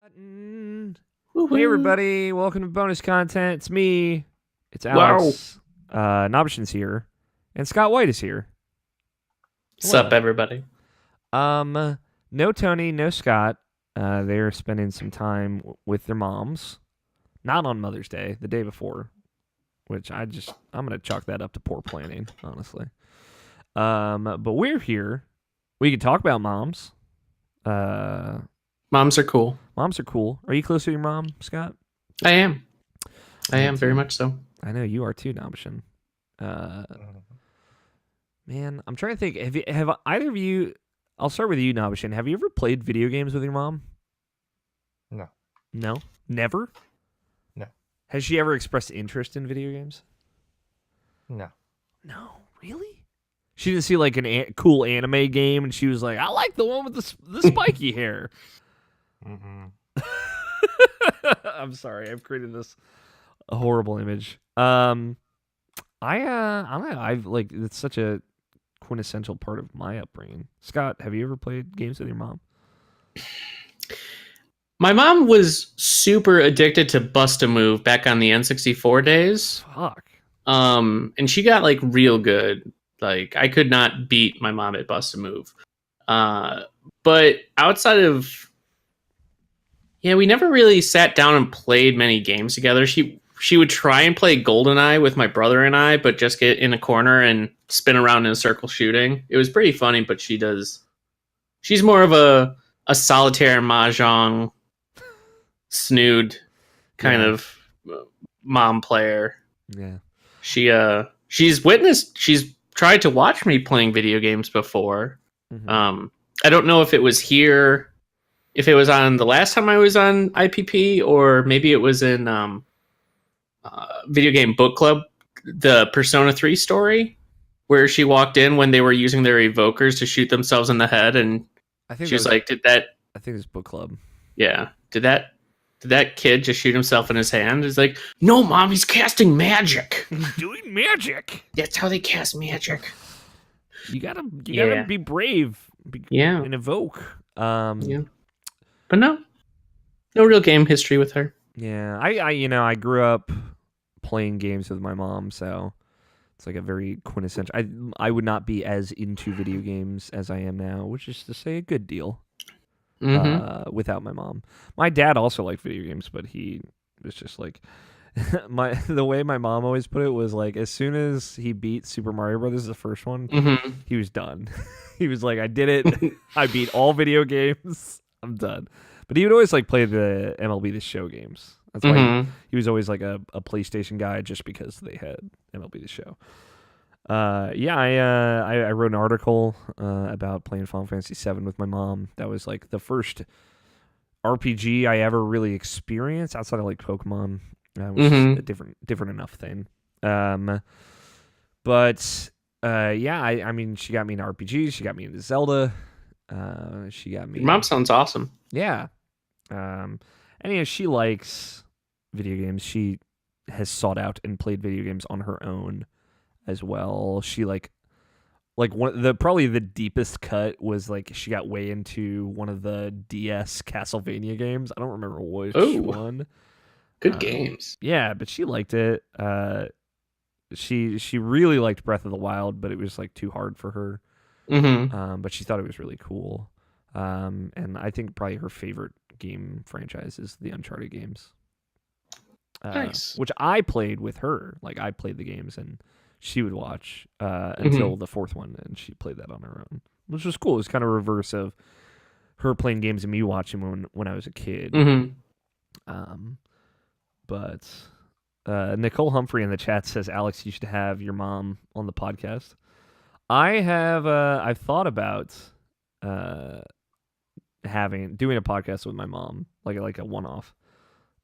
Woo-hoo. Hey everybody, welcome to bonus content. It's me. It's Wow. Alex. Nobshin's here. And Scott White is here. What's up, everybody? No Tony, no Scott. They're spending some time with their moms. Not on Mother's Day, the day before. Which I'm gonna chalk that up to poor planning, honestly. But we're here. We can talk about moms. Moms are cool. Moms are cool. Are you close to your mom, Scott? I am. I Me am very too. much so. I know you are too, Nobshin. Man, I'm trying to think. Have either of you? I'll start with you, Nobshin. Have you ever played video games with your mom? No. No, never. No. Has she ever expressed interest in video games? No. No, really. She didn't see like cool anime game, and she was like, "I like the one with the spiky hair." Mm-mm. I'm sorry, I've created this a horrible image. I don't know. I've like it's such a quintessential part of my upbringing. Scott, have you ever played games with your mom? My mom was super addicted to Bust a Move back on the N64 days. Fuck. And she got like real good. Like I could not beat my mom at Bust a Move. But outside of we never really sat down and played many games together. She would try and play GoldenEye with my brother and I, but just get in a corner and spin around in a circle shooting. It was pretty funny, but she's more of a solitaire mahjong snood kind of mom player. Yeah. She's tried to watch me playing video games before. Mm-hmm. I don't know if it was here, if it was on the last time I was on IPP, or maybe it was in Video Game Book Club, the Persona 3 story, where she walked in when they were using their evokers to shoot themselves in the head, and I think she was like, I think it's book club. Yeah. Did that kid just shoot himself in his hand? It's like, no, Mom, he's casting magic. He's doing magic. That's how they cast magic. You gotta be brave. And evoke. But no real game history with her. Yeah, I grew up playing games with my mom, so it's like a very quintessential. I would not be as into video games as I am now, which is to say a good deal. Without my mom. My dad also liked video games, but he was just like the way my mom always put it was like, as soon as he beat Super Mario Brothers, the first one, he was done. He was like, I did it. I beat all video games. I'm done. But he would always like play the MLB The Show games. That's why he was always like a PlayStation guy, just because they had MLB The Show. I wrote an article about playing Final Fantasy VII with my mom. That was like the first RPG I ever really experienced outside of like Pokemon. Which is a different enough thing. I mean, she got me into RPGs. She got me into Zelda. She got me. Your mom sounds awesome. Yeah. And she likes video games. She has sought out and played video games on her own as well. She like probably the deepest cut was like she got way into one of the DS Castlevania games. I don't remember which one. Good games. Yeah, but she liked it. She really liked Breath of the Wild, but it was like too hard for her. But she thought it was really cool. And I think probably her favorite game franchise is the Uncharted games. Nice. Which I played with her. Like I played the games and she would watch until the fourth one, and she played that on her own, which was cool. It was kind of reverse of her playing games and me watching when I was a kid. But Nicole Humphrey in the chat says, Alex, you should have your mom on the podcast. I've thought about doing a podcast with my mom, like a one-off.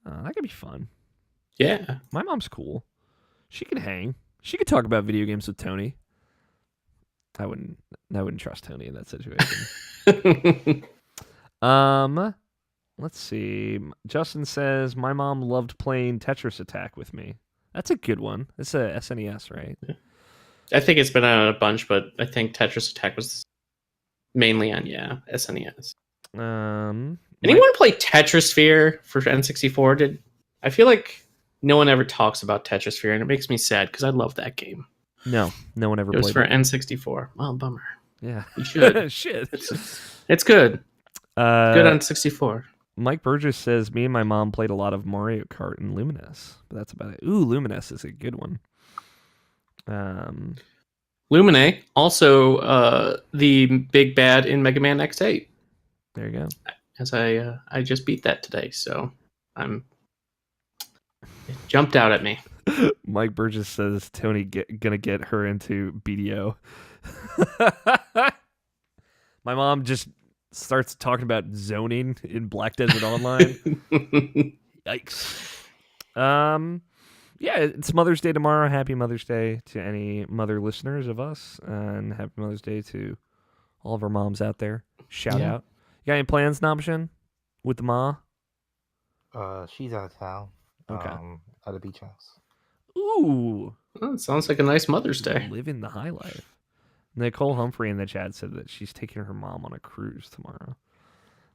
That could be fun. Yeah. My mom's cool. She could hang. She could talk about video games with Tony. I wouldn't trust Tony in that situation. Let's see. Justin says, my mom loved playing Tetris Attack with me. That's a good one. It's a SNES, right? I think it's been on a bunch, but I think Tetris Attack was mainly on SNES. Anyone play Tetrisphere for N64? I feel like no one ever talks about Tetrisphere, and it makes me sad because I love that game. No one ever It was played for N64. Oh, bummer. Yeah. You should. Shit. It's good. Good on 64. Mike Burgess says, me and my mom played a lot of Mario Kart and Luminous, but that's about it. Ooh, Luminous is a good one. Lumine, also the big bad in Mega Man X8. There you go. As I just beat that today, so it jumped out at me. Mike Burgess says Tony gonna get her into BDO. My mom just starts talking about zoning in Black Desert Online. Yikes. Yeah, it's Mother's Day tomorrow. Happy Mother's Day to any mother listeners of us, and happy Mother's Day to all of our moms out there. Shout out. You got any plans, Nabshin, with the ma? She's out of town. Okay. At a beach house. Ooh. Oh, it sounds like a nice Mother's Day. Living the high life. Nicole Humphrey in the chat said that she's taking her mom on a cruise tomorrow.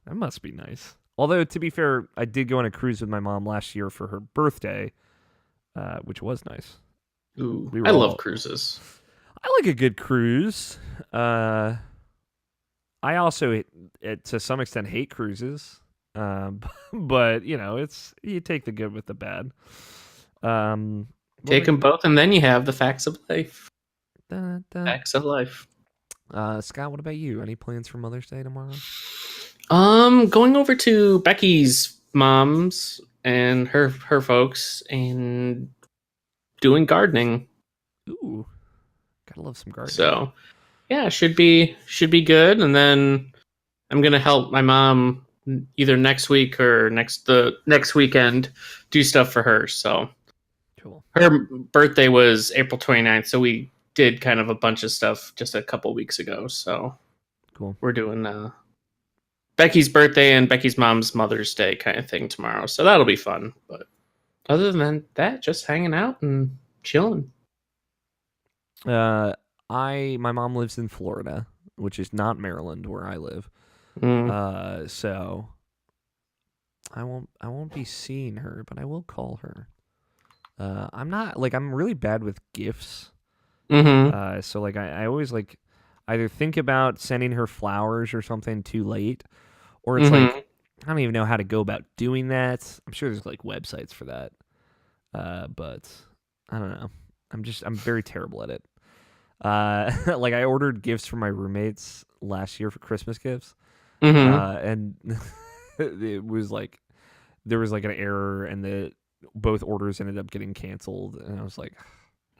That must be nice. Although, to be fair, I did go on a cruise with my mom last year for her birthday, which was nice. Ooh, I love cruises. I like a good cruise. I also, to some extent, hate cruises. But, it's you take the good with the bad. Take them both, and then you have the facts of life. Facts of life. Scott, what about you? Any plans for Mother's Day tomorrow? Going over to Becky's mom's and her folks and doing gardening. Ooh, gotta love some gardening. So, yeah, should be good. And then I'm gonna help my mom either next week or next weekend do stuff for her. So, cool. Her birthday was April 29th, so we did kind of a bunch of stuff just a couple weeks ago. So, cool. We're doing Becky's birthday and Becky's mom's Mother's Day kind of thing tomorrow. So that'll be fun. But other than that, just hanging out and chilling. My mom lives in Florida, which is not Maryland where I live. So I won't be seeing her, but I will call her. I'm really bad with gifts. Mm-hmm. So I always either think about sending her flowers or something too late, or it's I don't even know how to go about doing that. I'm sure there's websites for that. But I don't know. I'm very terrible at it. I ordered gifts for my roommates last year for Christmas gifts. And it was there was an error and both orders ended up getting canceled, and I was like,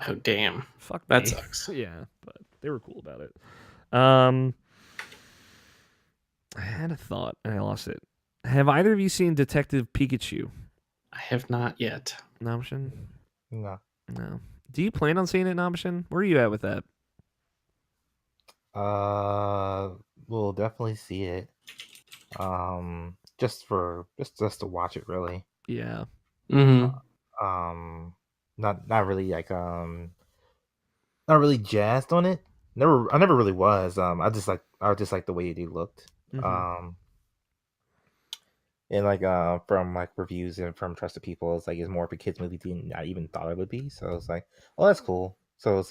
oh damn, fuck me. That sucks. Yeah, but they were cool about it. I had a thought and I lost it. Have either of you seen Detective Pikachu? I have not yet. Nabshin? No. Do you plan on seeing it, Nabshin? Where are you at with that? We'll definitely see it. Just to watch it, really. Yeah. Mm-hmm. Not really not really jazzed on it. I never really was. I just like the way they looked. Mm-hmm. And from reviews and from trusted people, it's more of a kids movie than I even thought it would be. So it's like, oh, that's cool. So it's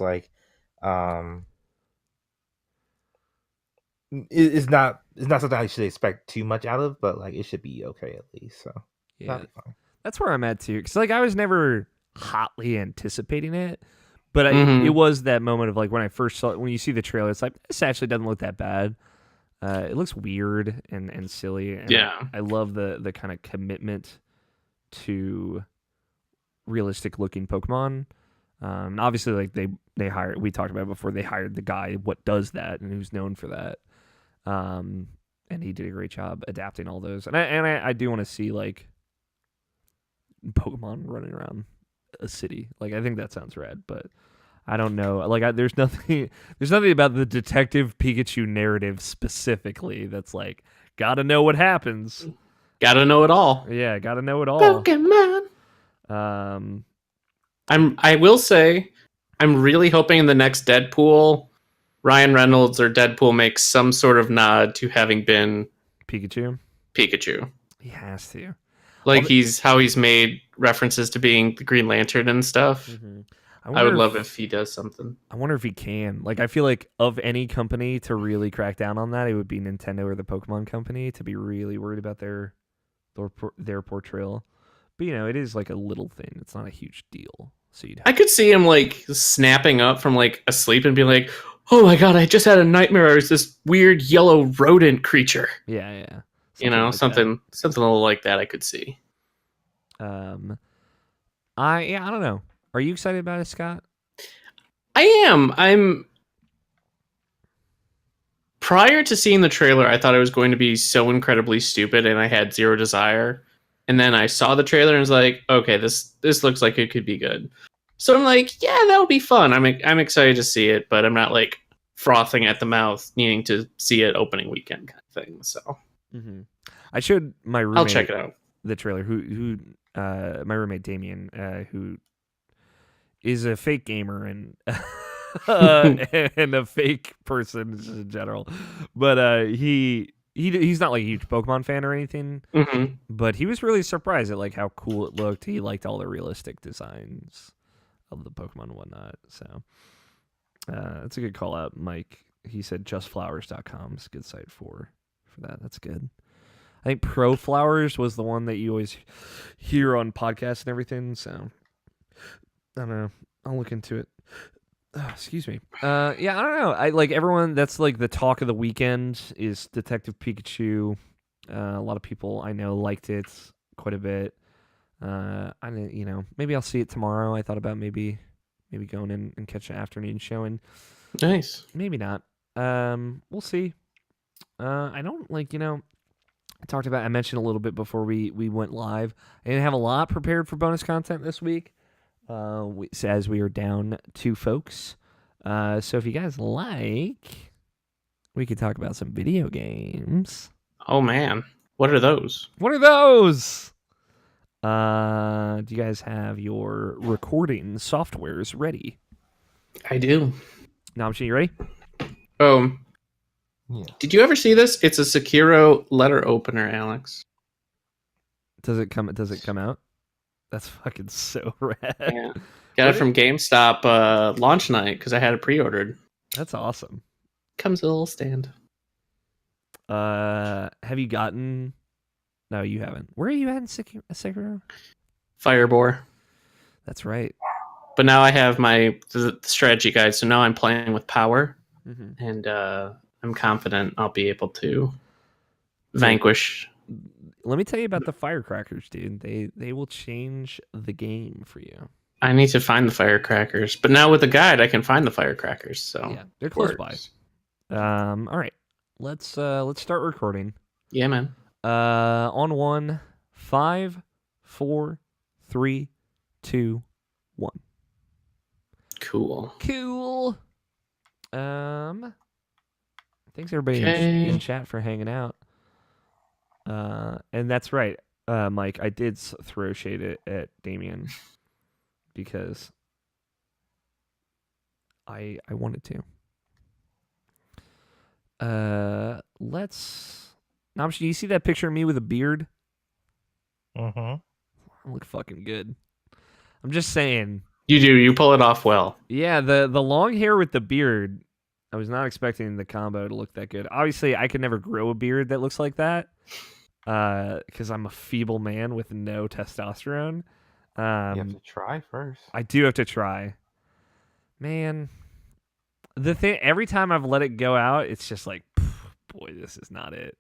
it's not something I should expect too much out of, but it should be okay at least. So yeah, that'll be fine. That's where I'm at too. Because I was never hotly anticipating it, but it was that moment of when I first saw it, when you see the trailer, it's this actually doesn't look that bad. It looks weird and silly. And yeah, I love the kind of commitment to realistic looking Pokemon. Obviously, they hired. We talked about it before. They hired the guy what does that and who's known for that. And he did a great job adapting all those. And I do want to see Pokemon running around a city. I think that sounds rad, but I don't know. There's nothing about the Detective Pikachu narrative specifically that's gotta know what happens. Gotta know it all. Yeah, gotta know it all. Pokemon. I will say, I'm really hoping in the next Deadpool, Ryan Reynolds or Deadpool makes some sort of nod to having been Pikachu. Pikachu. He has to. Like he's made references to being the Green Lantern and stuff. Mm-hmm. I would love if he does something. I wonder if he can. Like, I feel like of any company to really crack down on that, it would be Nintendo or the Pokemon Company to be really worried about their portrayal. But it is like a little thing. It's not a huge deal. So I could see him like snapping up from like asleep and be like, "Oh my god, I just had a nightmare. It was this weird yellow rodent creature." Yeah. Something a little like that. I could see. I don't know. Are you excited about it, Scott? I am. I'm. Prior to seeing the trailer, I thought it was going to be so incredibly stupid, and I had zero desire. And then I saw the trailer and was like, "Okay, this looks like it could be good." So I'm like, "Yeah, that'll be fun." I'm excited to see it, but I'm not like frothing at the mouth, needing to see it opening weekend kind of thing. So I showed my roommate. I'll check it out. The trailer. Who my roommate Damien, who is a fake gamer and and a fake person in general, but he's not like a huge Pokemon fan or anything. Mm-hmm. But he was really surprised at like how cool it looked. He liked all the realistic designs of the Pokemon and whatnot. So that's a good call out, Mike. He said justflowers.com is a good site for that. That's good. I think Pro Flowers was the one that you always hear on podcasts and everything. So I don't know. I'll look into it. Excuse me. Yeah, I don't know. I like everyone. That's like the talk of the weekend is Detective Pikachu. A lot of people I know liked it quite a bit. Maybe I'll see it tomorrow. I thought about maybe going in and catch an afternoon showing. Nice. Maybe not. We'll see. I don't I mentioned a little bit before we went live. I didn't have a lot prepared for bonus content this week. As we are down 2 folks. So if you guys like, we could talk about some video games. Oh man, what are those? Do you guys have your recording softwares ready? I do. Namchi, you ready? Yeah. Did you ever see this? It's a Sekiro letter opener, Alex. Does it come out? That's fucking so rad. Yeah. Got it from GameStop launch night because I had it pre-ordered. That's awesome. Comes with a little stand. Have you gotten... No, you haven't. Where are you at in Sekiro? Firebore. That's right. But now I have the strategy guide, so now I'm playing with power. Mm-hmm. And I'm confident I'll be able to vanquish. Let me tell you about the firecrackers, dude. They will change the game for you. I need to find the firecrackers, but now with the guide, I can find the firecrackers. So yeah, they're close by. All right, let's start recording. Yeah, man. On 1, 5, 4, 3, 2, 1. Cool. Thanks everybody in chat for hanging out. And that's right, Mike. I did throw shade at Damien because I wanted to. Now, do you see that picture of me with a beard? Mm-hmm. I look fucking good. I'm just saying. You do. You pull it off well. Yeah, the long hair with the beard. I was not expecting the combo to look that good. Obviously, I could never grow a beard that looks like that. Because I'm a feeble man with no testosterone. You have to try first. I do have to try. Man, the thing, every time I've let it go out, it's just like, boy, this is not it.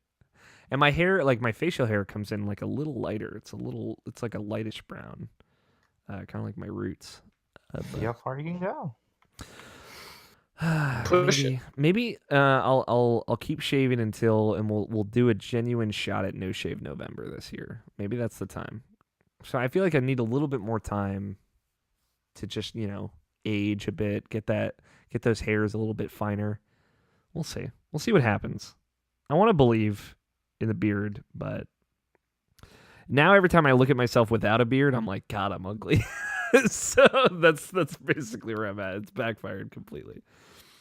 And my hair, like my facial hair, comes in like a little lighter. It's like a lightish brown, kind of like my roots. See how far you can go. Maybe I'll keep shaving and we'll do a genuine shot at No Shave November this year. Maybe that's the time. So I feel like I need a little bit more time to just age a bit, get those hairs a little bit finer. We'll see what happens. I want to believe in the beard, but now every time I look at myself without a beard, I'm like, God, I'm ugly. So that's basically where I'm at. It's backfired completely.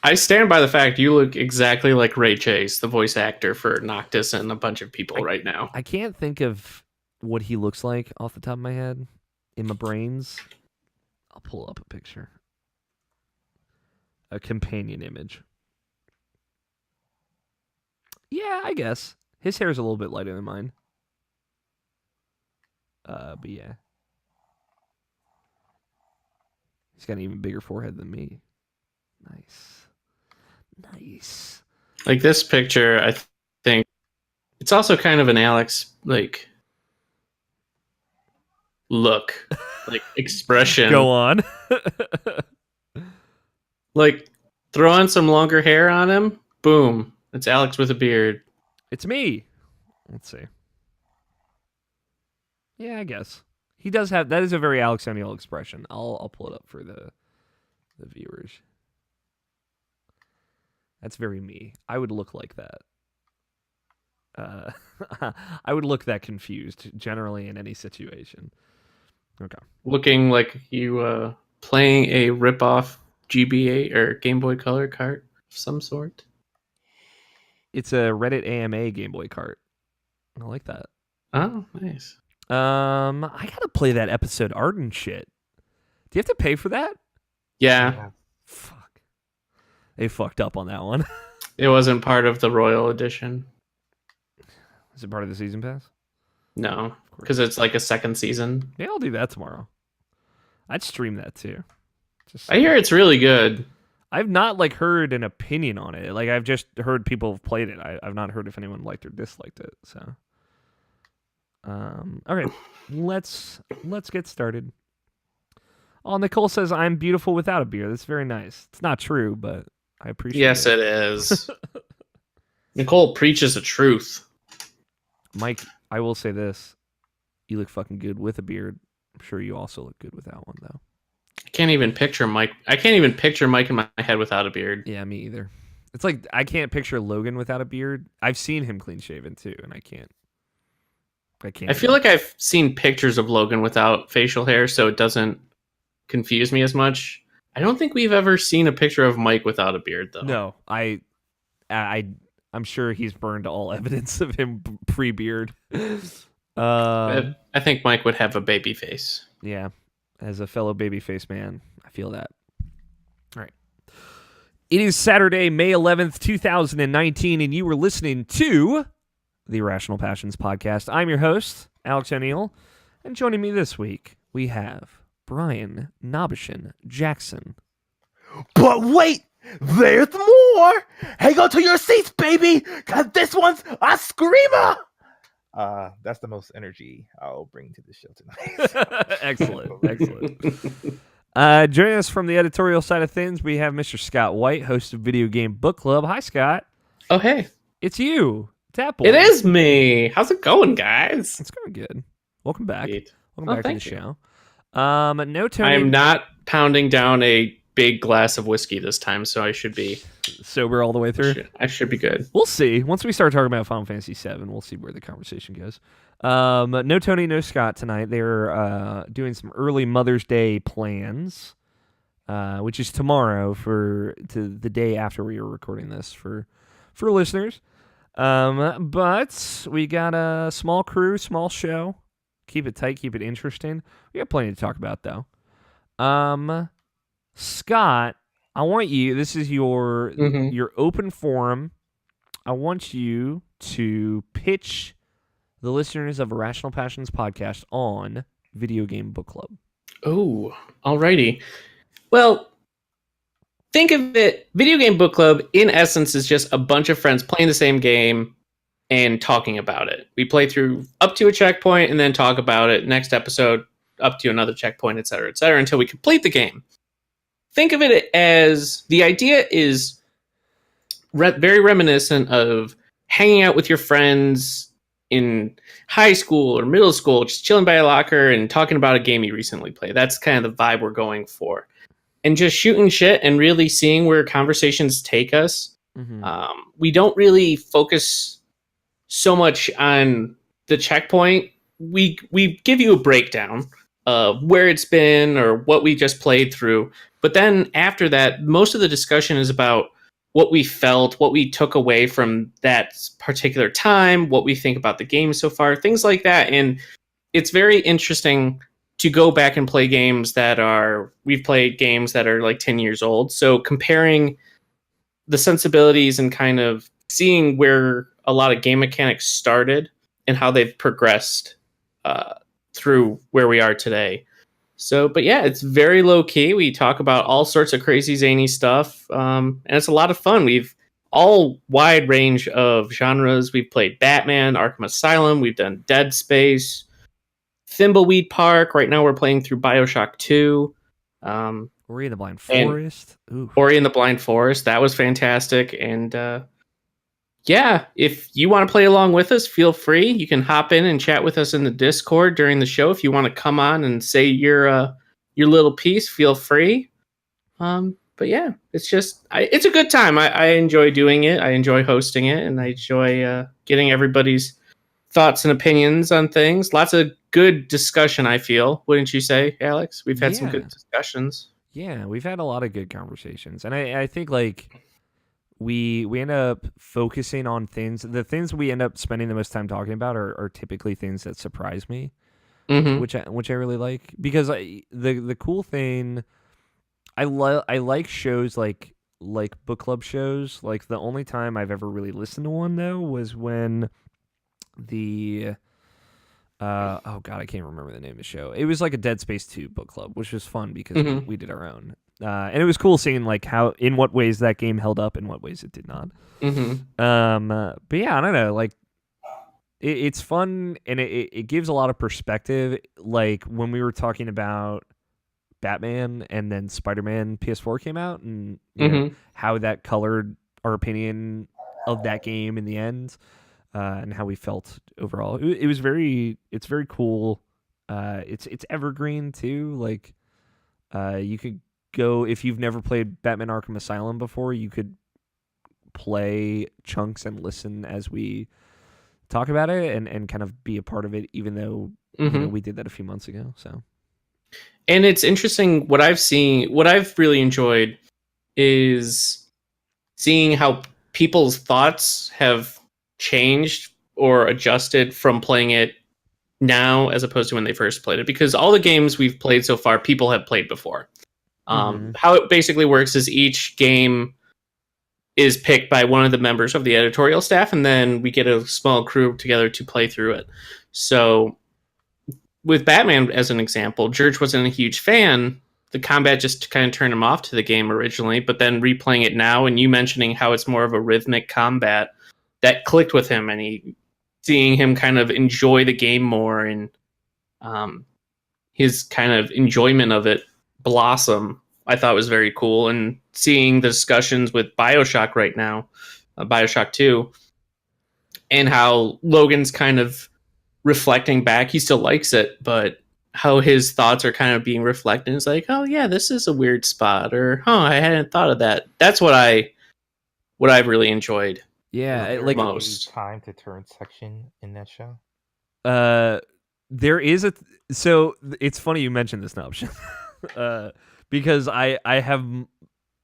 I stand by the fact you look exactly like Ray Chase, the voice actor for Noctis and a bunch of people right now. I can't think of what he looks like off the top of my head. In my brains, I'll pull up a picture. A companion image. Yeah, I guess. His hair is a little bit lighter than mine. But yeah. He's got an even bigger forehead than me. Nice. Like this picture, I think it's also kind of an Alex like look, like expression. Go on. Like throw on some longer hair on him. Boom. It's Alex with a beard. It's me. Let's see. Yeah, I guess. He does have that is a very Alex O'Neill expression. I'll pull it up for the viewers. That's very me. I would look like that. I would look that confused generally in any situation. Okay. Looking like you playing a rip-off GBA or Game Boy Color cart of some sort. It's a Reddit AMA Game Boy cart. I like that. Oh, nice. I gotta play that episode art and shit. Do you have to pay for that? Yeah. Fuck. They fucked up on that one. It wasn't part of the Royal Edition. Is it part of the season pass? No, because it's like a second season. Yeah, I'll do that tomorrow. I'd stream that too. I hear it's really good. I've not like heard an opinion on it. Like I've just heard people have played it. I've not heard if anyone liked or disliked it. So, okay, let's get started. Oh, Nicole says I'm beautiful without a beard. That's very nice. It's not true, but I appreciate it. Yes, it is. Nicole preaches the truth. Mike, I will say this. You look fucking good with a beard. I'm sure you also look good without one, though. I can't even picture Mike in my head without a beard. Yeah, me either. It's like I can't picture Logan without a beard. I've seen him clean shaven, too, and I can't. I feel like I've seen pictures of Logan without facial hair, so it doesn't confuse me as much. I don't think we've ever seen a picture of Mike without a beard, though. No, I'm sure he's burned all evidence of him pre-beard. I think Mike would have a baby face. Yeah, as a fellow babyface man, I feel that. All right. It is Saturday, May 11th, 2019, and you were listening to the Irrational Passions podcast. I'm your host, Alex O'Neill, and joining me this week, we have Brian Nobishin Jackson. But wait, there's more! Hang on to your seats, baby, because this one's a screamer! That's the most energy I'll bring to the show tonight. Excellent. Joining us from the editorial side of things, we have Mr. Scott White, host of Video Game Book Club. Hi, Scott. Oh, hey. It's you, Tap Boy. It is me. How's it going, guys? It's going good. Welcome back. Welcome back to the show. No Tony. I am not pounding down a big glass of whiskey this time, so I should be sober all the way through. I should be good. We'll see. Once we start talking about Final Fantasy VII, we'll see where the conversation goes. No Tony, no Scott tonight. They're doing some early Mother's Day plans, which is tomorrow to the day after we are recording this for listeners. But we got a small crew, small show. Keep it tight, keep it interesting. We got plenty to talk about, though. Scott, I want you, this is your open forum. I want you to pitch the listeners of Irrational Passions podcast on Video Game Book Club. Oh, alrighty. Well, think of it, Video Game Book Club, in essence, is just a bunch of friends playing the same game and talking about it. We play through up to a checkpoint and then talk about it. Next episode, up to another checkpoint, etc., until we complete the game. Think of it as the idea is very reminiscent of hanging out with your friends in high school or middle school, just chilling by a locker and talking about a game you recently played. That's kind of the vibe we're going for. And just shooting shit and really seeing where conversations take us. Mm-hmm. We don't really focus so much on the checkpoint. We give you a breakdown of where it's been or what we just played through. But then after that, most of the discussion is about what we felt, what we took away from that particular time, what we think about the game so far, things like that. And it's very interesting to go back and play games we've played games that are like 10 years old. So comparing the sensibilities and kind of seeing where a lot of game mechanics started and how they've progressed through where we are today. So, but yeah, it's very low key. We talk about all sorts of crazy zany stuff, and it's a lot of fun. We've all wide range of genres. We've played Batman, Arkham Asylum. We've done Dead Space, Thimbleweed Park. Right now, we're playing through BioShock 2. Ori and the Blind Forest. Ooh. Ori and the Blind Forest. That was fantastic. And yeah, if you want to play along with us, feel free. You can hop in and chat with us in the Discord during the show. If you want to come on and say your little piece, feel free. But yeah, it's a good time. I enjoy doing it. I enjoy hosting it, and I enjoy getting everybody's thoughts and opinions on things. Lots of good discussion, I feel. Wouldn't you say, Alex? We've had some good discussions. Yeah, we've had a lot of good conversations. And I think like we end up focusing on the things we end up spending the most time talking about are typically things that surprise me, which I really like, because the cool thing, I like shows like book club shows. Like the only time I've ever really listened to one though was when the oh god, I can't remember the name of the show. It was like a Dead Space 2 book club, which was fun because we did our own. And it was cool seeing like in what ways that game held up, in what ways it did not. But yeah, I don't know. Like it's fun, and it gives a lot of perspective. Like when we were talking about Batman and then Spider-Man PS4 came out, and you know, how that colored our opinion of that game in the end, and how we felt overall. It's very cool. It's evergreen too. Like you could go, if you've never played Batman Arkham Asylum before, you could play chunks and listen as we talk about it and kind of be a part of it, even though you know, we did that a few months ago. So, and it's interesting what I've really enjoyed is seeing how people's thoughts have changed or adjusted from playing it now as opposed to when they first played it, because all the games we've played so far people have played before. How it basically works is each game is picked by one of the members of the editorial staff, and then we get a small crew together to play through it. So with Batman as an example, George wasn't a huge fan. The combat just kind of turned him off to the game originally, but then replaying it now and you mentioning how it's more of a rhythmic combat, that clicked with him, and seeing him kind of enjoy the game more, and his kind of enjoyment of it blossom, I thought was very cool. And seeing the discussions with BioShock right now, BioShock 2, and how Logan's kind of reflecting back, he still likes it, but how his thoughts are kind of being reflected. It's like, oh yeah, this is a weird spot, or I hadn't thought of that. That's what I've really enjoyed. Yeah, like most time to turn section in that show. There is so it's funny you mentioned this option, because I have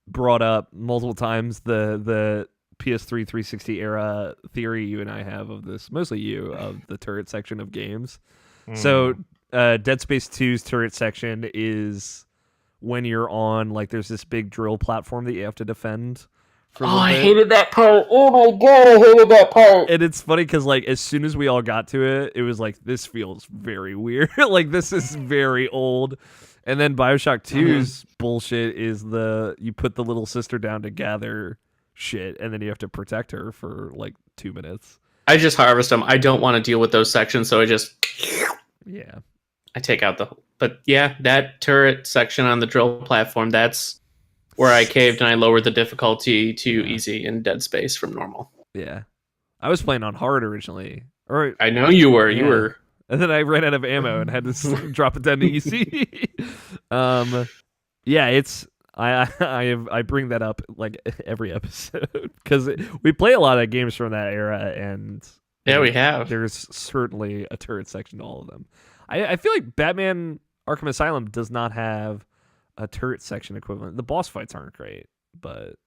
brought up multiple times the PS3 360 era theory you and I have of this, mostly you, of the turret section of games. So Dead Space 2's turret section is when you're on, like, there's this big drill platform that you have to defend. I hated that part. Oh my god, I hated that part. And it's funny because, like, as soon as we all got to it, it was like, this feels very weird. Like, this is very old. And then BioShock 2's bullshit is you put the little sister down to gather shit, and then you have to protect her for like 2 minutes. I just harvest them. I don't want to deal with those sections, so I just I take out but yeah, that turret section on the drill platform, that's where I caved, and I lowered the difficulty to easy in Dead Space from normal. Yeah, I was playing on hard originally. Or I know you were. You were. And then I ran out of ammo and had to drop it down to easy. Yeah, it's I bring that up like every episode because we play a lot of games from that era, and yeah, we have. There's certainly a turret section to all of them. I feel like Batman Arkham Asylum does not have a turret section equivalent. The boss fights aren't great, but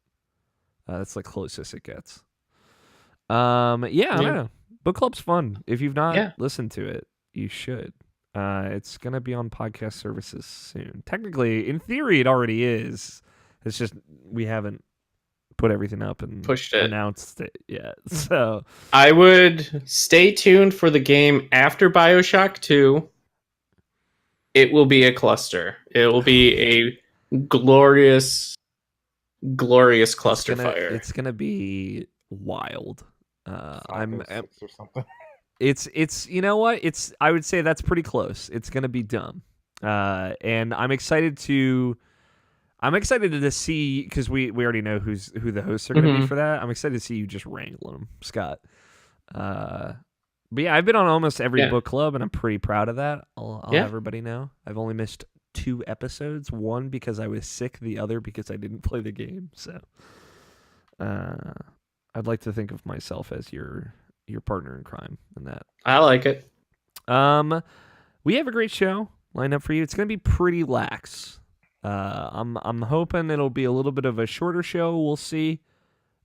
That's the closest it gets. I don't know. Book club's fun. If you've not listened to it, you should. It's gonna be on podcast services soon. Technically, in theory, it already is. It's just we haven't put everything up and announced it yet. So I would stay tuned for the game after BioShock 2. It will be a cluster. It will be a glorious cluster fire. It's gonna be wild. I'm or something. It's you know what? I would say that's pretty close. It's gonna be dumb. And I'm excited to see, because we already know who the hosts are gonna be for that. I'm excited to see you just wrangling them, Scott. But yeah, I've been on almost every book club, and I'm pretty proud of that. I'll have everybody know. I've only missed 2 episodes. One because I was sick. The other because I didn't play the game. So, I'd like to think of myself as your partner in crime in that. I like it. We have a great show lined up for you. It's going to be pretty lax. I'm hoping it'll be a little bit of a shorter show. We'll see.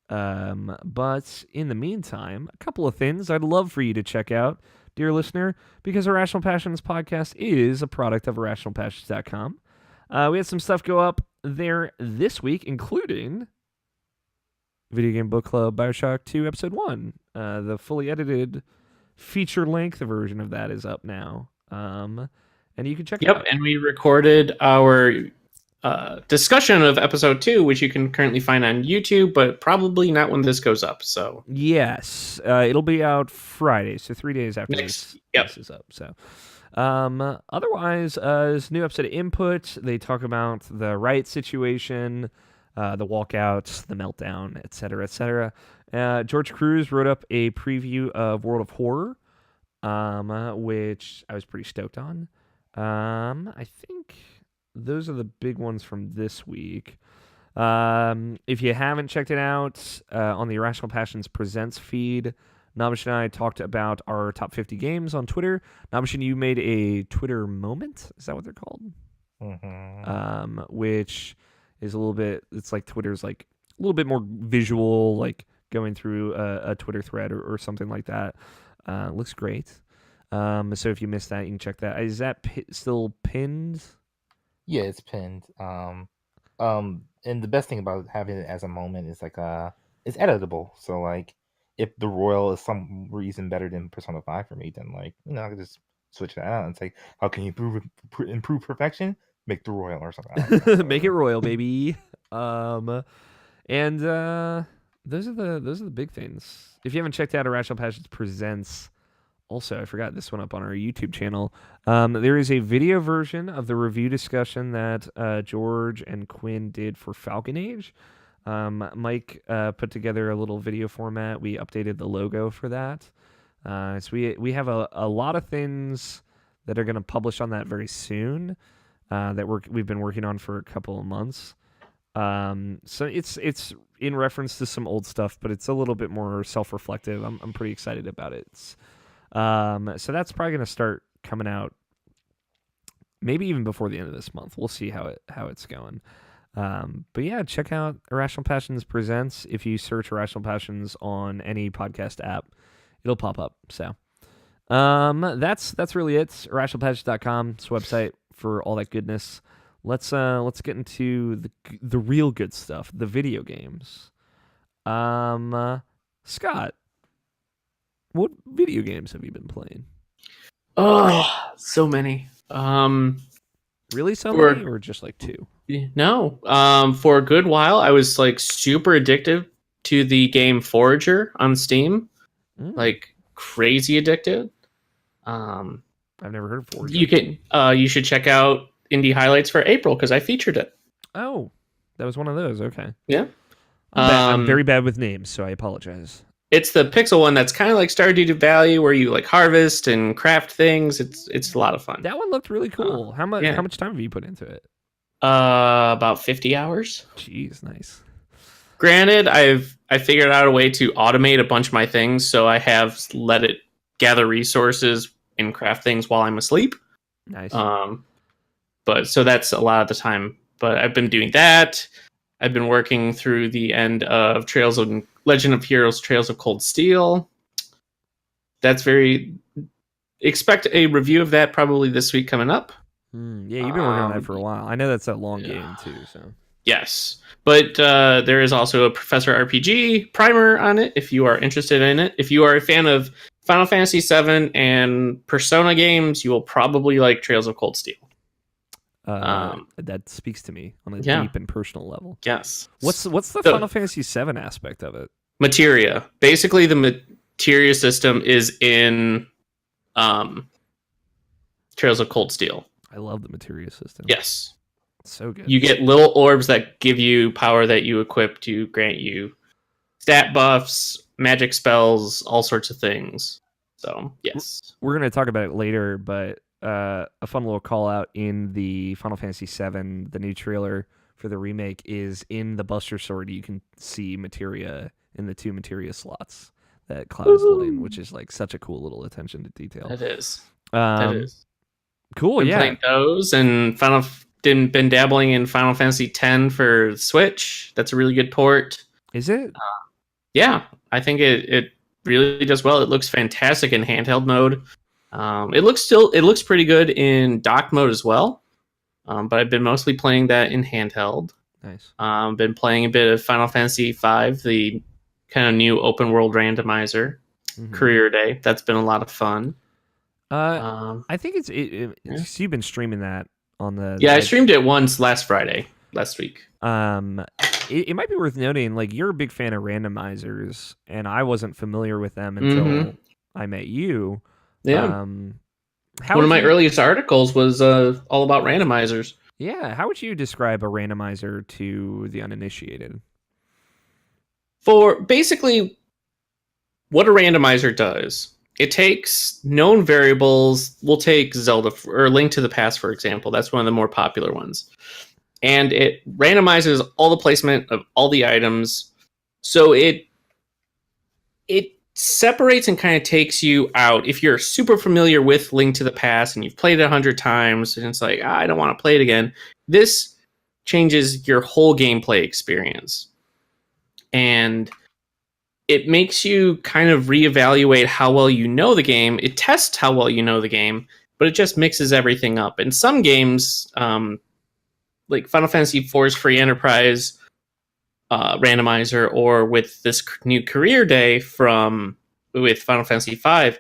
But in the meantime, a couple of things I'd love for you to check out, dear listener, because Irrational Passions podcast is a product of irrationalpassions.com. We had some stuff go up there this week, including Video Game Book Club BioShock 2 Episode 1. The fully edited feature-length version of that is up now. And you can check it out. Yep, and we recorded our discussion of Episode 2, which you can currently find on YouTube, but probably not when this goes up. So yes, it'll be out Friday, so 3 days after this is up. So otherwise, this new episode of Input, they talk about the riot situation, the walkouts, the meltdown, etc., etc. George Cruz wrote up a preview of World of Horror, which I was pretty stoked on. I think those are the big ones from this week. If you haven't checked it out, on the Irrational Passions Presents feed, Namish and I talked about our top 50 games on Twitter. Namish, you made a Twitter moment. Is that what they're called? Mm-hmm. Which is a little bit, it's like Twitter's like a little bit more visual, like going through a Twitter thread or something like that. Looks great. So if you missed that, you can check that. Is that still pinned? Yeah, it's pinned. And the best thing about having it as a moment is like it's editable. So like if the Royal is some reason better than Persona 5 for me, then like, I can just switch that out and say, how can you improve perfection? Make the Royal or something. Make it Royal, baby. And those are the big things. If you haven't checked out Irrational Passions Presents, also I forgot this one up on our YouTube channel. There is a video version of the review discussion that George and Quinn did for Falcon Age. Mike put together a little video format. We updated the logo for that. So we have a lot of things that are going to publish on that very soon. That we've been working on for a couple of months. So it's in reference to some old stuff, but it's a little bit more self-reflective. I'm pretty excited about it. So that's probably going to start coming out maybe even before the end of this month. We'll see how it's going. But yeah, check out Irrational Passions Presents. If you search Irrational Passions on any podcast app, it'll pop up. So that's really it. Irrationalpassions.com. It's a website for all that goodness. Let's get into the real good stuff, the video games. Scott, what video games have you been playing? Oh, so many. Really so many, or just like 2? No. For a good while, I was like super addicted to the game Forager on Steam, like crazy addicted. I've never heard of Forager. You should check out Indie Highlights for April because I featured it. Oh, that was one of those. Okay. Yeah. I'm very bad with names, so I apologize. It's the pixel one that's kind of like Stardew Valley, where you like harvest and craft things. It's a lot of fun. That one looked really cool. How much time have you put into it? About 50 hours. Jeez, nice. Granted, I figured out a way to automate a bunch of my things, so I have let it gather resources and craft things while I'm asleep. Nice. But so that's a lot of the time. But I've been doing that. I've been working through the end of Legend of Heroes Trails of Cold Steel. That's expect a review of that probably this week coming up. Yeah, you've been working on that for a while. I know that's a long game too. So yes, but there is also a Professor RPG primer on it if you are interested in it. If you are a fan of Final Fantasy VII and Persona games, you will probably like Trails of Cold Steel. That speaks to me on a deep and personal level. Yes. What's the Final Fantasy VII aspect of it? Materia. Basically, the materia system is in Trails of Cold Steel. I love the materia system. Yes. It's so good. You get little orbs that give you power that you equip to grant you stat buffs, magic spells, all sorts of things. So, yes. We're going to talk about it later, but a fun little call out in the Final Fantasy VII, the new trailer for the remake is in the Buster Sword. You can see materia in the 2 materia slots that Cloud is holding, which is like such a cool little attention to detail. That is. Cool. Been Yeah. playing those and been dabbling in Final Fantasy X for Switch. That's a really good port. Is it? Yeah, I think it really does well. It looks fantastic in handheld mode. It looks pretty good in dock mode as well. But I've been mostly playing that in handheld. Nice. Been playing a bit of Final Fantasy V, the kind of new open world randomizer. Career Day. That's been a lot of fun. I think it's you've been streaming that on the. Yeah, I streamed it once last week. It might be worth noting, like, you're a big fan of randomizers, and I wasn't familiar with them until I met you. Yeah. One of my earliest articles was all about randomizers. Yeah. How would you describe a randomizer to the uninitiated? For basically what a randomizer does, it takes known variables. We'll take Zelda or Link to the Past, for example. That's one of the more popular ones. And it randomizes all the placement of all the items. So it separates and kind of takes you out. If you're super familiar with Link to the Past and you've played it 100 times and it's like, I don't want to play it again, this changes your whole gameplay experience. And it makes you kind of reevaluate how well you know the game. It tests how well you know the game, but it just mixes everything up. In some games, like Final Fantasy IV's Free Enterprise randomizer, or with this new Career Day with Final Fantasy V,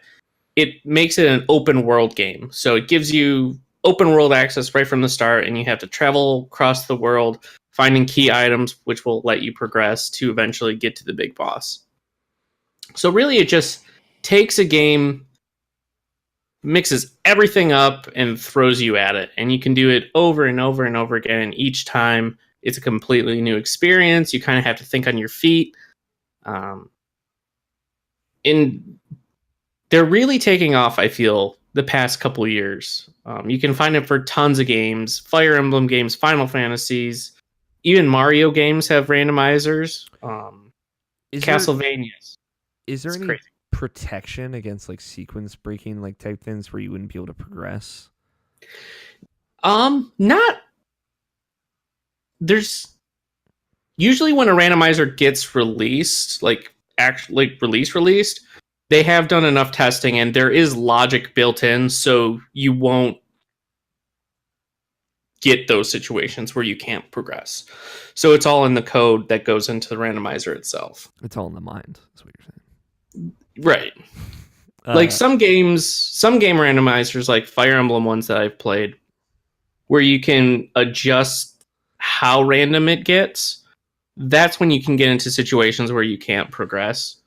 it makes it an open world game. So it gives you open world access right from the start, and you have to travel across the world, finding key items, which will let you progress to eventually get to the big boss. So really, it just takes a game, mixes everything up, and throws you at it. And you can do it over and over and over again. And each time, it's a completely new experience. You kind of have to think on your feet. And they're really taking off, I feel, the past couple of years. You can find it for tons of games. Fire Emblem games, Final Fantasies, even Mario games have randomizers. Castlevanias. Is there It's any crazy. protection against like sequence breaking, like type things where you wouldn't be able to progress? Not. There's usually when a randomizer gets released, released, they have done enough testing and there is logic built in, so you won't get those situations where you can't progress. So it's all in the code that goes into the randomizer itself. It's all in the mind. That's what you're saying. Right. Like some game randomizers, like Fire Emblem ones that I've played, where you can adjust how random it gets. That's when you can get into situations where you can't progress.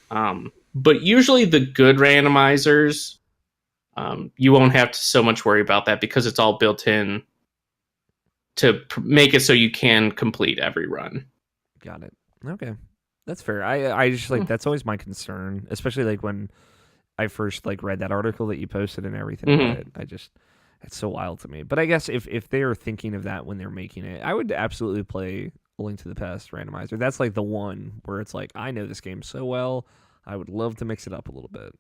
But usually the good randomizers, you won't have to so much worry about that because it's all built in to make it so you can complete every run. Got it. Okay. That's fair. I just like that's always my concern, especially like when I first like read that article that you posted and everything. Mm-hmm. It's so wild to me. But I guess if they are thinking of that when they're making it, I would absolutely play A Link to the Past randomizer. That's like the one where it's like, I know this game so well, I would love to mix it up a little bit.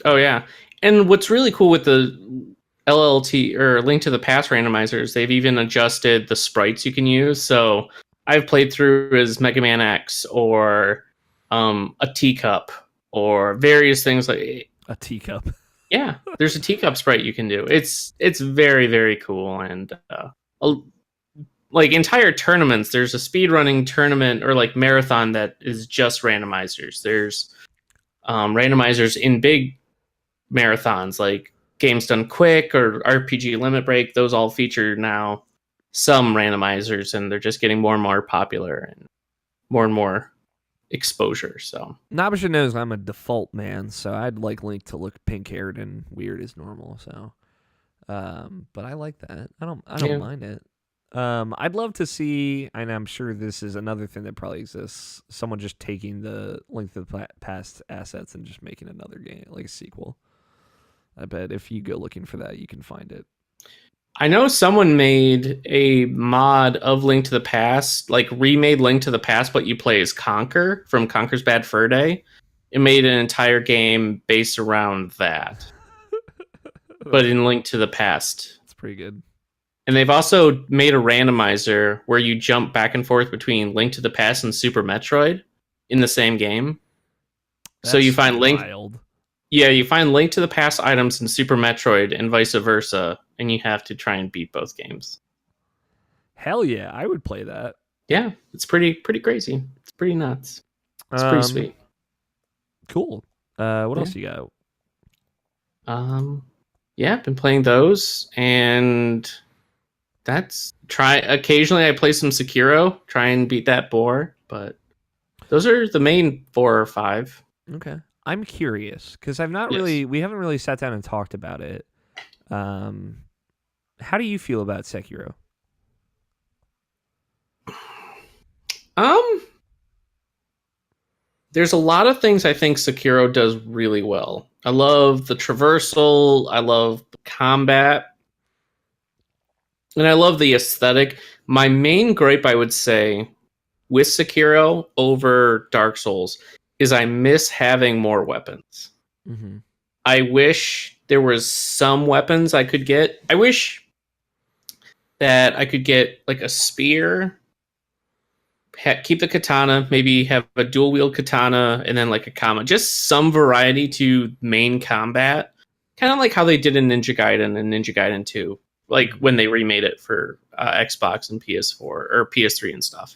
Oh yeah. And what's really cool with the LLT or Link to the Past randomizers, they've even adjusted the sprites you can use. So I've played through as Mega Man X or a teacup or various things like. A teacup. Yeah, there's a teacup sprite you can do. It's very, very cool, and like entire tournaments. There's a speedrunning tournament or like marathon that is just randomizers. There's randomizers in big marathons like Games Done Quick or RPG Limit Break. Those all feature now some randomizers, and they're just getting more and more popular and more exposure. So Nabisha knows I'm a default man, so I'd like Link to look pink haired and weird as normal. So, but I like that. I don't mind it. I'd love to see, and I'm sure this is another thing that probably exists. Someone just taking the Link to the Past assets and just making another game, like a sequel. I bet if you go looking for that, you can find it. I know someone made a mod of Link to the Past, like remade Link to the Past, but you play as Conker from Conker's Bad Fur Day. It made an entire game based around that, but in Link to the Past. It's pretty good. And they've also made a randomizer where you jump back and forth between Link to the Past and Super Metroid in the same game. So you find wild. Link. Yeah, you find Link to the Past items in Super Metroid and vice versa, and you have to try and beat both games. Hell yeah, I would play that. Yeah, it's pretty crazy. It's pretty nuts. It's pretty sweet. Cool. What else you got? Yeah, been playing those, and occasionally I play some Sekiro, try and beat that boar, but those are the main 4 or 5. Okay. I'm curious because we haven't really sat down and talked about it. How do you feel about Sekiro? There's a lot of things I think Sekiro does really well. I love the traversal, I love the combat, and I love the aesthetic. My main gripe, I would say, with Sekiro over Dark Souls is I miss having more weapons. Mm-hmm. I wish there was some weapons I could get. I wish that I could get like a spear, keep the katana, maybe have a dual wield katana, and then like a kama. Just some variety to main combat. Kind of like how they did in Ninja Gaiden and Ninja Gaiden 2. Like when they remade it for Xbox and PS4 or PS3 and stuff.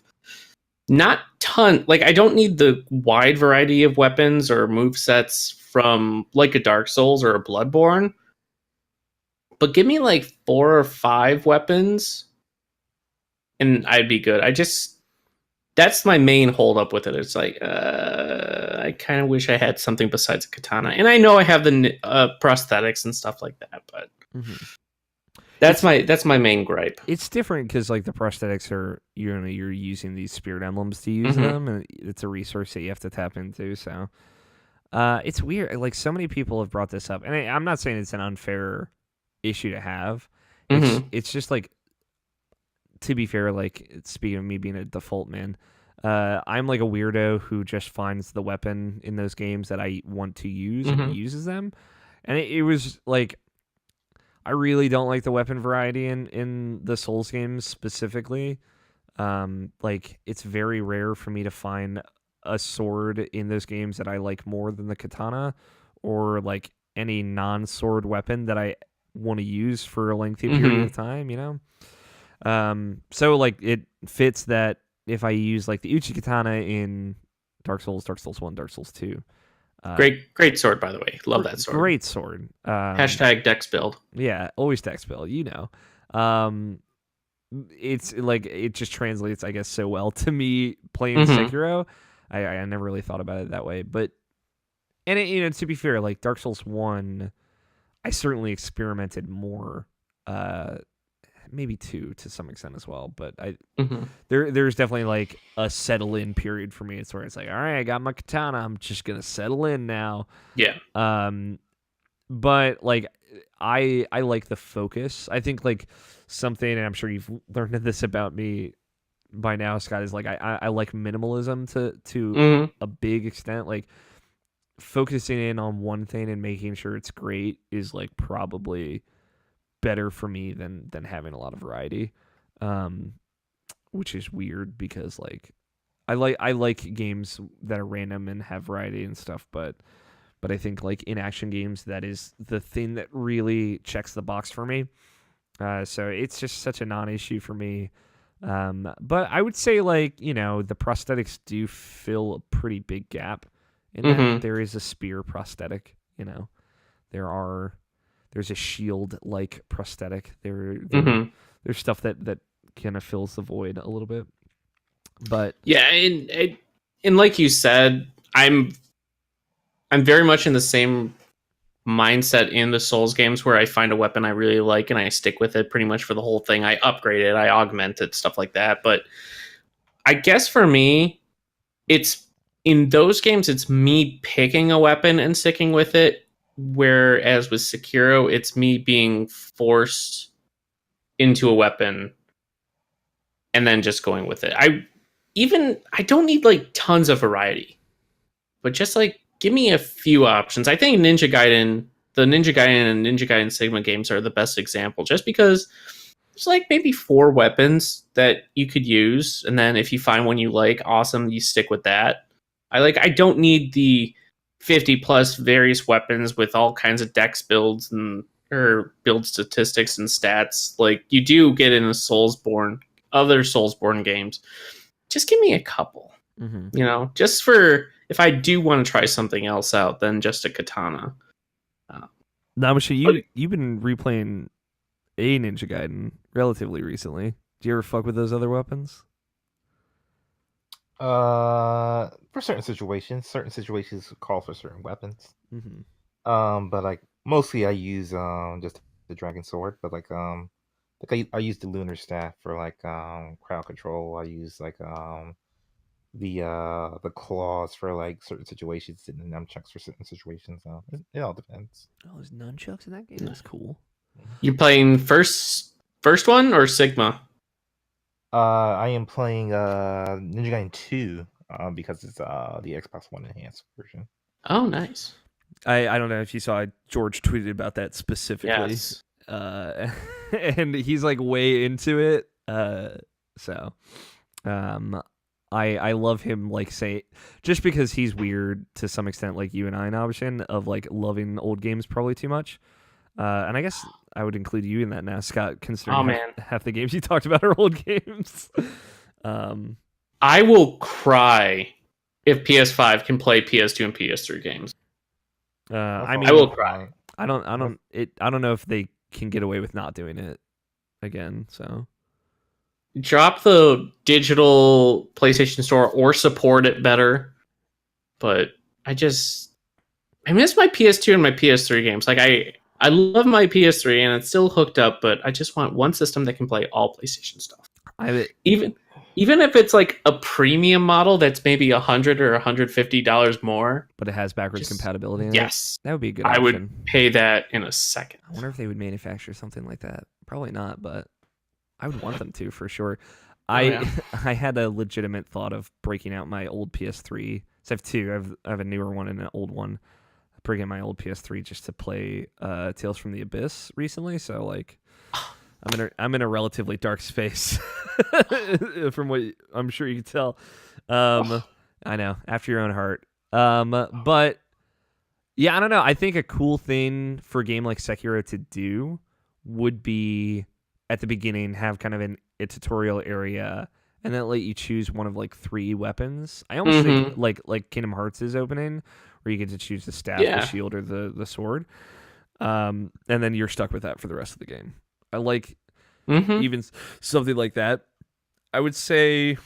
Not ton. Like I don't need the wide variety of weapons or movesets from like a Dark Souls or a Bloodborne. But give me like 4 or 5 weapons and I'd be good. That's my main holdup with it. It's like I kind of wish I had something besides a katana. And I know I have the prosthetics and stuff like that, but that's my main gripe. It's different because like the prosthetics are you're using these spirit emblems to use them, and it's a resource that you have to tap into. So it's weird. Like so many people have brought this up, and I'm not saying it's an unfair issue to have. It's just like, to be fair, like speaking of me being a default man, I'm like a weirdo who just finds the weapon in those games that I want to use and uses them, and it was like. I really don't like the weapon variety in the Souls games specifically. Like it's very rare for me to find a sword in those games that I like more than the katana, or like any non-sword weapon that I want to use for a lengthy period of time, you know? So like it fits that if I use like the Uchi katana in Dark Souls 1, Dark Souls 2. Great sword, by the way. Love that sword. Great sword. Hashtag Dex build. Yeah, always Dex build, you know. It's like it just translates, I guess, so well to me playing Sekiro. I never really thought about it that way, but and to be fair, like Dark Souls 1, I certainly experimented more. Maybe 2 to some extent as well, but there's definitely like a settle in period for me. It's where it's like, all right, I got my katana, I'm just gonna settle in now. Yeah. But like I like the focus. I think like something, and I'm sure you've learned this about me by now, Scott, is like I like minimalism to a big extent. Like focusing in on one thing and making sure it's great is like probably better for me than having a lot of variety. which is weird because like I like games that are random and have variety and stuff, but I think like in action games, that is the thing that really checks the box for me. So it's just such a non-issue for me. But I would say like, the prosthetics do fill a pretty big gap in that. There is a spear prosthetic, there's a shield like prosthetic. There's stuff that kind of fills the void a little bit. But yeah, and like you said, I'm very much in the same mindset in the Souls games where I find a weapon I really like and I stick with it pretty much for the whole thing. I upgrade it, I augment it, stuff like that. But I guess for me, it's in those games, it's me picking a weapon and sticking with it. Whereas with Sekiro, it's me being forced into a weapon and then just going with it. I don't need like tons of variety, but just like give me a few options. I think the Ninja Gaiden and Ninja Gaiden Sigma games are the best example, just because there's like maybe 4 weapons that you could use, and then if you find one you like, awesome, you stick with that. I don't need the 50 plus various weapons with all kinds of dex builds or build statistics and stats like you do get in other Soulsborne games. Just give me a couple. Just for if I do want to try something else out than just a katana. Namashi, you've been replaying a Ninja Gaiden relatively recently. Do you ever fuck with those other weapons? For certain situations call for certain weapons. But like mostly I use just the dragon sword. But like I use the lunar staff for like crowd control. I use like the claws for like certain situations and the nunchucks for certain situations. So it all depends. Oh, there's nunchucks in that game. That's cool. You playing first one or Sigma? I am playing Ninja Gaiden 2 because it's the Xbox One enhanced version. Oh, nice. I don't know if you saw, George tweeted about that specifically. Yes. And he's like way into it. I love him, like, say, just because he's weird to some extent, like you and I, Nabishan, of like loving old games probably too much. And I guess I would include you in that now, Scott, considering half the games you talked about are old games. I will cry if PS5 can play PS2 and PS3 games. I mean, I will cry. I don't know if they can get away with not doing it again. So drop the digital PlayStation Store or support it better. But I miss my PS2 and my PS3 games. Like I love my PS3 and it's still hooked up, but I just want one system that can play all PlayStation stuff. Even if it's like a premium model that's maybe $100 or $150 more, but it has backwards compatibility in yes, it. That would be a good option. I would pay that in a second. I wonder if they would manufacture something like that. Probably not, but I would want them to for sure. I had a legitimate thought of breaking out my old PS3. So I have two. I have a newer one and an old one. Bring in my old PS3 just to play Tales from the Abyss recently. So like, I'm in a relatively dark space, from what I'm sure you can tell. I know, after your own heart. But yeah, I don't know. I think a cool thing for a game like Sekiro to do would be at the beginning have kind of a tutorial area, and then let you choose one of like 3 weapons. I almost think like Kingdom Hearts' opening, where you get to choose the staff, the shield, or the sword, and then you're stuck with that for the rest of the game. I like even something like that. I would say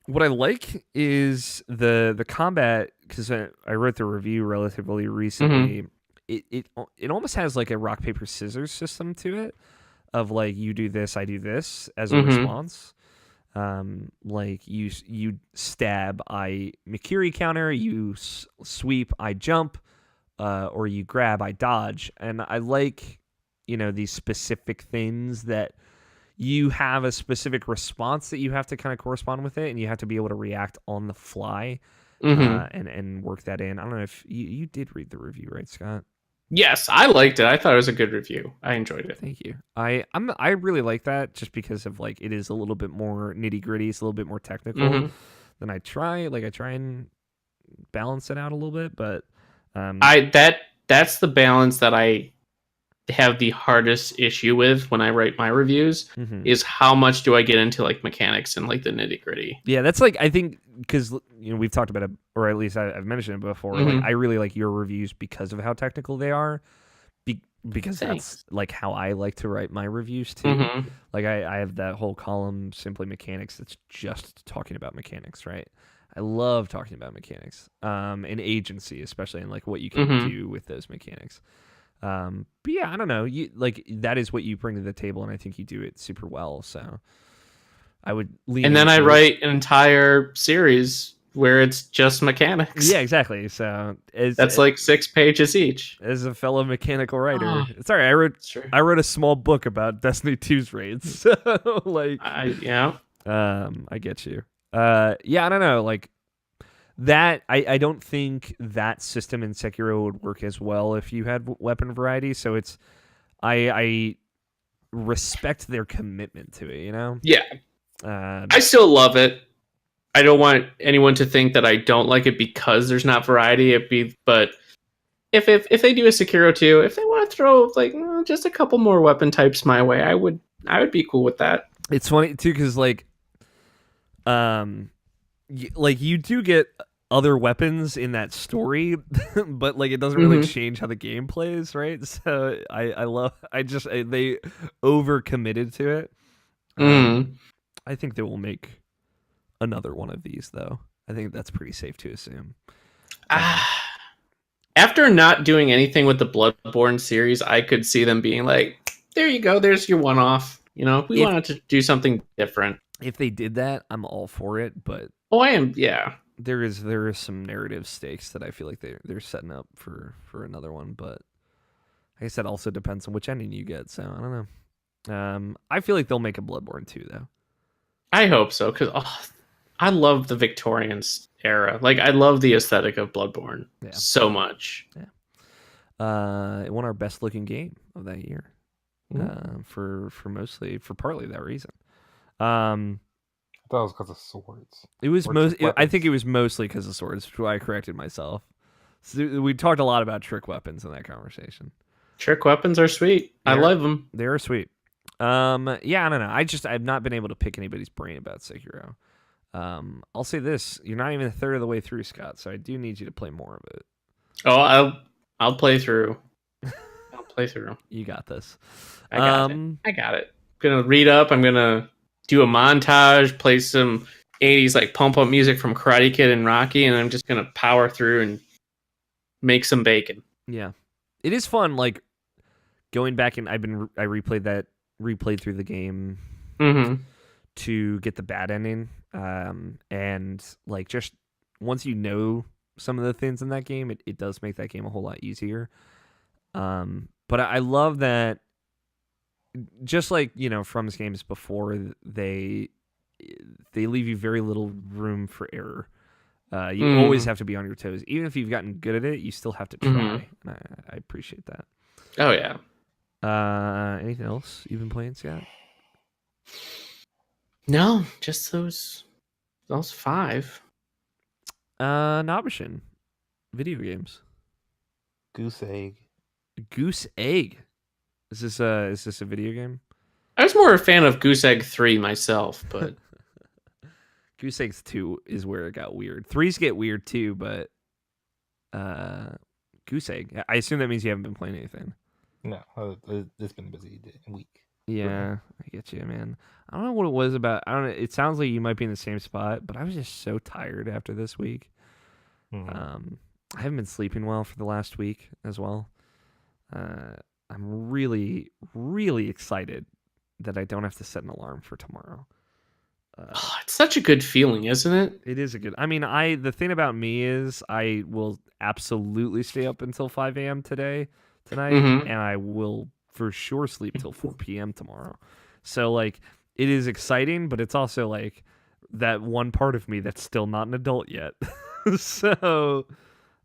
what I like is the combat, because I wrote the review relatively recently. It almost has like a rock paper scissors system to it, of like you do this, I do this as a response. Like you stab, I Mikiri counter, you sweep, I jump, or you grab, I dodge. And I like, these specific things that you have a specific response that you have to kind of correspond with it, and you have to be able to react on the fly, and work that in. I don't know if you did read the review, right, Scott? Yes, I liked it. I thought it was a good review. I enjoyed it. Thank you. I really like that just because of like it is a little bit more nitty gritty. It's a little bit more technical Hmm. than I try. I try and balance it out a little bit, but That's the balance that I have the hardest issue with when I write my reviews mhm. is how much do I get into like mechanics and like the nitty gritty. Yeah, that's like I think because we've talked about it, or at least I've mentioned it before. Like Mhm. I really like your reviews because of how technical they are, because that's Thanks. like how I like to write my reviews too. Hmm. Like I have that whole column simply mechanics that's just talking about mechanics, right? I love talking about mechanics, and agency, especially, and like what you can Hmm. do with those mechanics. But yeah, I don't know. You like that is what you bring to the table, and I think you do it super well. So I would lean And then I into it. write an entire series where it's just mechanics. Yeah, exactly. So That's like 6 pages each. as a fellow mechanical writer, Oh, it's all right. sure. I wrote a small book about Destiny 2's raids. So like Yeah. I get you. Yeah, I don't know. Like that I don't think that system in Sekiro would work as well if you had weapon variety. So it's I respect their commitment to it, you know? Yeah. Uh I still love it. I don't want anyone to think that I don't like it because there's not variety. But if they do a Sekiro 2, if they want to throw like just a couple more weapon types my way, I would be cool with that. it's funny too cuz like um like you do get other weapons in that story, but like it doesn't really Hmm. change how the game plays, right? So I love they over committed to it. Mm. I think they will make another one of these though. I think that's pretty safe to assume. Uh, Ah, after not doing anything with the Bloodborne series, I could see them being like, "There you go. There's your one-off." We if wanted to do something different. if they did that, I'm all for it, but Oh, I am. Yeah. there is some narrative stakes that I feel like they're setting up for another one, but I guess that also depends on which ending you get, so I don't know. I feel like they'll make a Bloodborne 2 though. I hope so because I love the Victorian era. Like I love the aesthetic of Bloodborne Yeah. so much. Yeah. It won our best looking game of that year. For partly that reason. Um, I thought it was because of swords. it was Or most. trick I think it weapons. was mostly because of swords. Which is why I corrected myself. So we talked a lot about trick weapons in that conversation. Trick weapons are sweet. I They're love them. they are sweet. Yeah, I don't know. I've not been able to pick anybody's brain about Sekiro. I'll say this: you're not even a third of the way through, Scott. So I do need you to play more of it. Oh, I'll play through. I'll play through. You got this. I got it. I got it. I'm gonna read up. I'm gonna do a montage, play some 80s like pump up music from Karate Kid and Rocky, and I'm just gonna power through and make some bacon. Yeah, it is fun. Like going back and I replayed through the game Mm-hmm. to get the bad ending. And like just once you know some of the things in that game, it does make that game a whole lot easier. But I love that just like, From's games before, they leave you very little room for error. You always have to be on your toes. Even if you've gotten good at it, you still have to try. Mhm. And I appreciate that. Oh yeah. Anything else you've been playing, Scott? No, just those 5. Nobishin. Video games. Goose egg. Goose Egg. Is this a video game? I was more a fan of Goose Egg 3 myself, but Goose Egg 2 is where it got weird. 3s get weird too, but Goose Egg. I assume that means you haven't been playing anything. No, it's been a busy week. Yeah, I get you, man. I don't know what it was about. I don't know. It sounds like you might be in the same spot, but I was just so tired after this week. Mhm. I haven't been sleeping well for the last week as well. I'm really, really excited that I don't have to set an alarm for tomorrow. it's such a good feeling, isn't it? It is a good. I mean, the thing about me is I will absolutely stay up until 5 a.m. tonight, Mhm. and I will for sure sleep till 4 p.m. tomorrow. So like, it is exciting, but it's also like that one part of me that's still not an adult yet. So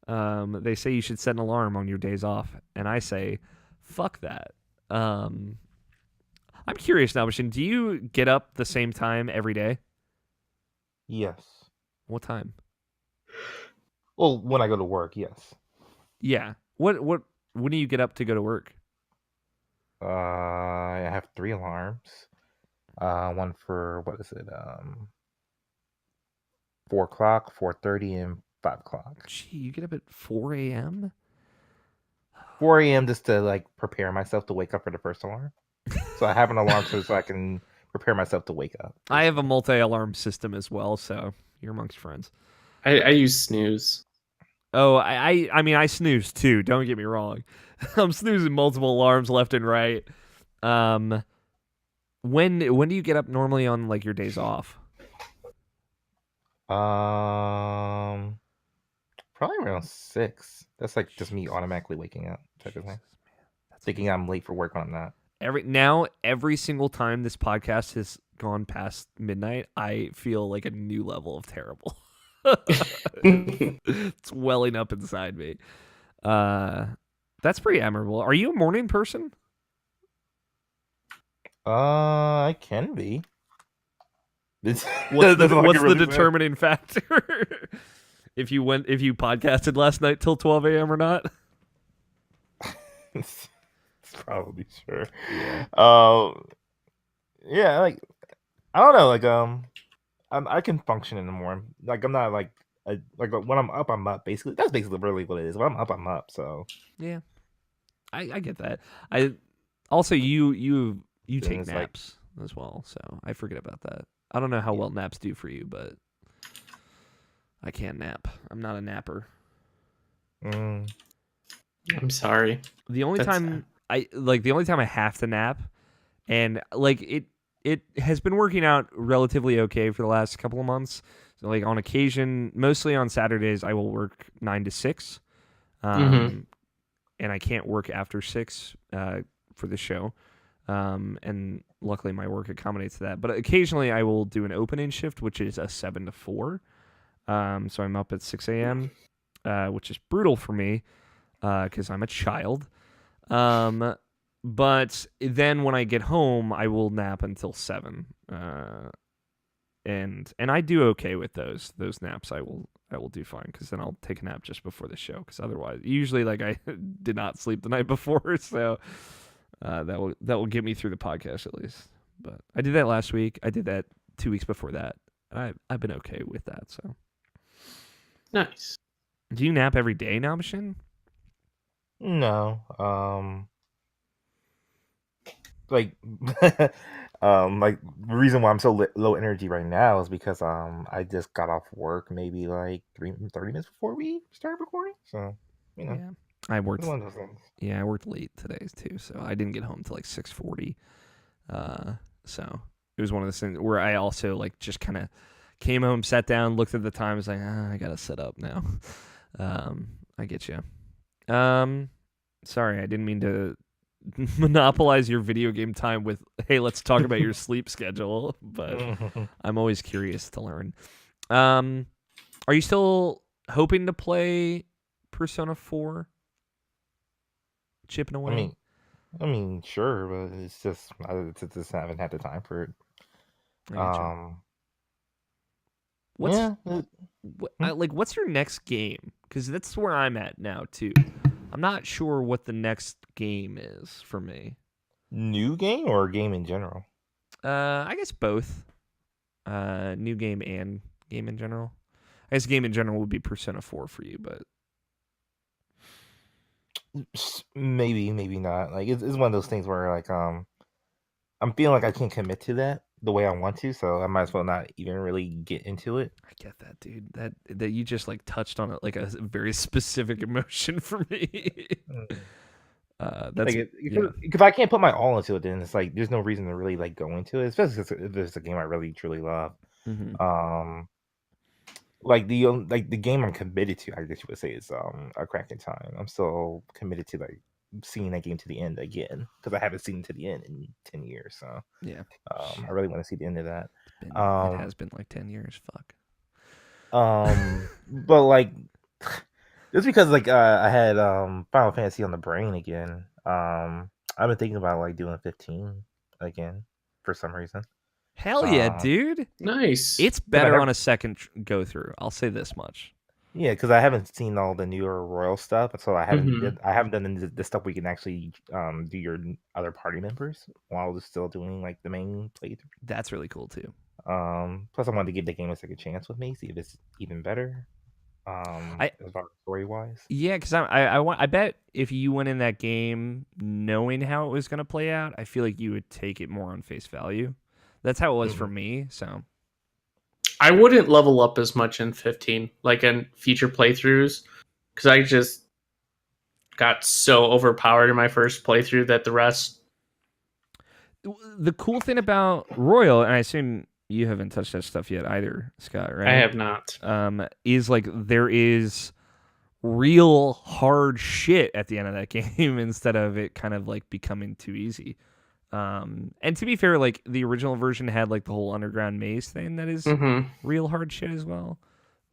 They say you should set an alarm on your days off, and I say, fuck that. I'm curious now, Machine. Do you get up the same time every day? Yes. What time? Well, when I go to work, yes. Yeah. When do you get up to go to work? I have 3 alarms. One for what is it? 4 o'clock, 4:30, and 5 o'clock. Gee, you get up at 4 a.m.? 4 a.m. just to like prepare myself to wake up for the first alarm. So I have an alarm so I can prepare myself to wake up. I have a multi-alarm system as well, so you're amongst friends. I use snooze. Oh, I mean, I snooze too. Don't get me wrong. I'm snoozing multiple alarms left and right. When do you get up normally on like your days off? Probably around 6. That's like just me automatically waking up type of thing. Thinking I'm late for work when I'm not. Every single time this podcast has gone past midnight, I feel like a new level of terrible. It's welling up inside me. That's pretty admirable. Are you a morning person? I can be. What's the determining factor? If you podcasted last night till 12 a.m. or not? It's probably sure. Yeah. Yeah, like I don't know, like I can function in the morning. Like I'm not like when I'm up, I'm up. Basically, that's basically really what it is. When I'm up, I'm up. So Yeah, I get that. I also you take it's naps as well, so I forget about that. I don't know how well naps do for you, but I can't nap. I'm not a napper. mm, I'm sorry. The only That's time I have to nap, and like it has been working out relatively okay for the last couple of months. So like on occasion, mostly on Saturdays, I will work 9 to 6, and I can't work after 6 for the show. And luckily my work accommodates that. But occasionally I will do an opening shift, which is a 7 to 4. So I'm up at 6 a.m., which is brutal for me because I'm a child. But then when I get home, I will nap until 7. And I do okay with those naps. I will do fine because then I'll take a nap just before the show. Because otherwise, usually like I did not sleep the night before, so that will get me through the podcast at least. But I did that last week. I did that 2 weeks before that. I've been okay with that. So nice. do you nap every day now, Machine? no. Like like the reason why I'm so low energy right now is because I just got off work maybe like 30 minutes before we started recording. So Yeah, I worked. it's one of those things. Yeah, I worked late today too, so I didn't get home till like 6:40. So it was one of those things where I also like just kind of came home, sat down, looked at the time, was like, I gotta set up now. I get you. Sorry, I didn't mean to monopolize your video game time with, hey, let's talk about your sleep schedule, but I'm always curious to learn. Are you still hoping to play Persona 4? Chipping away? I mean, sure, but it's just I just haven't had the time for it. I get you. What's your next game? Because that's where I'm at now too. I'm not sure what the next game is for me. New game or game in general? I guess both. New game and game in general. I guess game in general would be Persona 4 for you, but maybe not. Like it's one of those things where like I'm feeling like I can't commit to that the way I want to, so I might as well not even really get into it. I get that, dude. That you just like touched on it like a very specific emotion for me. That's like if I can't put my all into it, then it's like there's no reason to really like go into it, especially if it's a game I really truly love. Mm-hmm. Like the game I'm committed to, I guess you would say, is a Crack in Time. I'm still committed to like seeing that game to the end again because I haven't seen it to the end in 10 years. So yeah, I really want to see the end of that. it has been like 10 years. Fuck. But like Just because like I had Final Fantasy on the brain again. I've been thinking about like doing 15 again for some reason. Hell yeah, Um, dude. Nice. It's because I better on have a second go through. I'll say this much. yeah, because I haven't seen all the newer Royal stuff, so Mhm. I haven't done the stuff where you can actually do your other party members while just still doing like the main playthrough. That's really cool too. Plus I wanted to give the game a second chance with me, see if it's even better. I As far as story wise. Yeah, because I bet if you went in that game knowing how it was gonna play out, I feel like you would take it more on face value. That's how it was for Hmm. me. So I wouldn't level up as much in 15, like in future playthroughs, because I just got so overpowered in my first playthrough that the rest. the cool thing about Royal, and I assume you haven't touched that stuff yet either, Scott, I right? have not. Is like there is real hard shit at the end of that game instead of it kind of like becoming too easy. And to be fair, like the original version had like the whole underground maze thing that is Hmm. real hard shit as well.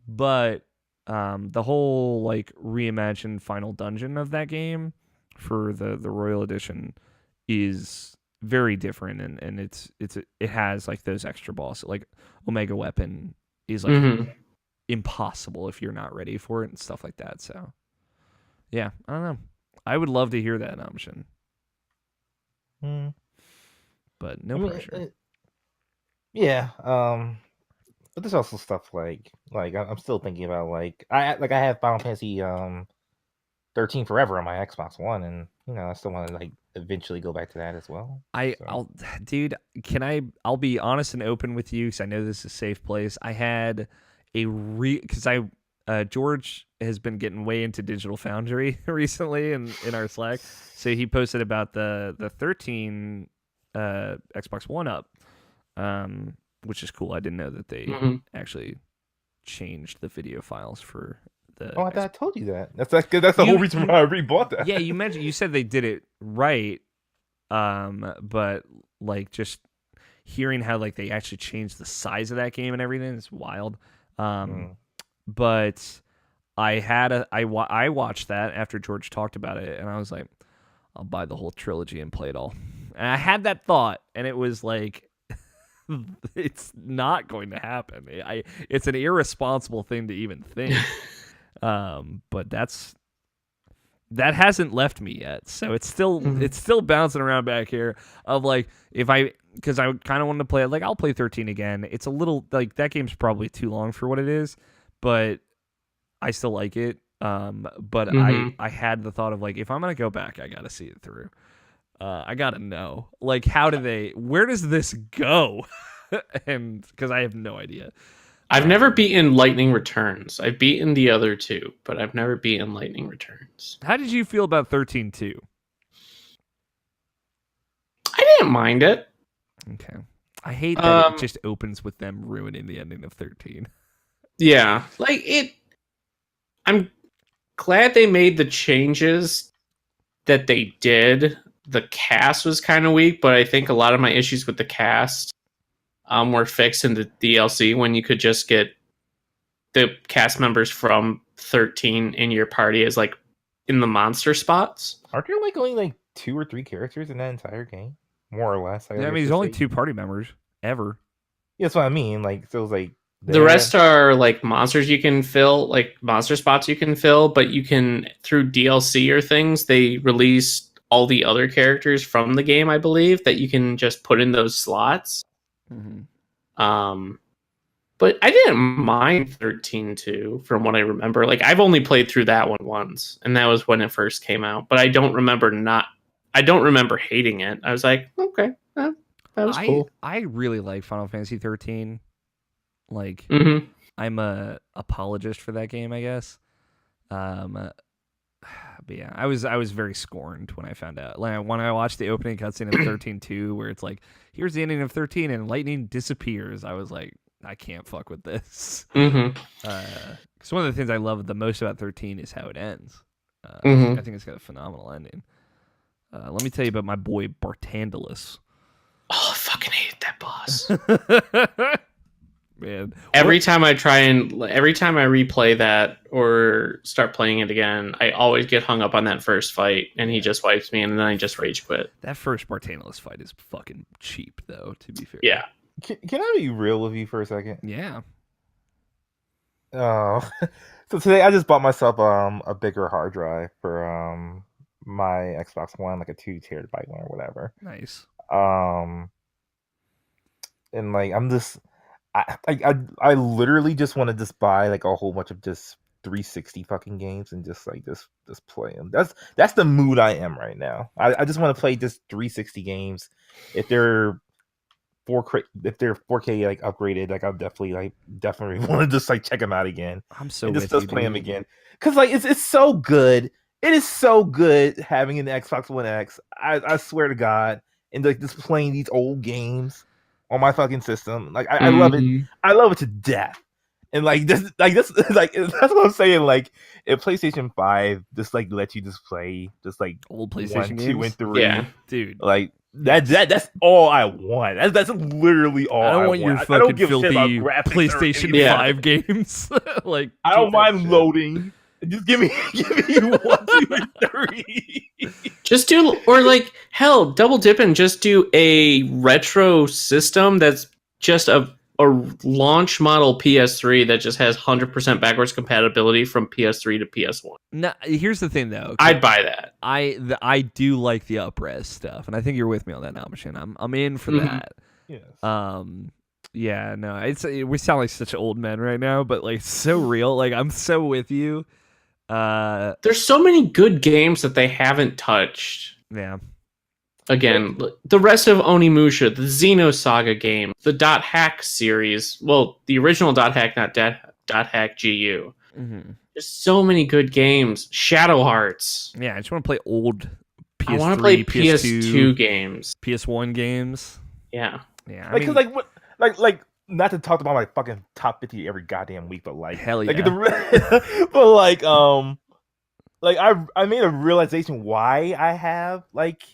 But the whole like reimagined final dungeon of that game for the Royal Edition is very different, and it has like those extra bosses. Like Omega Weapon is like Hmm. impossible if you're not ready for it and stuff like that. So yeah, I don't know. I would love to hear that option, Mm. but I no mean, pressure. yeah. But there's also stuff like I'm still thinking about I have Final Fantasy 13 Forever on my Xbox One, and I still want to like eventually go back to that as well. So I'll, dude, I'll be honest and open with you because I know this is a safe place. I had because George has been getting way into Digital Foundry recently in our Slack, so he posted about the 13 Xbox One up, which is cool. I didn't know that they Hmm. actually changed the video files for the oh, I X. thought I told you that. That's the whole reason why I rebought that. Yeah, you said they did it right, but like just hearing how like they actually changed the size of that game and everything is wild. Um, Mm. but I watched that after George talked about it, and I was like, I'll buy the whole trilogy and play it all. And I had that thought, and it was like, it's not going to happen. It's an irresponsible thing to even think. But that hasn't left me yet, so it's still bouncing around back here. Of like, because I kind of wanted to play it, like I'll play 13 again. It's a little like that game's probably too long for what it is, but I still like it. But Hmm. I had the thought of like, if I'm gonna go back, I gotta see it through. I gotta know, like, where does this go? And because I have no idea. I've never beaten Lightning Returns. I've beaten the other two, but I've never beaten Lightning Returns. How did you feel about 13-2? I didn't mind it. Okay. I hate that it Um, just opens with them ruining the ending of 13. yeah, like it. I'm glad they made the changes that they did. The cast was kind of weak, but I think a lot of my issues with the cast were fixed in the DLC when you could just get the cast members from 13 in your party as like in the monster spots. Aren't there like only like 2 or 3 characters in that entire game, more or less? I Yeah, I mean, guess there's to only say. 2 party members ever. Yeah, that's what I mean. Like, so it was like The there. rest are like monsters you can fill, like monster spots you can fill, but you can through DLC or things they release all the other characters from the game, I believe, that you can just put in those slots. Mm-hmm. Um, but I didn't mind 13 too, from what I remember. Like I've only played through that one once, and that was when it first came out. But I don't remember hating it. I was like, okay, that was cool. I really like Final Fantasy 13. Like, Hmm. I'm a apologist for that game, I guess. But yeah, I was very scorned when I found out. Like when I watched the opening cutscene of 13-2, where it's like, here's the ending of 13 and lightning disappears. I was like, I can't fuck with this. Hmm. Because one of the things I love the most about 13 is how it ends. Hmm. I think it's got a phenomenal ending. Let me tell you about my boy Bartandalus. Oh, I fucking hate that boss. Man, Every time I replay that or start playing it again, I always get hung up on that first fight, and he just wipes me, and then I just rage quit. that first Bartanos fight is fucking cheap, though. To be fair, Yeah. Can I be real with you for a second? yeah. Oh, so today I just bought myself a bigger hard drive for my Xbox One, like a 2 terabyte one or whatever. Nice. And like I'm just I literally just want to just buy like a whole bunch of just 360 fucking games and just play them. That's the mood I am right now. I just want to play just 360 games. If they're 4K like upgraded, like I'll definitely want to just like check them out again. I'm so and with just you, play them dude. again because like it's so good. It is so good having an Xbox One X. I swear to God, and like just playing these old games on my fucking system. Like I love it. Mhm. I love it to death. And like this like that's what I'm saying. Like if PlayStation 5 just like lets you just play just like Old 1, PlayStation 2, games? and 3. Yeah. Dude. Like that's all I want. That's literally all I I don't want your I fucking don't give a shit about filthy graphics or PlayStation anything. Yeah. 5 games. Like, I keep don't that mind shit. loading. Just give me 1, 2, and 3. Just do, or like, hell, double dip and just do a retro system that's just a launch model PS3 that just has 100% backwards compatibility from PS3 to PS1. No, here's the thing though. I'd buy that. I do like the up-res stuff, and I think you're with me on that now, Machine. I'm in for Mhm. that. Yes. Yeah, no, we sound like such old men right now, but like so real. Like I'm so with you. There's so many good games that they haven't touched. Yeah. Again, the rest of Onimusha, the Xenosaga game, the Dot Hack series. Well, the original Dot Hack, not Dot Hack GU. Mm-hmm. There's so many good games. Shadow Hearts. Yeah, I just want to play old PS3, I want to play PS2, PS2 games. PS1 games. Yeah. Yeah, I Like, mean, cause like what, like not to talk about my fucking top 50 every goddamn week, but like, hell like yeah. but like I made a realization why I have like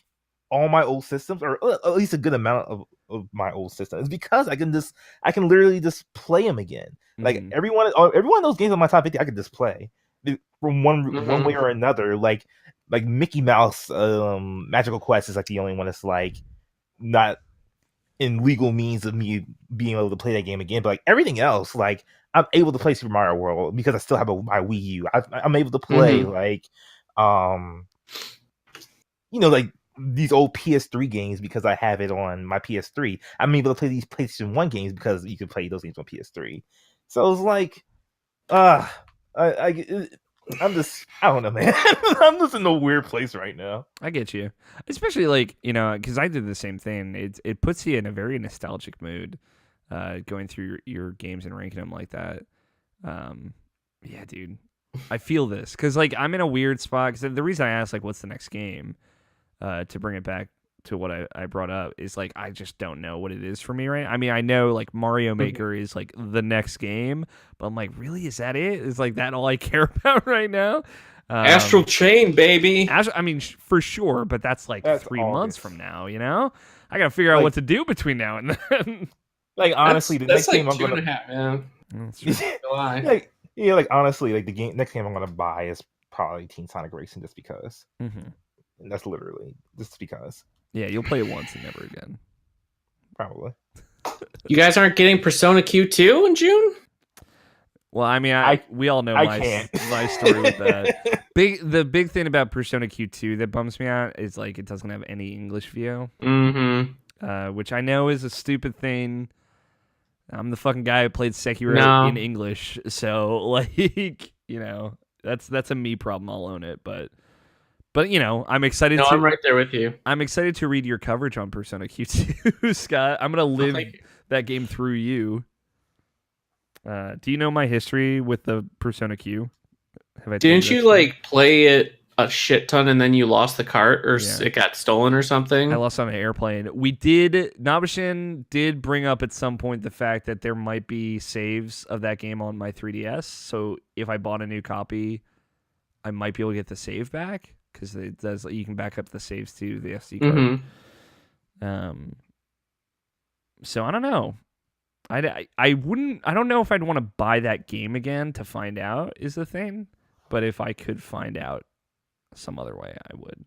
all my old systems, or at least a good amount of my old systems, is because I can literally just play them again. Like Mhm. every one of those games on my top 50, I could just play from one Mhm. way or another. Like Mickey Mouse, Magical Quest is like the only one that's like not in legal means of me being able to play that game again. But like everything else, like I'm able to play Super Mario World because I still have my Wii U. I'm able to play like, like these old PS3 games because I have it on my PS3. I'm able to play these PlayStation 1 games because you can play those games on PS3. So it's like, I don't know, man. I'm just in a weird place right now. I get you, especially like because I did the same thing. It puts you in a very nostalgic mood, going through your games and ranking them like that. Yeah, dude, I feel this because like I'm in a weird spot. Because the reason I asked like what's the next game, to bring it back to what I brought up is like I just don't know what it is for me right. I mean I know like Mario Maker is like the next game, but I'm like really is that it? Is like that all I care about right now? Astral Chain, baby. I mean, for sure, but that's like That's 3 months August. from now. I gotta figure out Like- what to do between now and then. Like honestly, the next game I'm 2.5, gonna man. That's true. July. like honestly, like the next game I'm gonna buy is probably Teen Sonic Racing just because. Mhm. And that's literally just because. Yeah, you'll play it once and never again. Probably. You guys aren't getting Persona Q2 in June? Well, I mean, we all know I can't. my story with that. The big thing about Persona Q2 that bums me out is like it doesn't have any English VO, which I know is a stupid thing. I'm the fucking guy who played Sekiro in English, so like that's a me problem. I'll own it, but I'm excited. No, I'm right there with you. I'm excited to read your coverage on Persona Q2, Scott. I'm gonna live thank you. that game through you. Do you know my history with the Persona Q? Didn't you like play it a shit ton and then you lost the cart or it got stolen or something? I lost on an airplane. Nabashin did bring up at some point the fact that there might be saves of that game on my 3DS. So if I bought a new copy, I might be able to get the save back because it does. You can back up the saves to the SD card. Mm-hmm. So I don't know. I wouldn't. I don't know if I'd want to buy that game again to find out is the thing. But if I could find out some other way, I would.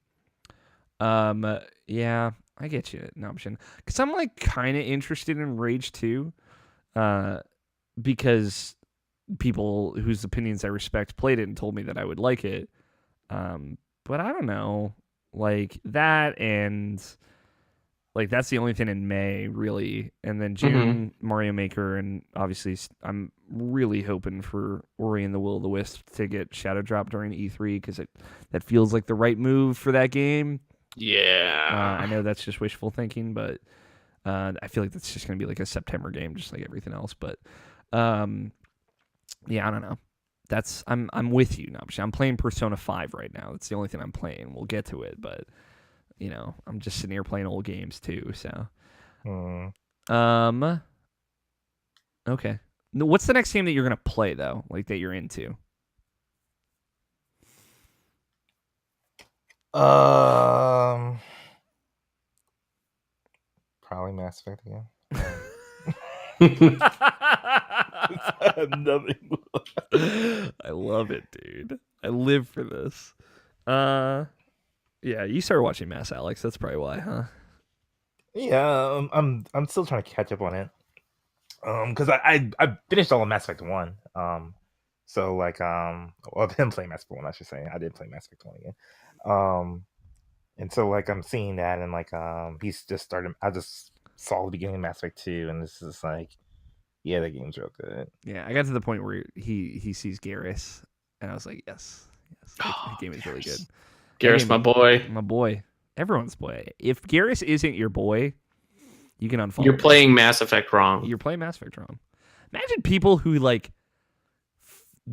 Yeah, I get you, Noption. Because I'm like kind of interested in Rage 2. Because people whose opinions I respect played it and told me that I would like it. But I don't know. Like that and like that's the only thing in May, really. And then June, Mario Maker, and obviously I'm really hoping for Ori and the Will of the Wisp to get Shadow Drop during E3 because that feels like the right move for that game. Yeah. I know that's just wishful thinking, but I feel like that's just going to be like a September game, just like everything else. But yeah, I don't know. I'm with you, Nopsha. I'm playing Persona 5 right now. That's the only thing I'm playing. We'll get to it, but you know, I'm just sitting here playing old games too. So, okay. What's the next game that you're gonna play though? Like that you're into? Probably Mass Effect again. Nothing. I love it, dude. I live for this. Yeah, you started watching Mass, Alex. That's probably why, huh? Yeah, I'm still trying to catch up on it. Because I finished all of Mass Effect 1. So like well, I didn't play Mass Effect 1, I should say. I did play Mass Effect 1 again. And so like I'm seeing that and like he's just started. I just saw the beginning of Mass Effect 2, and this is like, yeah, the game's real good. Yeah, I got to the point where he sees Garrus, and I was like, yes, the game is really good. Garrus, my boy. My boy. Everyone's boy. If Garrus isn't your boy, you can unfollow. You're playing Mass Effect wrong. You're playing Mass Effect wrong. Imagine people who like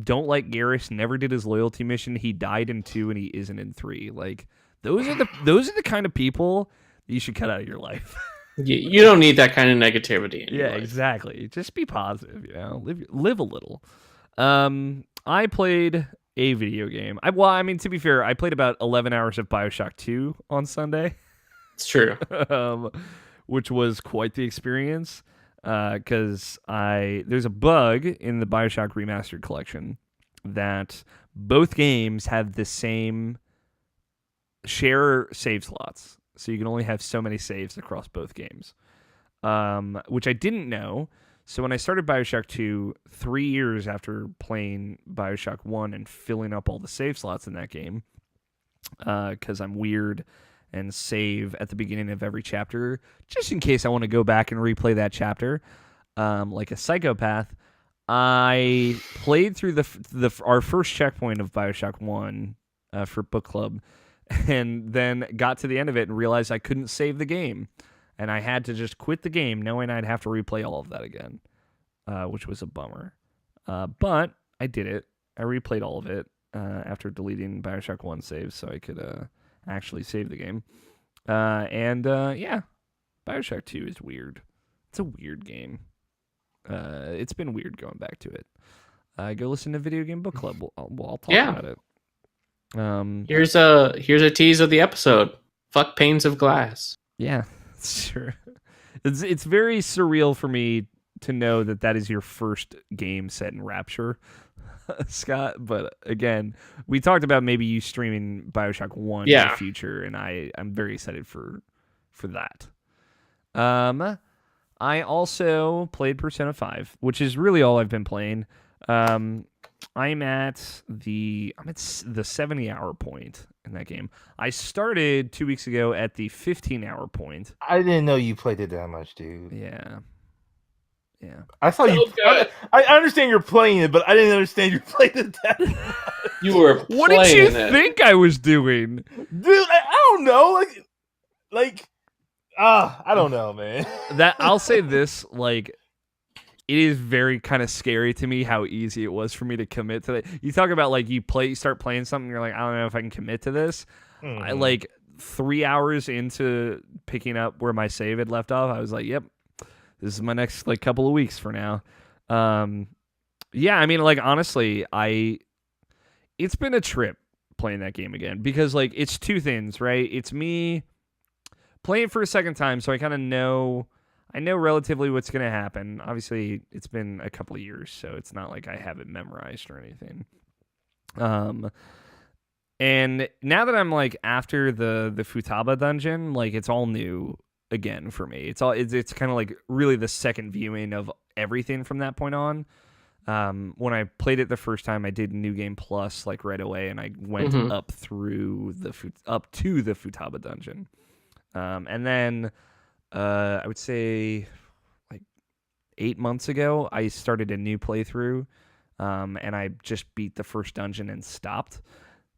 don't like Garrus, never did his loyalty mission. He died in 2 and he isn't in 3. Like those are the kind of people that you should cut out of your life. You don't need that kind of negativity in your life. Exactly. Just be positive, you know. Live a little. I played a video game. To be fair, I played about 11 hours of BioShock 2 on Sunday. It's true. Which was quite the experience. Because there's a bug in the BioShock Remastered collection that both games have the same share save slots. So you can only have so many saves across both games, which I didn't know. So when I started BioShock 2, 3 years after playing BioShock 1 and filling up all the save slots in that game, because I'm weird and save at the beginning of every chapter, just in case I want to go back and replay that chapter, like a psychopath, I played through our first checkpoint of BioShock 1 for book club, and then got to the end of it and realized I couldn't save the game. And I had to just quit the game knowing I'd have to replay all of that again, which was a bummer. But I did it. I replayed all of it after deleting BioShock 1 saves so I could actually save the game. Yeah, BioShock 2 is weird. It's a weird game. It's been weird going back to it. Go listen to Video Game Book Club. I'll talk about it. Here's a tease of the episode. Fuck panes of glass. Yeah, sure. It's very surreal for me to know that is your first game set in Rapture, Scott. But again, we talked about maybe you streaming BioShock 1 in the future, and I'm very excited for that. I also played Persona 5, which is really all I've been playing. I'm at the 70-hour point in that game. I started 2 weeks ago at the 15-hour point. I didn't know you played it that much, dude. Yeah. I saw you. I understand you're playing it, but I didn't understand you played it that much. You were playing it. What did you think I was doing? Dude, I don't know. I don't know, man. That I'll say this, like, it is very kind of scary to me how easy it was for me to commit to that. You talk about like you start playing something, you're like, I don't know if I can commit to this. I like 3 hours into picking up where my save had left off, I was like, yep, this is my next like couple of weeks for now. Yeah, I mean, like honestly, it's been a trip playing that game again because like it's two things, right? It's me playing for a second time, so I kind of know. I know relatively what's going to happen. Obviously, it's been a couple of years, so it's not like I have it memorized or anything. And now that I'm like after the Futaba dungeon, like it's all new again for me. It's kind of like really the second viewing of everything from that point on. When I played it the first time, I did New Game Plus like right away, and I went up through up to the Futaba dungeon, and then I would say like 8 months ago, I started a new playthrough, and I just beat the first dungeon and stopped.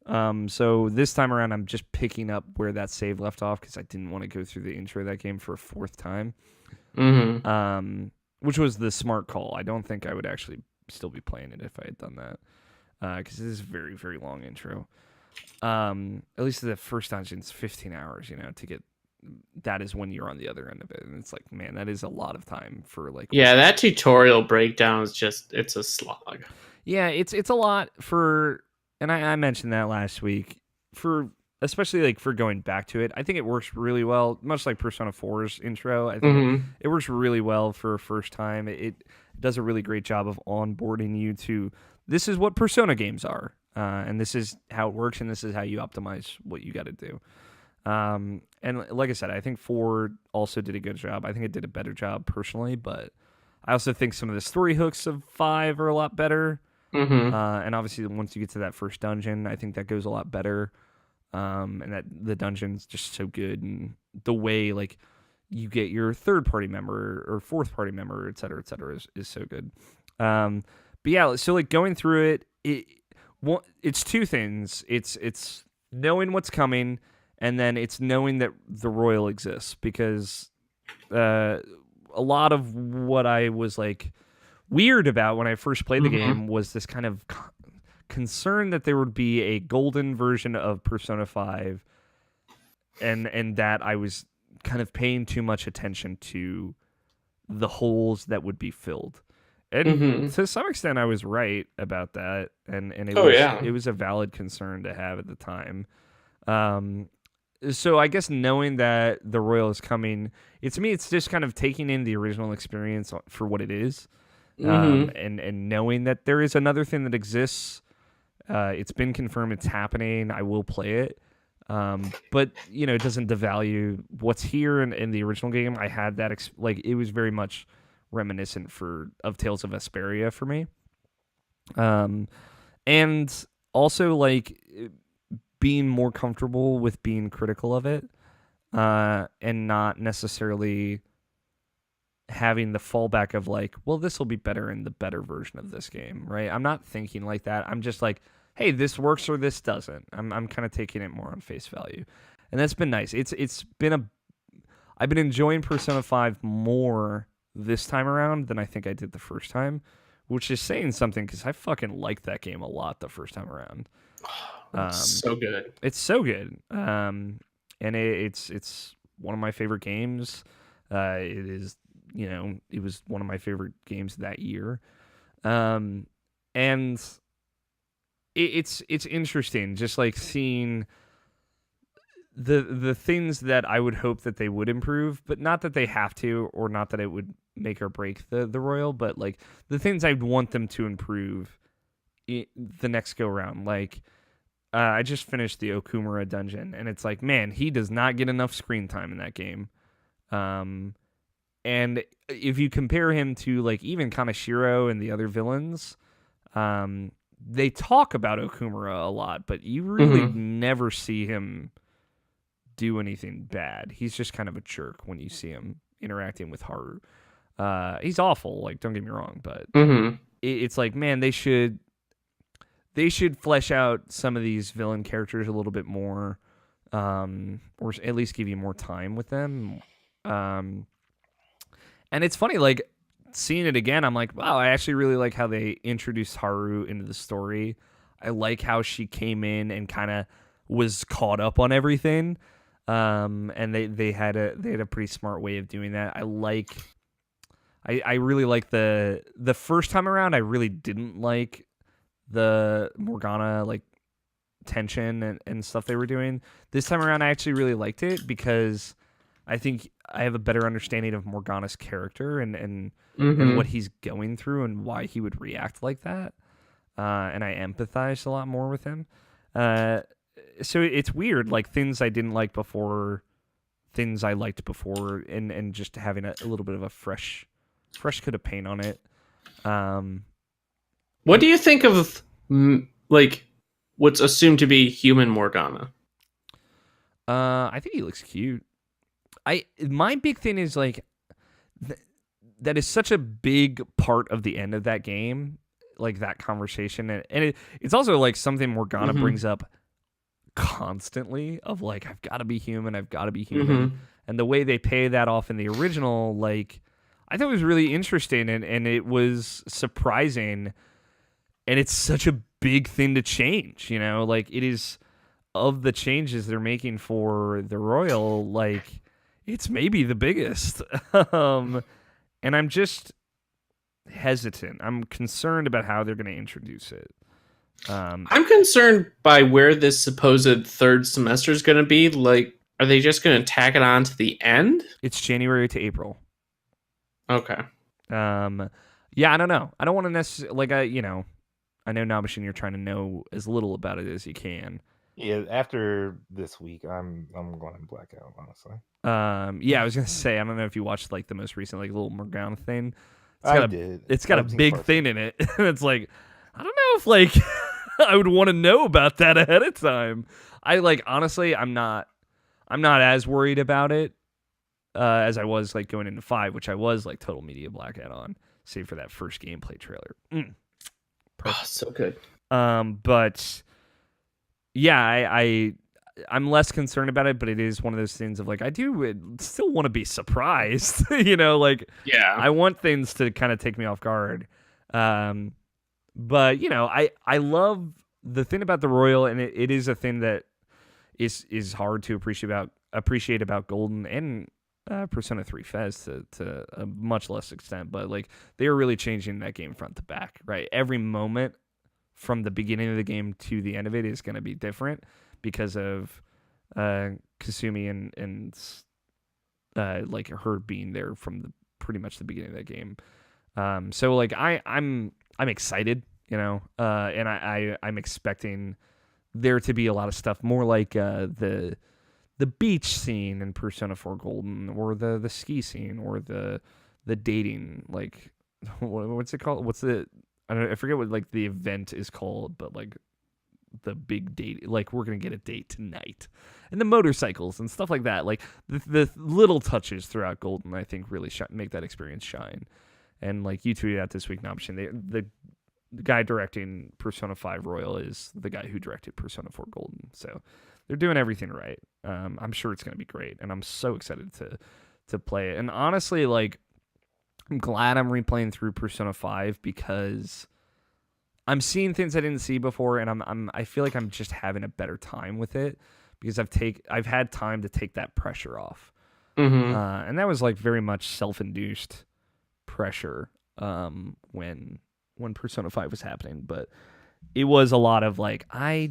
So this time around, I'm just picking up where that save left off because I didn't want to go through the intro of that game for a fourth time. Which was the smart call. I don't think I would actually still be playing it if I had done that, because it is a very, very long intro. At least the first dungeon's 15 hours, to get. That is when you're on the other end of it, and it's like, man, that is a lot of time for like. Yeah, that tutorial breakdown is it's a slog. Yeah, it's a lot for, and I mentioned that last week, for especially like for going back to it. I think it works really well, much like Persona 4's intro. I think it works really well for a first time. It does a really great job of onboarding you to this is what Persona games are, and this is how it works, and this is how you optimize what you got to do. And like I said, I think 4 also did a good job. I think it did a better job personally, but I also think some of the story hooks of 5 are a lot better. And obviously, once you get to that first dungeon, I think that goes a lot better. And that the dungeon's just so good, and the way like you get your third party member or fourth party member, et cetera, is so good. But yeah, so like going through it's two things. It's knowing what's coming, and then it's knowing that the Royal exists, because a lot of what I was like weird about when I first played the game was this kind of concern that there would be a golden version of Persona 5, and that I was kind of paying too much attention to the holes that would be filled. And to some extent I was right about that, and it was a valid concern to have at the time. So I guess knowing that the Royal is coming, to me it's just kind of taking in the original experience for what it is. And knowing that there is another thing that exists. It's been confirmed it's happening. I will play it. But, it doesn't devalue what's here in the original game. I had that, it was very much reminiscent of Tales of Vesperia for me. And also, like, being more comfortable with being critical of it, and not necessarily having the fallback of like, well, this will be better in the better version of this game, right? I'm not thinking like that. I'm just like, hey, this works or this doesn't. I'm kind of taking it more on face value, and that's been nice. I've been enjoying Persona 5 more this time around than I think I did the first time, which is saying something because I fucking liked that game a lot the first time around. So good. It's so good. And it's one of my favorite games. It is. It was one of my favorite games that year. And it's interesting just like seeing the things that I would hope that they would improve, but not that they have to, or not that it would make or break the Royal, but like the things I'd want them to improve the next go round. Like I just finished the Okumura dungeon, and it's like, man, he does not get enough screen time in that game. And if you compare him to like even Kaneshiro and the other villains, they talk about Okumura a lot, but you really never see him do anything bad. He's just kind of a jerk when you see him interacting with Haru. He's awful, like, don't get me wrong, but it's like, man, they should flesh out some of these villain characters a little bit more, or at least give you more time with them. And it's funny, like, seeing it again, I'm like, wow, I actually really like how they introduced Haru into the story. I like how she came in and kind of was caught up on everything. And they had a pretty smart way of doing that. I really like the first time around. I really didn't like the Morgana like tension and stuff they were doing. This time around, I actually really liked it because I think I have a better understanding of Morgana's character and Mm-hmm. what he's going through and why he would react like that. And I empathize a lot more with him. Uh, so it's weird, like things I didn't like before, things I liked before, and just having a little bit of a fresh coat of paint on it. What do you think of like what's assumed to be human Morgana? I think he looks cute. My big thing is like that is such a big part of the end of that game, like that conversation, and it's also like something Morgana Mhm. brings up constantly of like I've got to be human, and the way they pay that off in the original, like I thought was really interesting and it was surprising, and it's such a big thing to change, like it is of the changes they're making for the Royal, like it's maybe the biggest. And I'm just hesitant. I'm concerned about how they're going to introduce it. I'm concerned by where this supposed third semester is going to be. Like, are they just going to tack it on to the end? It's January to April. Okay. Yeah, I don't know. I don't want to necessarily I know Nabashin, you're trying to know as little about it as you can. Yeah, after this week, I'm going to black out, honestly. Yeah, I was gonna say I don't know if you watched like the most recent like little Morgana thing. Did. It's got a big thing in it. And it's like I don't know if like I would want to know about that ahead of time. I like honestly, I'm not as worried about it as I was like going into 5, which I was like total media blackout on, save for that first gameplay trailer. Oh, so good. But yeah, I'm less concerned about it, but it is one of those things of like I do still want to be surprised, like Yeah. I want things to kind of take me off guard. But I love the thing about the Royal, and it is a thing that is hard to appreciate about Golden and Persona 3 Fez to a much less extent, but like they are really changing that game front to back, right? Every moment from the beginning of the game to the end of it is going to be different because of Kasumi and like her being there from pretty much the beginning of that game. So like I'm excited, and I'm expecting there to be a lot of stuff more like the beach scene in Persona 4 Golden, or the ski scene, or the dating, like what's it called? I forget what like the event is called, but like the big date, like we're gonna get a date tonight, and the motorcycles and stuff like that, like the little touches throughout Golden, I think really make that experience shine. And like you tweeted out this week, Nabashin, the guy directing Persona 5 Royal is the guy who directed Persona 4 Golden, so they're doing everything right. I'm sure it's gonna be great, and I'm so excited to play it. And honestly, like I'm glad I'm replaying through Persona 5 because I'm seeing things I didn't see before, and I feel like I'm just having a better time with it because I've had time to take that pressure off. Mm-hmm. And that was like very much self-induced pressure when Persona 5 was happening, but it was a lot of like I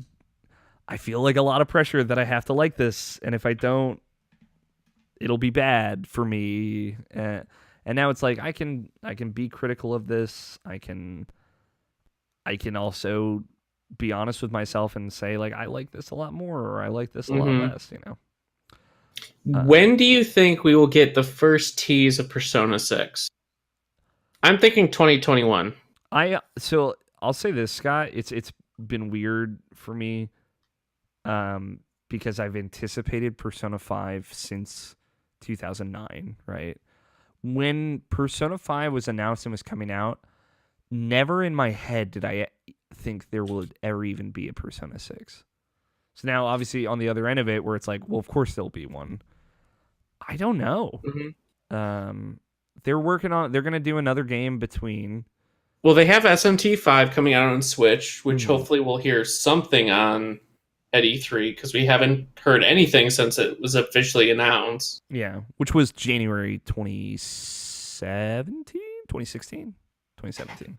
feel like a lot of pressure that I have to like this, and if I don't, it'll be bad for me. And now it's like I can be critical of this. I can also be honest with myself and say like I like this a lot more, or I like this a lot less. When do you think we will get the first tease of Persona 6? I'm thinking 2021. So I'll say this, Scott. It's been weird for me, because I've anticipated Persona 5 since 2009, right? When Persona 5 was announced and was coming out, never in my head did I think there would ever even be a Persona 6. So now, obviously, on the other end of it, where it's like, well, of course there'll be one. I don't know. Mm-hmm. They're going to do another game between. Well, they have SMT5 coming out on Switch, which hopefully we'll hear something on at E3, because we haven't heard anything since it was officially announced. Yeah, which was January 2017? 2016? 2017.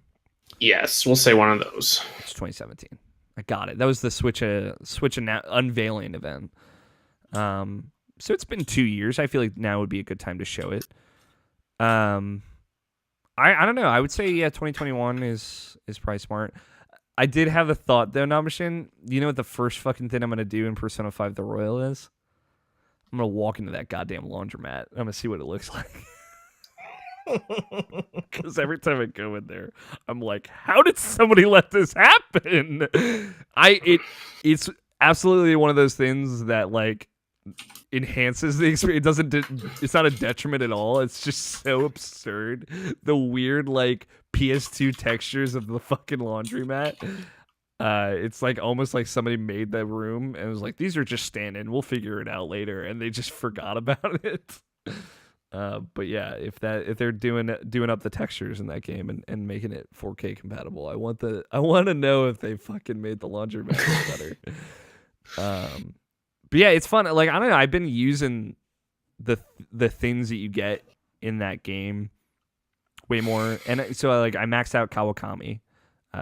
Yes, we'll say one of those. It's 2017. I got it. That was the Switch unveiling event. So it's been 2 years. I feel like now would be a good time to show it. I don't know. I would say 2021 is probably smart. I did have a thought though, Namashin. You know what the first fucking thing I'm gonna do in Persona 5 The Royal is? I'm gonna walk into that goddamn laundromat. I'm gonna see what it looks like. Because every time I go in there, I'm like, how did somebody let this happen? It's absolutely one of those things that like enhances the experience. It doesn't. It's not a detriment at all. It's just so absurd. The weird like PS2 textures of the fucking laundromat. It's like almost like somebody made that room and was like, these are just stand-in. We'll figure it out later, and they just forgot about it. But yeah, if they're doing up the textures in that game and making it 4K compatible, I want to know if they fucking made the laundromat better. But yeah, it's fun. Like I don't know, I've been using the things that you get in that game way more, and so I maxed out Kawakami,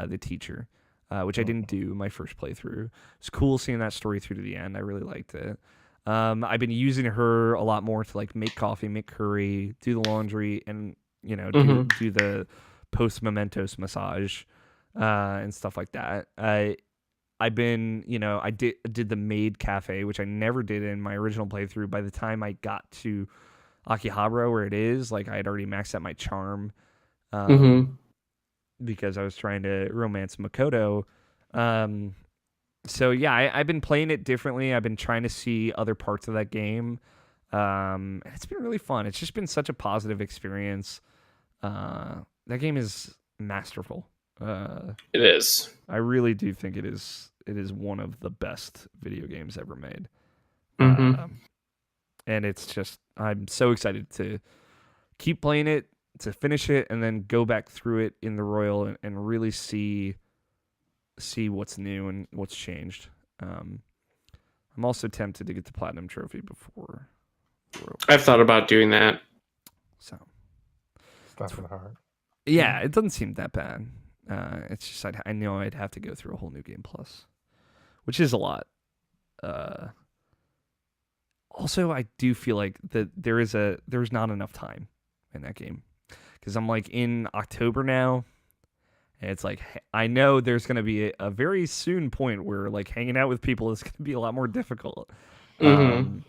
the teacher, which I didn't do my first playthrough. It's cool seeing that story through to the end. I really liked it. I've been using her a lot more to like make coffee, make curry, do the laundry, and do the post mementos massage and stuff like that. I've been I did the maid cafe, which I never did in my original playthrough. By the time I got to Akihabara, where it is, like I had already maxed out my charm because I was trying to romance Makoto. So yeah, I've been playing it differently. I've been trying to see other parts of that game. And it's been really fun. It's just been such a positive experience. That game is masterful. It is. I really do think it is one of the best video games ever made. And it's just, I'm so excited to keep playing it, to finish it, and then go back through it in the Royal and really see what's new and what's changed. I'm also tempted to get the Platinum Trophy before Royal. I've thought about doing that. So It's not gonna hard. yeah, it doesn't seem that bad. It's just I know I'd have to go through a whole new game plus, which is a lot. Also, I do feel like that there's not enough time in that game because I'm like in October now. And it's like, I know there's going to be a very soon point where like hanging out with people is going to be a lot more difficult. And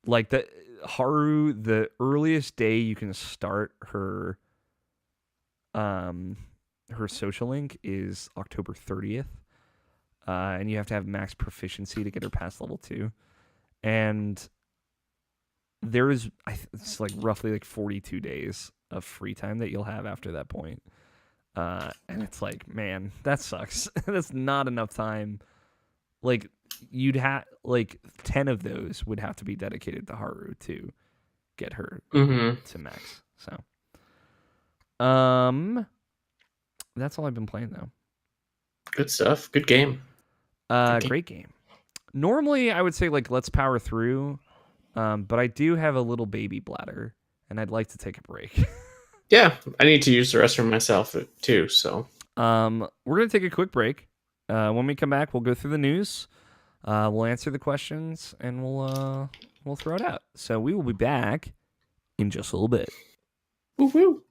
like the Haru, the earliest day you can start her social link is October 30th. And you have to have max proficiency to get her past level 2. And there is, it's like roughly like 42 days of free time that you'll have after that point. And it's like, man, that sucks. That's not enough time. Like you'd have like 10 of those would have to be dedicated to Haru to get her to max. So, that's all I've been playing though. Good stuff. Good game. Great game. Normally I would say like, let's power through. But I do have a little baby bladder and I'd like to take a break. Yeah, I need to use the restroom myself too. So, we're gonna take a quick break. When we come back, we'll go through the news. We'll answer the questions and we'll throw it out. So we will be back in just a little bit. woo-hoo.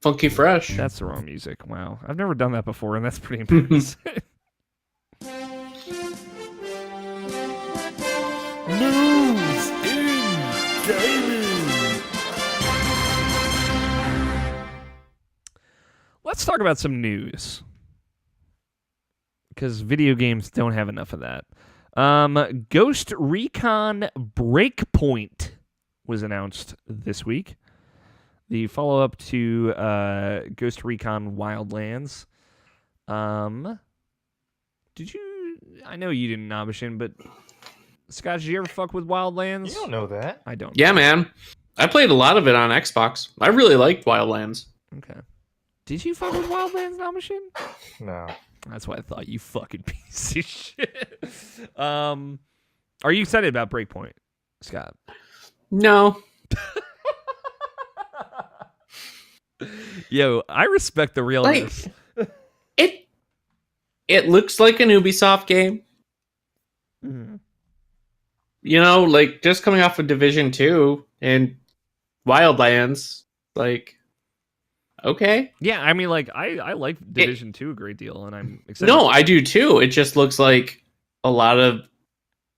Funky Fresh. That's the wrong music. Wow. I've never done that before, and that's pretty impressive. News in gaming. Let's talk about some news. Because video games don't have enough of that. Ghost Recon Breakpoint was announced this week. The follow-up to Ghost Recon Wildlands. Did you... I know you didn't, Nabishin, but... Scott, did you ever fuck with Wildlands? You don't know that. I don't. Yeah, man. I played a lot of it on Xbox. I really liked Wildlands. Okay. Did you fuck with Wildlands, Nabishin? No. That's why I thought, you fucking piece of shit. Are you excited about Breakpoint, Scott? No. Yo, I respect the realness. It looks like an Ubisoft game. Mm-hmm. You know, like just coming off of Division 2 and Wildlands, like okay. Yeah, I mean, like I like Division 2 a great deal, and I'm excited. No, I do too. It just looks like a lot of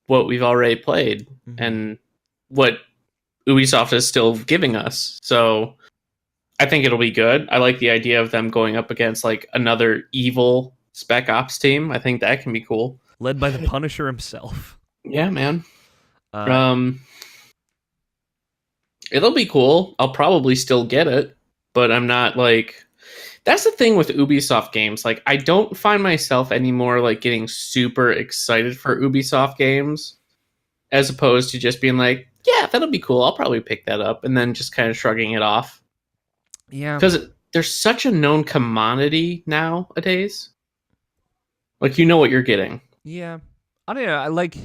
what we've already played and what Ubisoft is still giving us. So I think it'll be good. I like the idea of them going up against like another evil Spec Ops team. I think that can be cool. Led by the Punisher himself. Yeah, man. It'll be cool. I'll probably still get it, but I'm not like... That's the thing with Ubisoft games. Like, I don't find myself anymore like getting super excited for Ubisoft games, as opposed to just being like, yeah, that'll be cool. I'll probably pick that up, and then just kind of shrugging it off. Yeah. Because there's such a known commodity nowadays. Like, you know what you're getting. Yeah. I don't know. I like...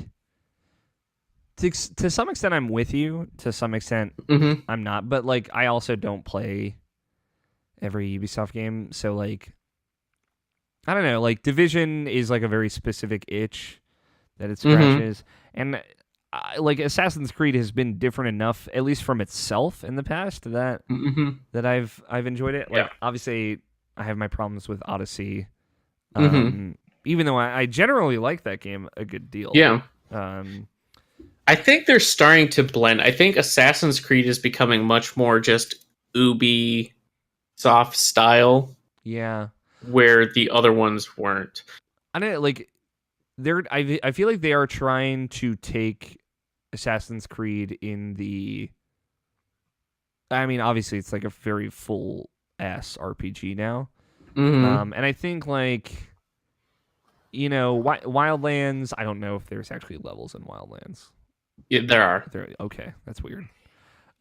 To some extent, I'm with you. To some extent, I'm not. But, like, I also don't play every Ubisoft game. So, like, I don't know. Like, Division is, like, a very specific itch that it scratches. And, like, Assassin's Creed has been different enough, at least from itself in the past, that that I've enjoyed it. Like, obviously, I have my problems with Odyssey. Even though I generally like that game a good deal. Yeah. I think they're starting to blend. I think Assassin's Creed is becoming much more just Ubisoft style. Yeah. Where the other ones weren't. I don't know, like I feel like they are trying to take Assassin's Creed in the... I mean, obviously it's like a very full ass RPG now. And I think like, you know, Wildlands, I don't know if there's actually levels in Wildlands. Yeah, there are. Okay, that's weird.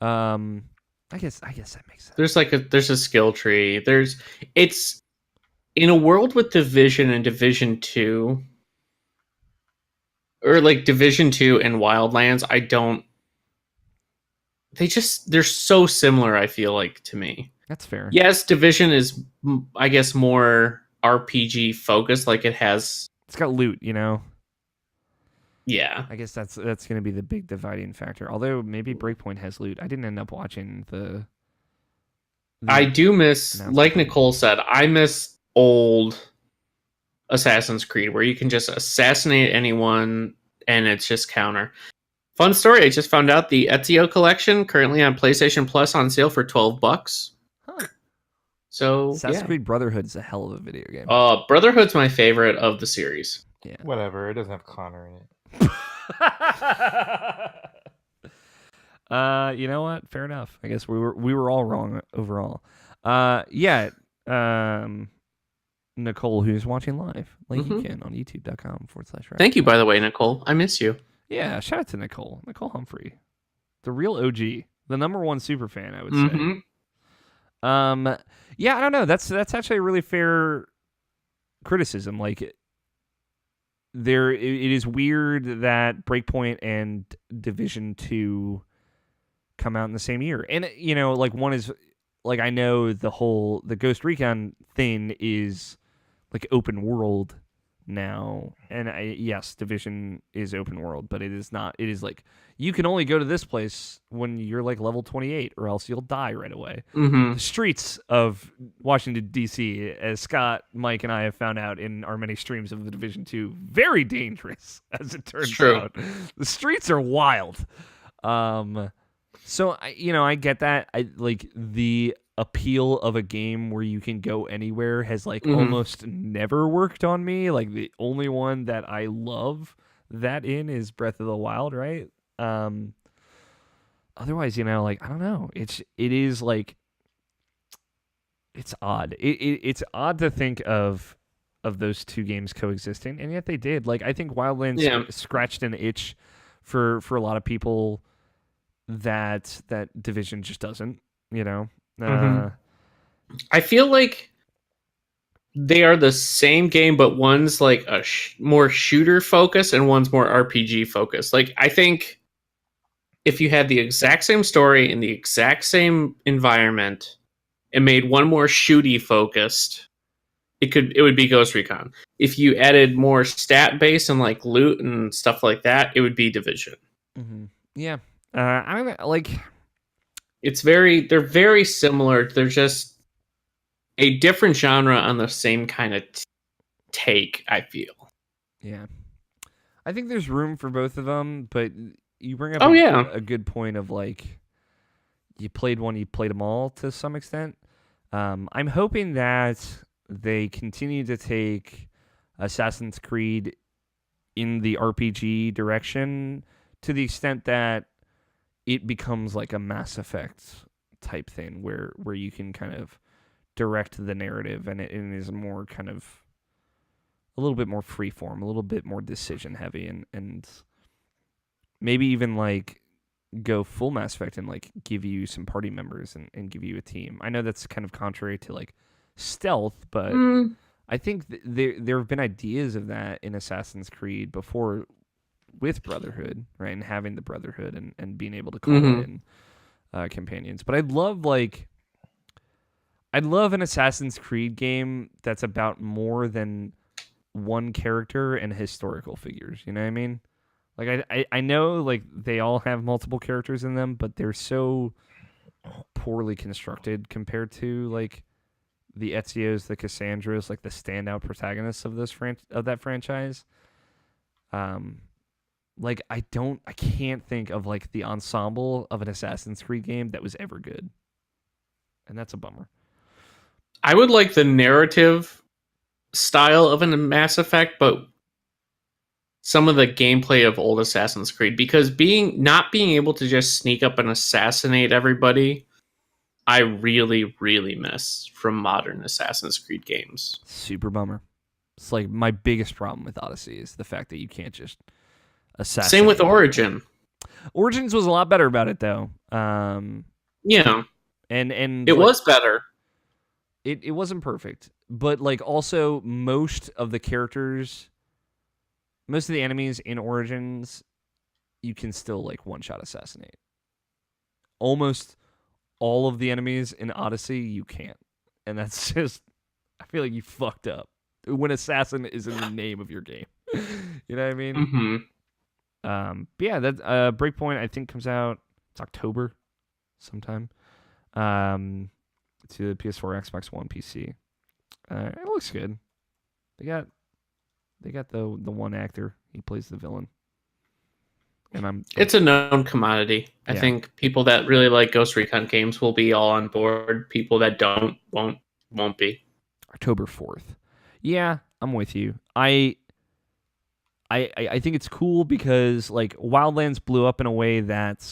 I guess that makes sense. There's a skill tree. It's in a world with Division and Division 2, or like Division 2 and Wildlands, they're so similar, I feel like, to me. That's fair. Yes, Division is, I guess, more RPG focused, like it's got loot, you know? Yeah. I guess that's going to be the big dividing factor. Although maybe Breakpoint has loot. I didn't end up watching the I do miss, like Nicole said, I miss old Assassin's Creed where you can just assassinate anyone and it's just counter. Fun story, I just found out the Ezio collection currently on PlayStation Plus on sale for $12. Huh. So, Assassin's Creed Brotherhood's a hell of a video game. Brotherhood's my favorite of the series. Yeah. Whatever, it doesn't have Connor in it. You know what? Fair enough. I guess we were all wrong overall. Nicole, who's watching live, like you can on youtube.com/. Thank you, by the way, Nicole. I miss you. Yeah, shout out to Nicole Humphrey, the real OG, the number one super fan, I would say. Yeah, I don't know. That's actually a really fair criticism. Like, it is weird that Breakpoint and Division 2 come out in the same year. And, you know, like, one is, like, I know the Ghost Recon thing is, like, open world, now. And yes, Division is open world, but it is not. It is like you can only go to this place when you're like level 28, or else you'll die right away. Mm-hmm. The streets of Washington D.C., as Scott, Mike, and I have found out in our many streams of the Division 2, very dangerous. As it turns out, the streets are wild. So I get that. I like the appeal of a game where you can go anywhere has like almost never worked on me. Like the only one that I love that in is Breath of the Wild, right? Otherwise, like I don't know. It is like it's odd. It's odd to think of those two games coexisting, and yet they did. Like I think Wildlands scratched an itch for a lot of people that Division just doesn't. I feel like they are the same game, but one's like a more shooter focused and one's more RPG focused. Like I think if you had the exact same story in the exact same environment and made one more shooty focused, it would be Ghost Recon. If you added more stat base and like loot and stuff like that, it would be Division. Mm-hmm. Yeah, I don't know, like they're very similar. They're just a different genre on the same kind of take, I feel. Yeah. I think there's room for both of them, but you bring up a good point of like you played one, you played them all to some extent. I'm hoping that they continue to take Assassin's Creed in the RPG direction to the extent that it becomes like a Mass Effect type thing where you can kind of direct the narrative and it is more kind of a little bit more freeform, a little bit more decision heavy, and maybe even like go full Mass Effect and like give you some party members and give you a team. I know that's kind of contrary to like stealth, but I think there have been ideas of that in Assassin's Creed before with Brotherhood, right? And having the Brotherhood and being able to call in companions. But I'd love an Assassin's Creed game that's about more than one character and historical figures. You know what I mean? Like I know like they all have multiple characters in them, but they're so poorly constructed compared to like the Ezios, the Cassandras, like the standout protagonists of that franchise. Like I can't think of like the ensemble of an Assassin's Creed game that was ever good. And that's a bummer. I would like the narrative style of a Mass Effect, but some of the gameplay of old Assassin's Creed, because not being able to just sneak up and assassinate everybody, I really, really miss from modern Assassin's Creed games. Super bummer. It's like my biggest problem with Odyssey is the fact that you can't just assassinate. Same with Origin. Origins was a lot better about it though. Yeah. And it was better. It wasn't perfect, but like also most of the enemies in Origins, you can still like one-shot assassinate. Almost all of the enemies in Odyssey, you can't. And that's just, I feel like you fucked up when assassin is in the name of your game. You know what I mean? Mm-hmm. But yeah, that Breakpoint I think comes out, it's October sometime. To the PS4, Xbox One, PC. It looks good. They got the one actor. He plays the villain. And it's a known commodity. I think people that really like Ghost Recon games will be all on board. People that don't won't be. October 4th. Yeah, I'm with you. I think it's cool because like Wildlands blew up in a way that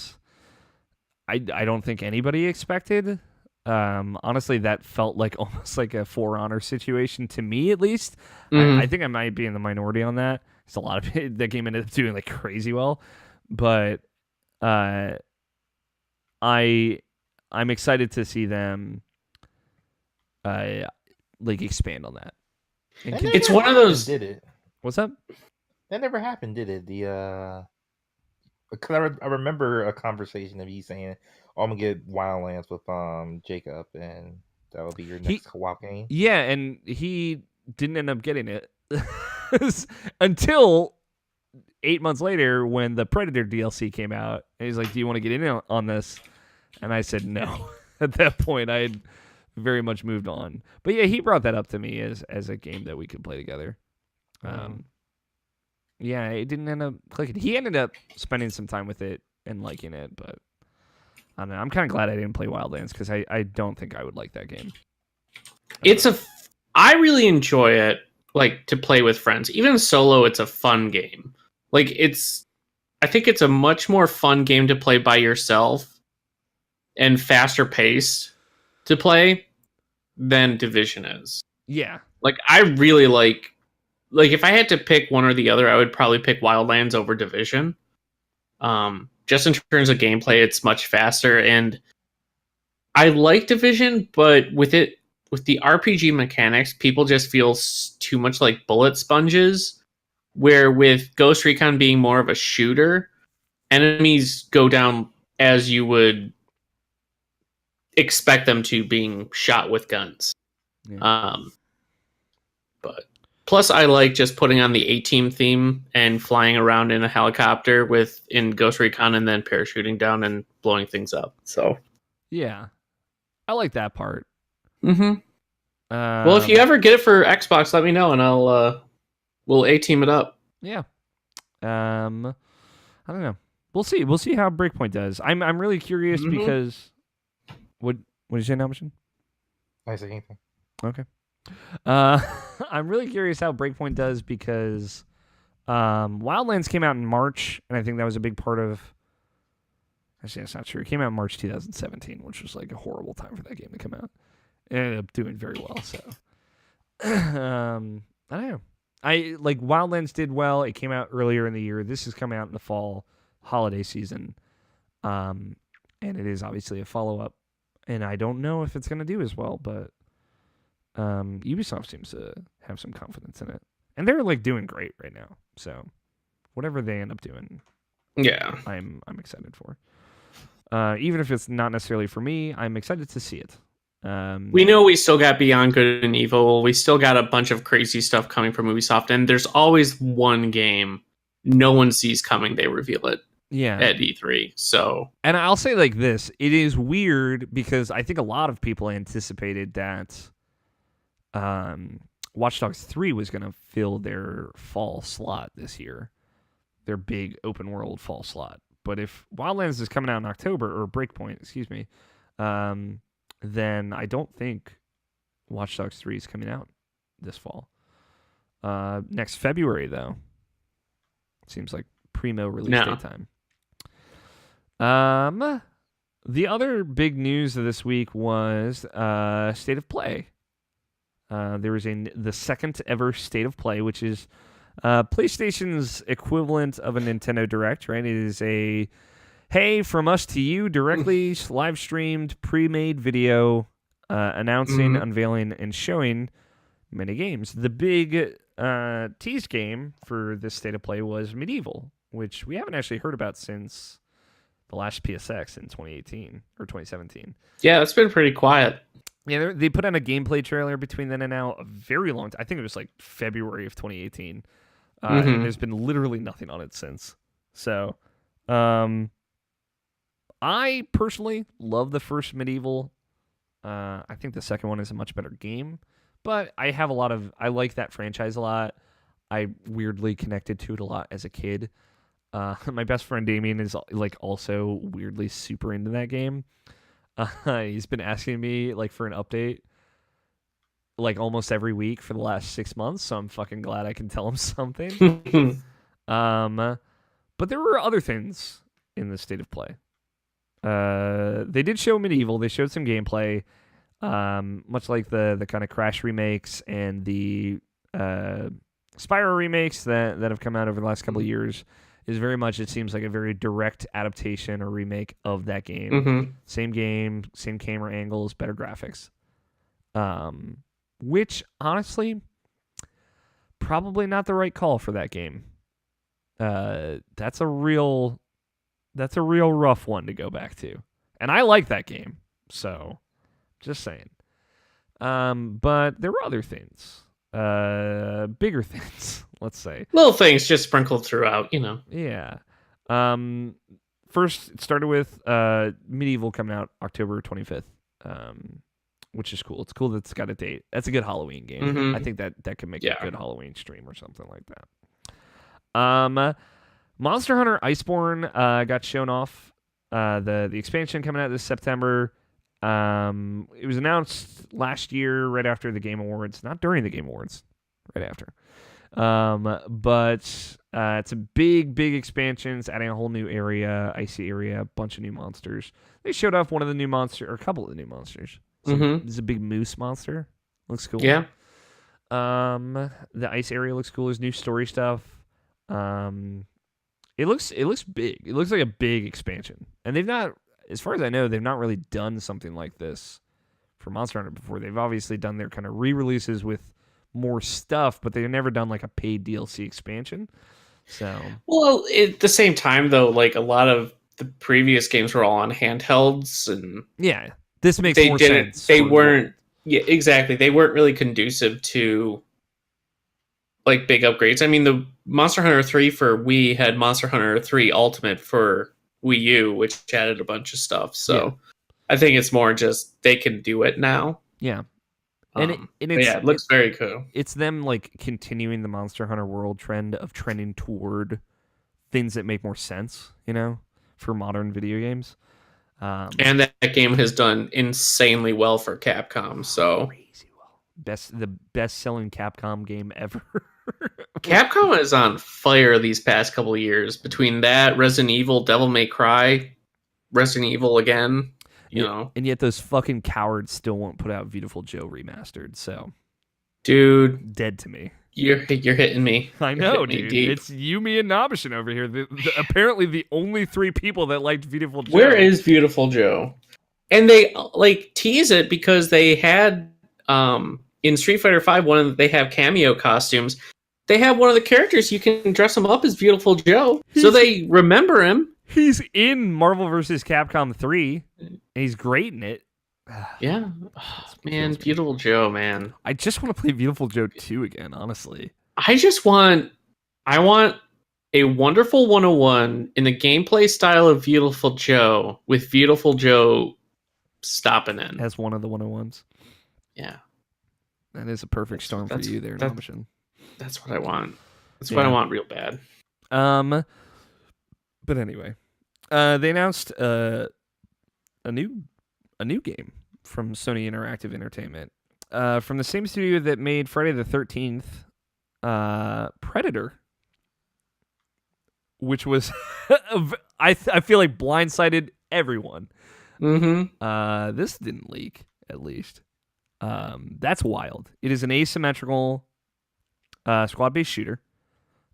I don't think anybody expected. Honestly, that felt like almost like a For Honor situation to me, at least. I think I might be in the minority on that. It's a lot of it, that game ended up doing like crazy well, but I'm excited to see them like expand on that. It's one of those. Did it? What's up? That never happened, did it? Because I remember a conversation of you saying, "Oh, I'm gonna get Wildlands with Jacob, and that will be your next co-op game." Yeah, and he didn't end up getting it. until 8 months later when the Predator DLC came out. And he's like, do you want to get in on this? And I said no. At that point, I had very much moved on. But yeah, he brought that up to me as a game that we could play together. Yeah, it didn't end up clicking. He ended up spending some time with it and liking it, but I don't know. I'm kind of glad I didn't play Wildlands because I don't think I would like that game. I really enjoy it, like, to play with friends. Even solo, it's a fun game. Like, I think it's a much more fun game to play by yourself and faster paced to play than Division is. Yeah. Like, I really like if I had to pick one or the other, I would probably pick Wildlands over Division. Just in terms of gameplay, it's much faster, and I like Division, but with the RPG mechanics, people just feel too much like bullet sponges, where with Ghost Recon being more of a shooter, enemies go down as you would expect them to, being shot with guns. Yeah. But plus, I like just putting on the A-Team theme and flying around in a helicopter in Ghost Recon and then parachuting down and blowing things up. So yeah, I like that part. Mm-hmm. Well, if you ever get it for Xbox, let me know and we'll A-Team it up. Yeah. I don't know. We'll see. We'll see how Breakpoint does. I'm really curious because what did you say now, Mission? I say anything. Okay. I'm really curious how Breakpoint does because Wildlands came out in March, and I think that was a big part of. Actually, that's not true. It came out in March 2017, which was like a horrible time for that game to come out. It ended up doing very well. So, I don't know. I like Wildlands did well. It came out earlier in the year. This is coming out in the fall holiday season, and it is obviously a follow up. And I don't know if it's going to do as well, but Ubisoft seems to have some confidence in it, and they're like doing great right now. So whatever they end up doing, yeah, I'm excited for. Even if it's not necessarily for me, I'm excited to see it. We know we still got Beyond Good and Evil. We still got a bunch of crazy stuff coming from Ubisoft, and there's always one game no one sees coming. They reveal it. Yeah. At E3. So, and I'll say like this, it is weird because I think a lot of people anticipated that Watch Dogs 3 was going to fill their fall slot this year, their big open world fall slot. But if Wildlands is coming out in October, or Breakpoint, excuse me, then I don't think Watch Dogs 3 is coming out this fall. Next February, though. Seems like primo release date time. The other big news of this week was State of Play. There was the second ever State of Play, which is PlayStation's equivalent of a Nintendo Direct, right? It is a, hey, from us to you, directly live-streamed, pre-made video announcing, unveiling, and showing many games. The big tease game for this State of Play was Medieval, which we haven't actually heard about since the last PSX in 2018 or 2017. Yeah, it's been pretty quiet. Yeah, they put out a gameplay trailer between then and now a very long time. I think it was like February of 2018. And there's been literally nothing on it since. So, I personally love the first Medieval. I think the second one is a much better game. But I like that franchise a lot. I weirdly connected to it a lot as a kid. My best friend Damien is like also weirdly super into that game. He's been asking me like for an update like almost every week for the last 6 months, so I'm fucking glad I can tell him something. But there were other things in the State of Play. They did show Medieval. They showed some gameplay, much like the kind of Crash remakes and the Spyro remakes that have come out over the last couple of years. Is very much, it seems like a very direct adaptation or remake of that game. Same game, same camera angles, better graphics. Which, honestly, probably not the right call for that game. That's a real rough one to go back to. And I like that game, so just saying. But there were other things. bigger things, let's say. Little things just sprinkled throughout, Yeah. First, it started with Medieval coming out October 25th, which is cool. It's cool that it's got a date. That's a good Halloween game. Mhm. I think that could make a Yeah. good Halloween stream or something like that. Monster Hunter Iceborne got shown off. The expansion coming out this September. It was announced last year, right after the Game Awards. Not during the Game Awards, right after. But it's a big expansion. It's adding a whole new area, icy area, a bunch of new monsters. They showed off one of the new monsters, or a couple of the new monsters. So This is a big moose monster. Looks cool. Yeah. The ice area looks cool. There's new story stuff. It looks big. It looks like a big expansion. And they've not, as far as I know, they've not really done something like this for Monster Hunter before. They've obviously done their kind of re-releases with more stuff, but they've never done like a paid DLC expansion. So, Well, at the same time, though, like a lot of the previous games were all on handhelds, and yeah, this makes they more didn't. sense. They weren't. Yeah, exactly. They weren't really conducive to like big upgrades. I mean, the Monster Hunter 3 for Wii had Monster Hunter 3 Ultimate for Wii U, which added a bunch of stuff. So I think it's more just they can do it now. Yeah. But yeah, it looks very cool. It's them like continuing the Monster Hunter World trend of trending toward things that make more sense, for modern video games. And that game has done insanely well for Capcom. So crazy well, the best selling Capcom game ever. Capcom is on fire these past couple of years. Between that, Resident Evil, Devil May Cry, Resident Evil again. And yet those fucking cowards still won't put out Beautiful Joe remastered. So, dude, dead to me. You're hitting me. I know, dude. It's you, me, and Nobishin over here. Apparently, the only three people that liked Beautiful Joe. Where is Beautiful Joe? And they like tease it because they had in Street Fighter V they have cameo costumes. They have one of the characters you can dress him up as Beautiful Joe, so they remember him. He's in Marvel vs. Capcom 3, and he's great in it. Yeah. Oh, man, Beautiful Joe, man. I just want to play Beautiful Joe 2 again, honestly. I want a Wonderful 101 in the gameplay style of Beautiful Joe, with Beautiful Joe stopping in. As one of the 101s. Yeah. That is a perfect storm for you there, Nobishin. That's what I want. That's what I want real bad. But anyway, they announced a new game from Sony Interactive Entertainment, from the same studio that made Friday the 13th, Predator, which was I feel like blindsided everyone. Mm-hmm. This didn't leak, at least. That's wild. It is an asymmetrical squad-based shooter.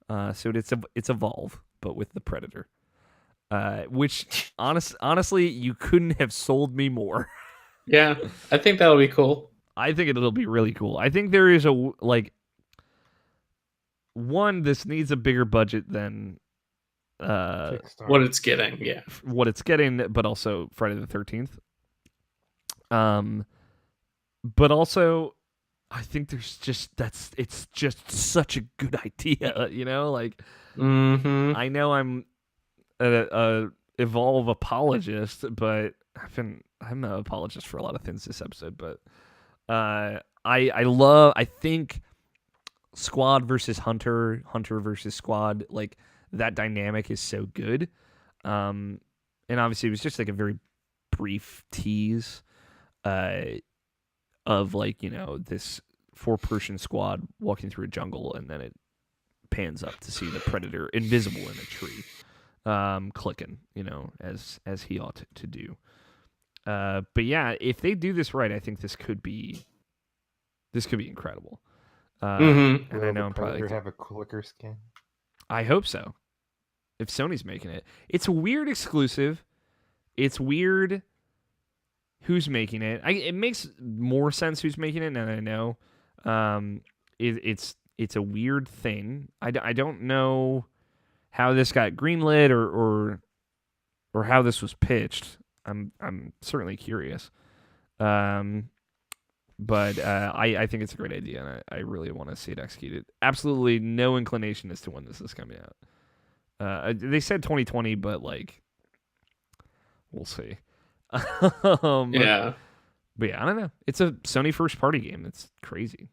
So it's Evolve, but with the Predator. Which honestly, you couldn't have sold me more. Yeah, I think that'll be cool. I think it'll be really cool. I think there is this needs a bigger budget than what it's getting. Yeah, what it's getting, but also Friday the 13th. But also, I think there's it's just such a good idea, Mm-hmm. I know I'm a Evolve apologist, but I'm an apologist for a lot of things this episode, but I think squad versus hunter versus squad, like that dynamic is so good. And obviously it was just like a very brief tease of this 4-person squad walking through a jungle, and then it pans up to see the Predator invisible in a tree, clicking, as he ought to do. But yeah, if they do this right, I think this could be incredible. And I know I'm probably have a clicker skin. I hope so. If Sony's making it, it's a weird exclusive. It's weird who's making it. It makes more sense who's making it, and I know. It's a weird thing. I don't know how this got greenlit or how this was pitched. I'm certainly curious. But But I think it's a great idea, and I really want to see it executed. Absolutely no inclination as to when this is coming out. They said 2020, but like, we'll see. Yeah. But yeah, I don't know. It's a Sony first party game. It's crazy.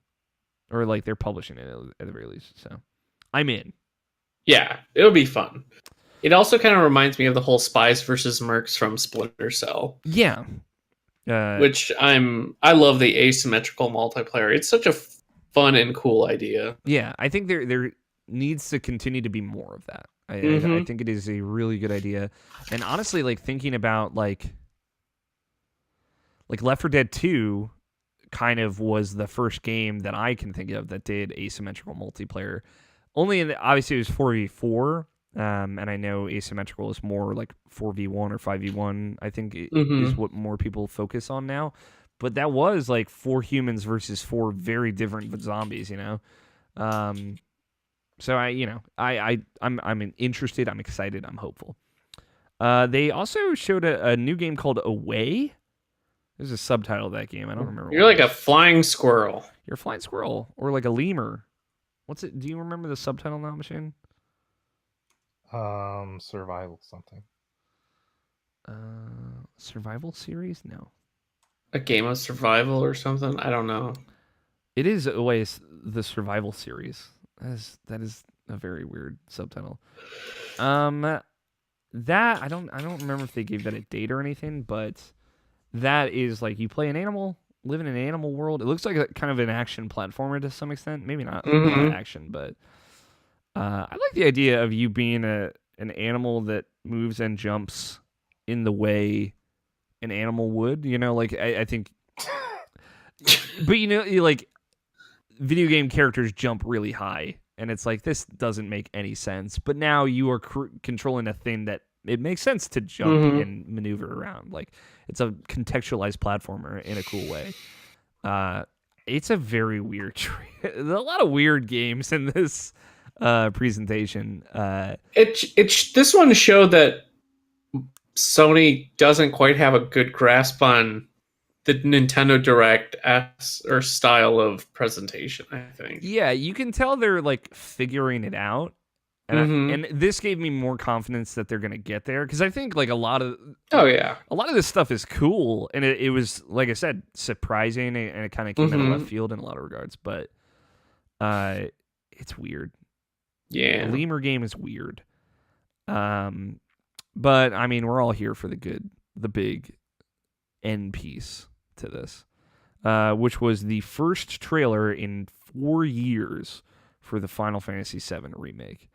Or like they're publishing it at the very least. So I'm in. Yeah, it'll be fun. It also kind of reminds me of the whole Spies versus Mercs from Splinter Cell. Yeah. Which I love the asymmetrical multiplayer. It's such a fun and cool idea. Yeah, I think there needs to continue to be more of that. I think it is a really good idea. And honestly, like thinking about like Left 4 Dead 2 kind of was the first game that I can think of that did asymmetrical multiplayer. Only obviously it was 4v4, and I know asymmetrical is more like 4v1 or 5v1. I think is what more people focus on now. But that was like 4 humans versus 4 very different zombies, you know. So I'm interested. I'm excited. I'm hopeful. They also showed a new game called Away. There's a subtitle of that game. I don't remember. You're like a flying squirrel. You're a flying squirrel or like a lemur. What's it? Do you remember the subtitle now, Machine? Survival something. Survival series? No. A game of survival or something? I don't know. It is always the survival series. That is a very weird subtitle. That I don't remember if they gave that a date or anything, but that is like you play an animal, live in an animal world. It looks like a kind of an action platformer to some extent. Maybe not action, but I like the idea of you being an animal that moves and jumps in the way an animal would. You know, like I think, but you know, like video game characters jump really high, and it's like this doesn't make any sense. But now you are controlling a thing that it makes sense to jump and maneuver around. Like it's a contextualized platformer in a cool way. It's a very weird There's a lot of weird games in this presentation. This one showed that Sony doesn't quite have a good grasp on the Nintendo Direct or style of presentation, I think. Yeah, you can tell they're like figuring it out. And this gave me more confidence that they're going to get there, because I think like a lot of this stuff is cool, and it was, like I said, surprising, and it kind of came out of left field in a lot of regards, but it's weird. Yeah, the lemur game is weird. But I mean, we're all here for the big end piece to this, which was the first trailer in 4 years for the Final Fantasy VII remake.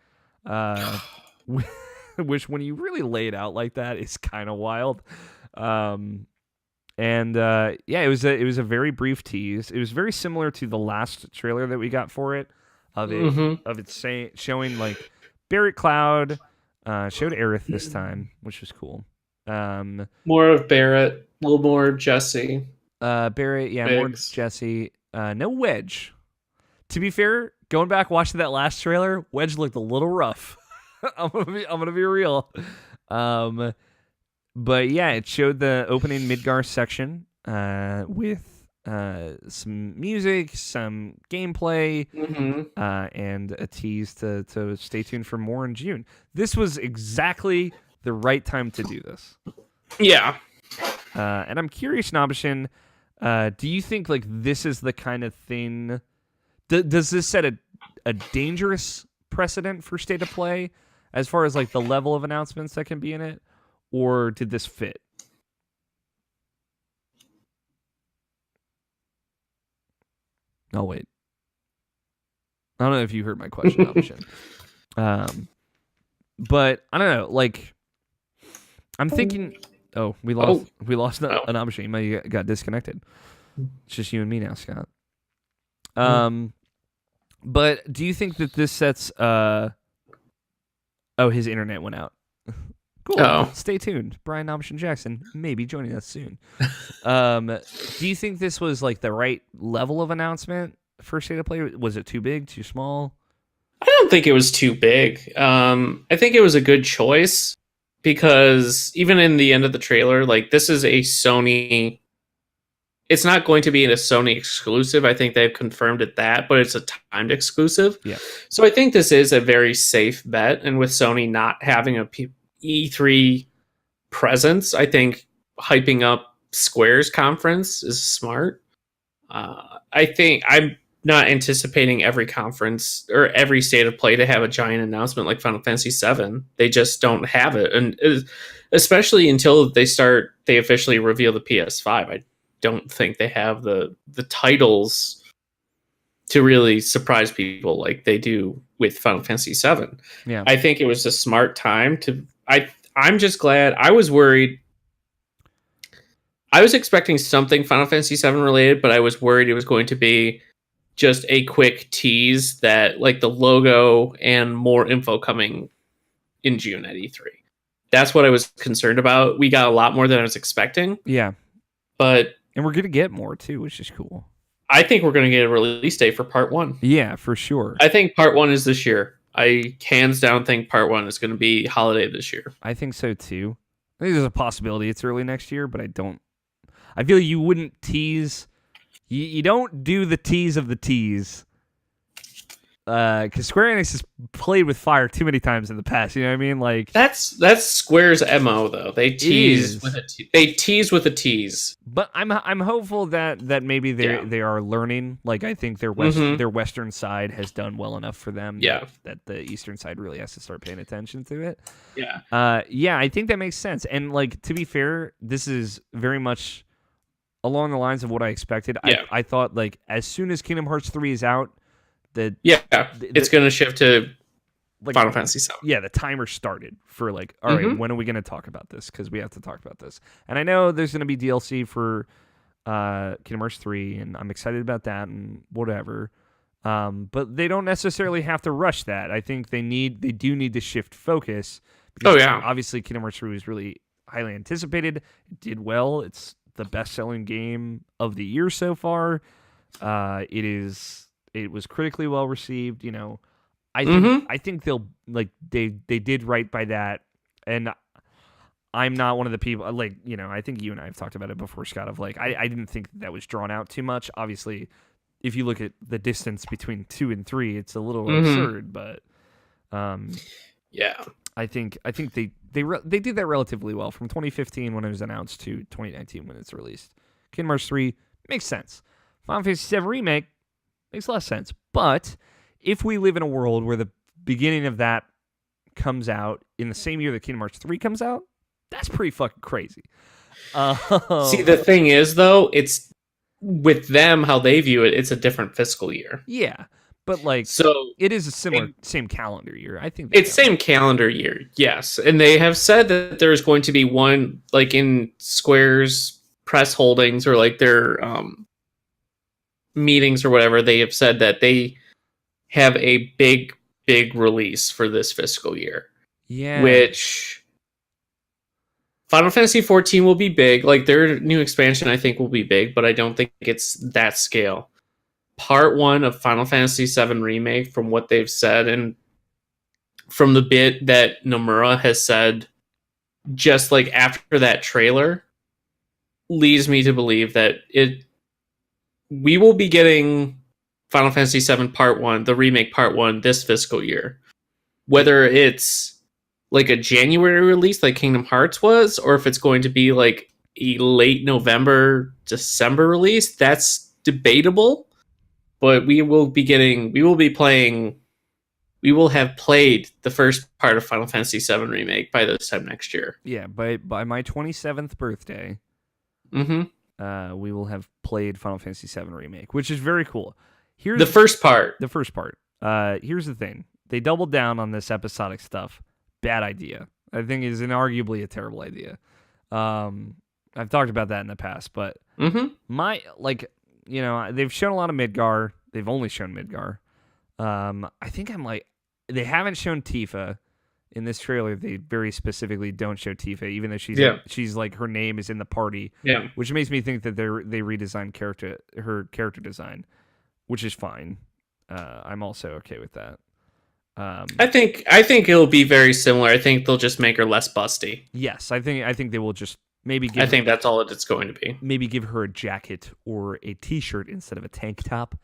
Which when you really lay it out like that is kind of wild. It was a very brief tease. It was very similar to the last trailer that we got for it, showing like Barrett Cloud, showed Aerith this time, which was cool. More of Barrett, a little more Jesse. Barrett, yeah, Biggs. More Jesse. No Wedge. To be fair, going back watching that last trailer, Wedge looked a little rough. I'm gonna be real. But yeah, it showed the opening Midgar section with some music, some gameplay, and a tease to stay tuned for more in June. This was exactly the right time to do this. Yeah. And I'm curious, Nabashin, do you think like this is the kind of thing? Does this set a dangerous precedent for State of Play as far as like the level of announcements that can be in it, or did this fit? Oh wait, I don't know if you heard my question, Nabashin. But I don't know. Like, I'm thinking. Oh, we lost an Nabashin. You might have got disconnected. It's just you and me now, Scott. But do you think that this sets his internet went out. Cool. Oh. Stay tuned. Brian Nabashin Jackson may be joining us soon. Do you think this was like the right level of announcement for State of Play? Was it too big, too small? I don't think it was too big. I think it was a good choice, because even in the end of the trailer, like, this is a Sony it's not going to be a Sony exclusive. I think they've confirmed that, but it's a timed exclusive. Yeah. So I think this is a very safe bet. And with Sony not having a E3 presence, I think hyping up Square's conference is smart. I think I'm not anticipating every conference or every state of play to have a giant announcement like Final Fantasy VII. They just don't have it. And especially until they officially reveal the PS5. I don't think they have the titles to really surprise people like they do with Final Fantasy VII. Yeah. I think it was a smart time I'm just glad. I was worried. I was expecting something Final Fantasy VII related, but I was worried it was going to be just a quick tease that like the logo and more info coming in June at E3. That's what I was concerned about. We got a lot more than I was expecting. Yeah. But and we're going to get more too, which is cool. I think we're going to get a release date for part 1. Yeah, for sure. I think part 1 is this year. I hands down think part 1 is going to be holiday this year. I think so too. I think there's a possibility it's early next year, but I feel you wouldn't tease. You don't do the tease of the tease. Because Square Enix has played with fire too many times in the past. You know what I mean? Like that's Square's MO though. They tease with a tease. But I'm hopeful that maybe they are learning. Like I think their western side has done well enough for them. Yeah. That the eastern side really has to start paying attention to it. Yeah. Yeah, I think that makes sense. And like to be fair, this is very much along the lines of what I expected. Yeah. I thought like as soon as Kingdom Hearts 3 is out. It's going to shift to like, Final Fantasy VII. Yeah, the timer started for like, all right, when are we going to talk about this? Because we have to talk about this. And I know there's going to be DLC for Kingdom Hearts 3, and I'm excited about that and whatever. But they don't necessarily have to rush that. I think they do need to shift focus. Because obviously, Kingdom Hearts 3 was really highly anticipated. It did well. It's the best-selling game of the year so far. It was critically well received, you know. I think they'll like they did right by that, and I'm not one of the people like, you know, I think you and I have talked about it before, Scott, of like I didn't think that was drawn out too much. Obviously, if you look at the distance between 2 and 3, it's a little absurd, but I think they did that relatively well from 2015 when it was announced to 2019 when it's released. Kingdom Hearts 3 makes sense. Final Fantasy VII Remake makes less sense. But if we live in a world where the beginning of that comes out in the same year that Kingdom Hearts 3 comes out, that's pretty fucking crazy. See, the thing is, though, it's with them, how they view it, it's a different fiscal year. Yeah. But like, so it is a same calendar year. I think it's same calendar year, yes. And they have said that there's going to be one, like in Square's press holdings or like their meetings or whatever, they have said that they have a big release for this fiscal year. Yeah. Which Final Fantasy 14 will be big. Like their new expansion I think will be big, but I don't think it's that scale. Part 1 of Final Fantasy VII Remake, from what they've said and from the bit that Nomura has said just like after that trailer, leads me to believe that we will be getting Final Fantasy VII Part 1, the remake Part 1, this fiscal year. Whether it's like a January release like Kingdom Hearts was, or if it's going to be like a late November, December release, that's debatable. But we will have played the first part of Final Fantasy VII Remake by this time next year. Yeah, by my 27th birthday. We will have played Final Fantasy VII Remake, which is very cool. Here's the first part. Here's the thing. They doubled down on this episodic stuff. Bad idea. I think it is inarguably a terrible idea. I've talked about that in the past, but they've shown a lot of Midgar. They've only shown Midgar. I think they haven't shown Tifa. In this trailer, they very specifically don't show Tifa, even though she's like her name is in the party. Yeah, which makes me think that they redesigned her character design, which is fine. I'm also okay with that. I think it'll be very similar. I think they'll just make her less busty. Yes, I think they will just Maybe I think that's all it's going to be. maybe give her a jacket or a t-shirt instead of a tank top,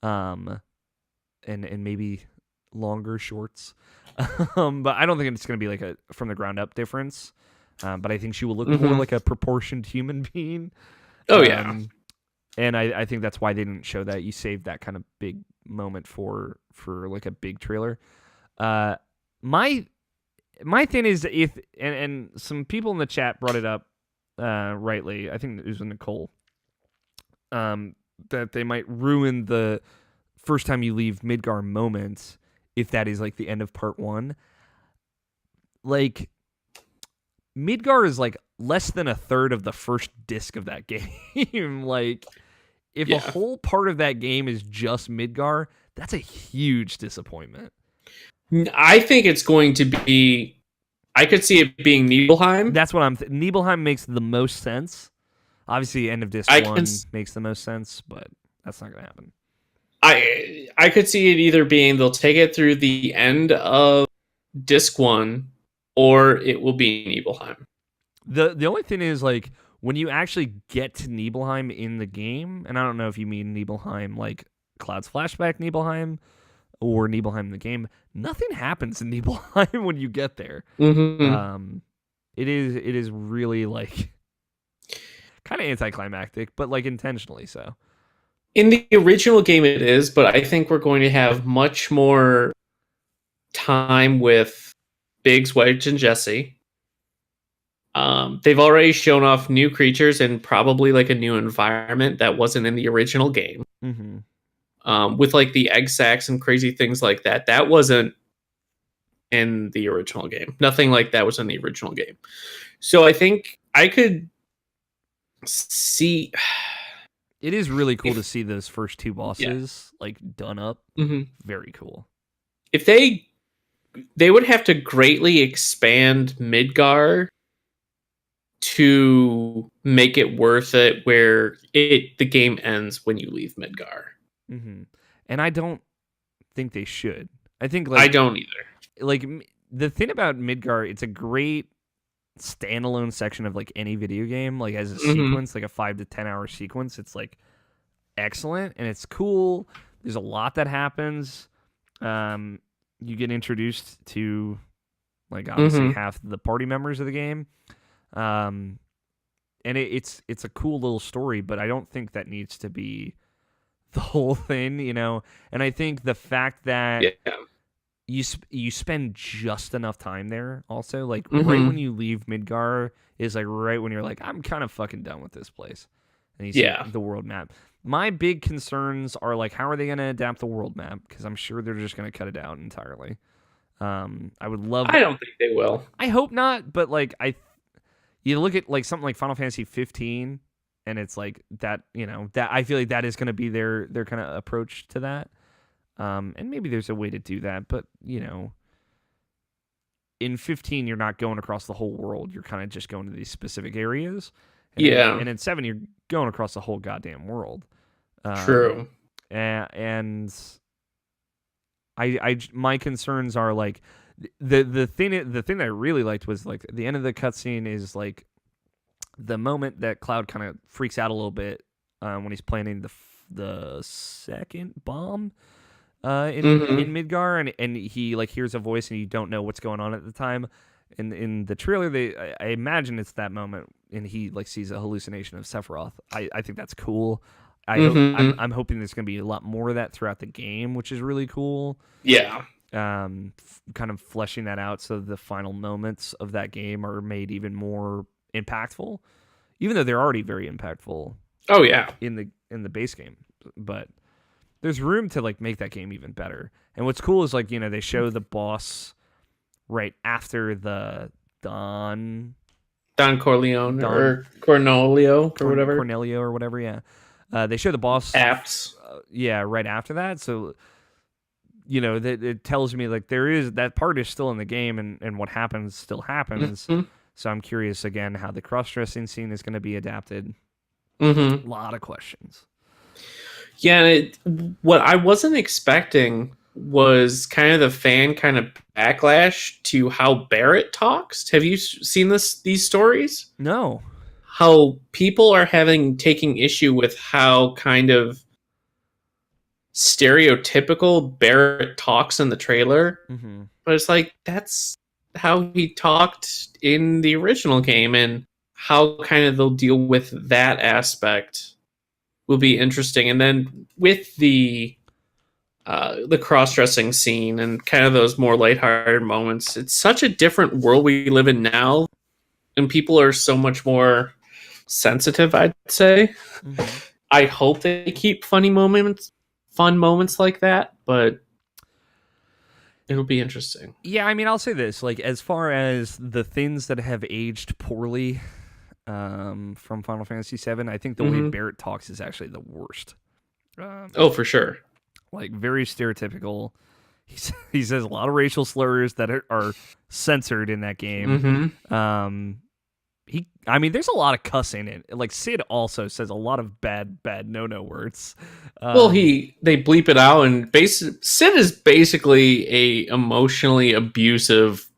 and maybe longer shorts. But I don't think it's going to be like a from the ground up difference. But I think she will look more like a proportioned human being. Oh yeah. And I think that's why they didn't show that. You saved that kind of big moment for like a big trailer. My thing is, if and some people in the chat brought it up rightly. I think it was Nicole. That they might ruin the first time you leave Midgar moment if that is like the end of part 1. Like, Midgar is like less than a third of the first disc of that game. Like, if a whole part of that game is just Midgar, that's a huge disappointment. I think it's going to be. I could see it being Nibelheim. That's what Nibelheim makes the most sense. Obviously, end of disc 1 makes the most sense, but that's not going to happen. I could see it either being they'll take it through the end of disc 1, or it will be Nibelheim. The only thing is, like, when you actually get to Nibelheim in the game, and I don't know if you mean Nibelheim like Cloud's Flashback Nibelheim or Nibelheim in the game, nothing happens in Nibelheim when you get there. Mm-hmm. It is really like kind of anticlimactic, but like intentionally so. In the original game it is, but I think we're going to have much more time with Biggs, Wedge, and Jesse. They've already shown off new creatures and probably like a new environment that wasn't in the original game. Mm-hmm. With like the egg sacs and crazy things like that. That wasn't in the original game. Nothing like that was in the original game. So I think I could see... It is really cool to see those first 2 bosses like done up. Mm-hmm. Very cool. If they would have to greatly expand Midgar to make it worth it, where the game ends when you leave Midgar. Mm-hmm. And I don't think they should. I think like I don't either. Like, the thing about Midgar, it's a great standalone section of like any video game, like as a sequence, like a 5 to 10 hour sequence. It's like excellent and it's cool. There's a lot that happens. You get introduced to like obviously half the party members of the game, and it's a cool little story, but I don't think that needs to be the whole thing, you know. And I think the fact that you spend just enough time there also, like right when you leave Midgar is like right when you're like, I'm kind of fucking done with this place, and you see the world map. My big concerns are like, how are they going to adapt the world map? Because I'm sure they're just going to cut it out entirely. I would love. I don't think they will. I hope not, but like you look at like something like Final Fantasy 15, and it's like that. You know, that I feel like that is going to be their kind of approach to that. And maybe there's a way to do that, but you know, in 15 you're not going across the whole world. You're kind of just going to these specific areas. And and in 7 you're going across the whole goddamn world. True. And I my concerns are like the thing that I really liked was like the end of the cutscene is like the moment that Cloud kind of freaks out a little bit when he's planning the second bomb in Midgar, and he like hears a voice and you don't know what's going on at the time. In the trailer, I imagine it's that moment, and he like sees a hallucination of Sephiroth. I think that's cool. I'm hoping there's going to be a lot more of that throughout the game, which is really cool. Yeah. Kind of fleshing that out so the final moments of that game are made even more impactful, even though they're already very impactful. Oh yeah. In the base game, but there's room to like make that game even better. And what's cool is like, you know, they show the boss right after the Don Corleone or Cornelio or whatever. Cornelio or whatever, yeah. They show the boss apps. Right after that. So, you know, it tells me like there is that part is still in the game, and what happens still happens. So I'm curious again how the cross-dressing scene is going to be adapted. A lot of questions. Yeah, what I wasn't expecting was kind of the fan kind of backlash to how Barrett talks. Have you seen these stories? No. how people are taking issue with how kind of stereotypical Barrett talks in the trailer. Mm-hmm. But it's like, that's how he talked in the original game, and how kind of they'll deal with that aspect will be interesting. And then with the cross-dressing scene and kind of those more lighthearted moments, it's such a different world we live in now, and people are so much more sensitive, I'd say. Mm-hmm. I hope they keep fun moments like that, but it'll be interesting. Yeah, I mean, I'll say this: like, as far as the things that have aged poorly from Final Fantasy VII, I think the way Barrett talks is actually the worst. Oh, for sure. Like, very stereotypical. He says a lot of racial slurs that are censored in that game. I mean, there's a lot of cussing in it. Like, Sid also says a lot of bad no words. Well, they bleep it out, and Sid is basically a emotionally abusive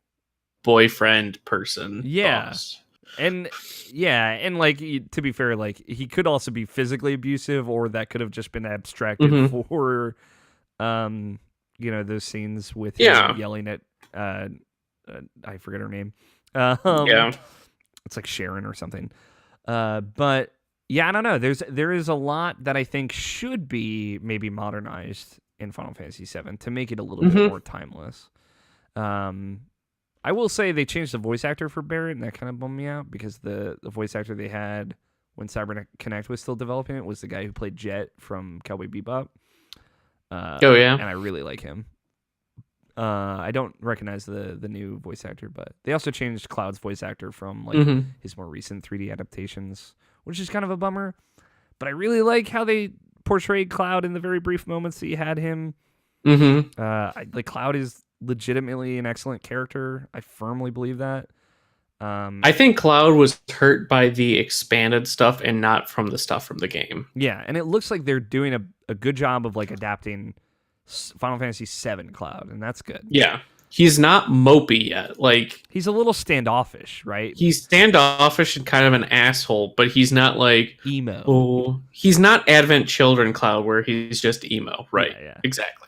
boyfriend person. Yeah. Boss. And like, to be fair, like, he could also be physically abusive, or that could have just been abstracted for those scenes with him yelling at I forget her name. It's like Sharon or something. But yeah, I don't know. There is a lot that I think should be maybe modernized in Final Fantasy VII to make it a little bit more timeless. I will say they changed the voice actor for Barrett, and that kind of bummed me out, because the voice actor they had when Cyber Connect was still developing it was the guy who played Jet from Cowboy Bebop. And I really like him. I don't recognize the new voice actor, but they also changed Cloud's voice actor from like his more recent 3D adaptations, which is kind of a bummer. But I really like how they portrayed Cloud in the very brief moments that you had him. Cloud is legitimately an excellent character. I firmly believe that. I think Cloud was hurt by the expanded stuff and not from the stuff from the game. Yeah, and it looks like they're doing a good job of like adapting Final Fantasy VII Cloud, and that's good. Yeah. He's not mopey yet. Like, he's a little standoffish, right? He's standoffish and kind of an asshole, but he's not like emo. Oh, he's not Advent Children Cloud where he's just emo, right? Yeah. Exactly.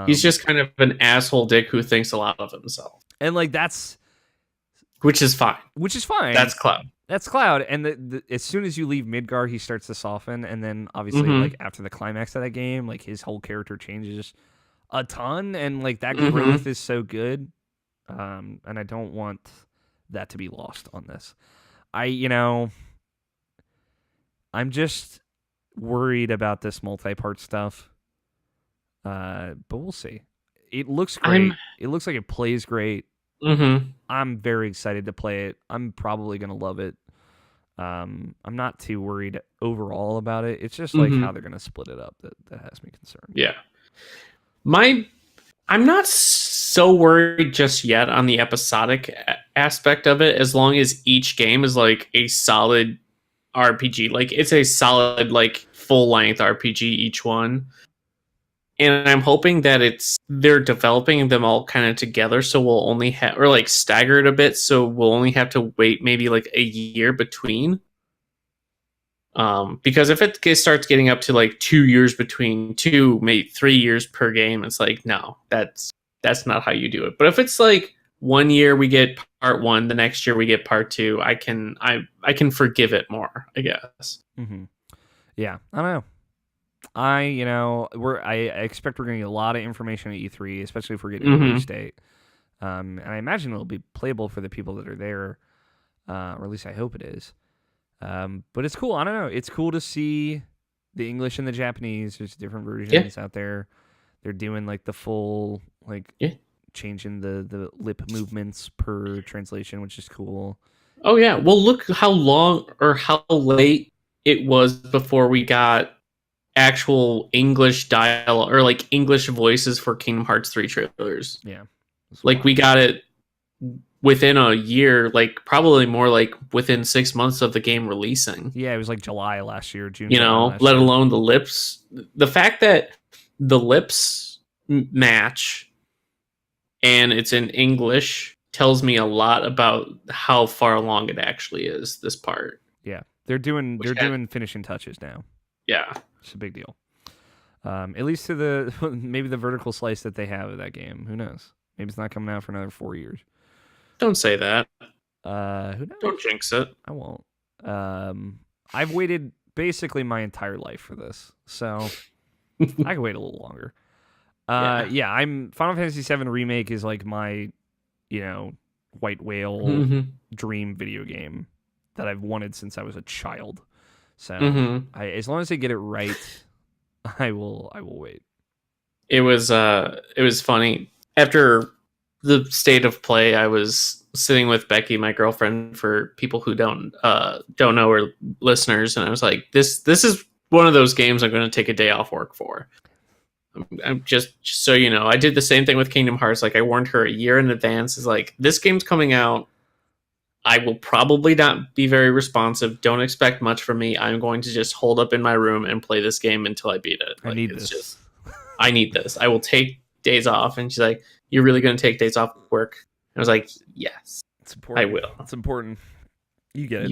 He's just kind of an asshole dick who thinks a lot of himself, and like which is fine. That's Cloud. That's Cloud, and as soon as you leave Midgar, he starts to soften, and then obviously, like after the climax of that game, like his whole character changes a ton, and like that growth is so good, and I don't want that to be lost on this. I'm just worried about this multi-part stuff, but we'll see. It looks great. It looks like it plays great. I'm very excited to play it. I'm probably gonna love it. I'm not too worried overall about it. It's just like how they're gonna split it up that has me concerned. Yeah, I'm not so worried just yet on the episodic aspect of it, as long as each game is like a solid RPG. Like, it's a solid like full length RPG each one. And I'm hoping that they're developing them all kind of together, so we'll only have, or like staggered a bit, so we'll only have to wait maybe like a year between. Because if it starts getting up to like 2 years between, maybe 3 years per game, it's like, no, that's not how you do it. But if it's like 1 year we get part 1, the next year we get part 2, I can forgive it more, I guess. Yeah, I don't know. I expect we're going to get a lot of information at E3, especially if we're getting a release date. And I imagine it'll be playable for the people that are there, or at least I hope it is. But it's cool. I don't know. It's cool to see the English and the Japanese. There's different versions out there. They're doing like the full changing the lip movements per translation, which is cool. Oh yeah. Well, look how long or how late it was before we got actual English dialogue or like English voices for Kingdom Hearts 3 trailers. Yeah. Like, we got it within a year, like probably more like within 6 months of the game releasing. Yeah, it was like July last year, June. Let alone the lips. The fact that the lips match and it's in English tells me a lot about how far along it actually is, this part. Yeah. They're doing Which had- finishing touches now. Yeah. It's a big deal. At least to the maybe the vertical slice that they have of that game. Who knows? Maybe it's not coming out for another 4 years. Don't say that. Who knows? Don't jinx it. I won't. I've waited basically my entire life for this, so I can wait a little longer. Yeah, I'm Final Fantasy VII Remake is like my, white whale Mhm. dream video game that I've wanted since I was a child. So Mhm. as long as they get it right, I will wait. It was funny. After the state of play, I was sitting with Becky, my girlfriend, for people who don't know or listeners, and I was like, this is one of those games I'm going to take a day off work for. I'm just so you know, I did the same thing with Kingdom Hearts. Like, I warned her a year in advance. Is like, this game's coming out. I will probably not be very responsive. Don't expect much from me. I'm going to just hold up in my room and play this game until I beat it. I need this. I need this. I will take days off. And she's like, "You're really going to take days off work?" And I was like, "Yes, It's important. I will." It's important. You get it.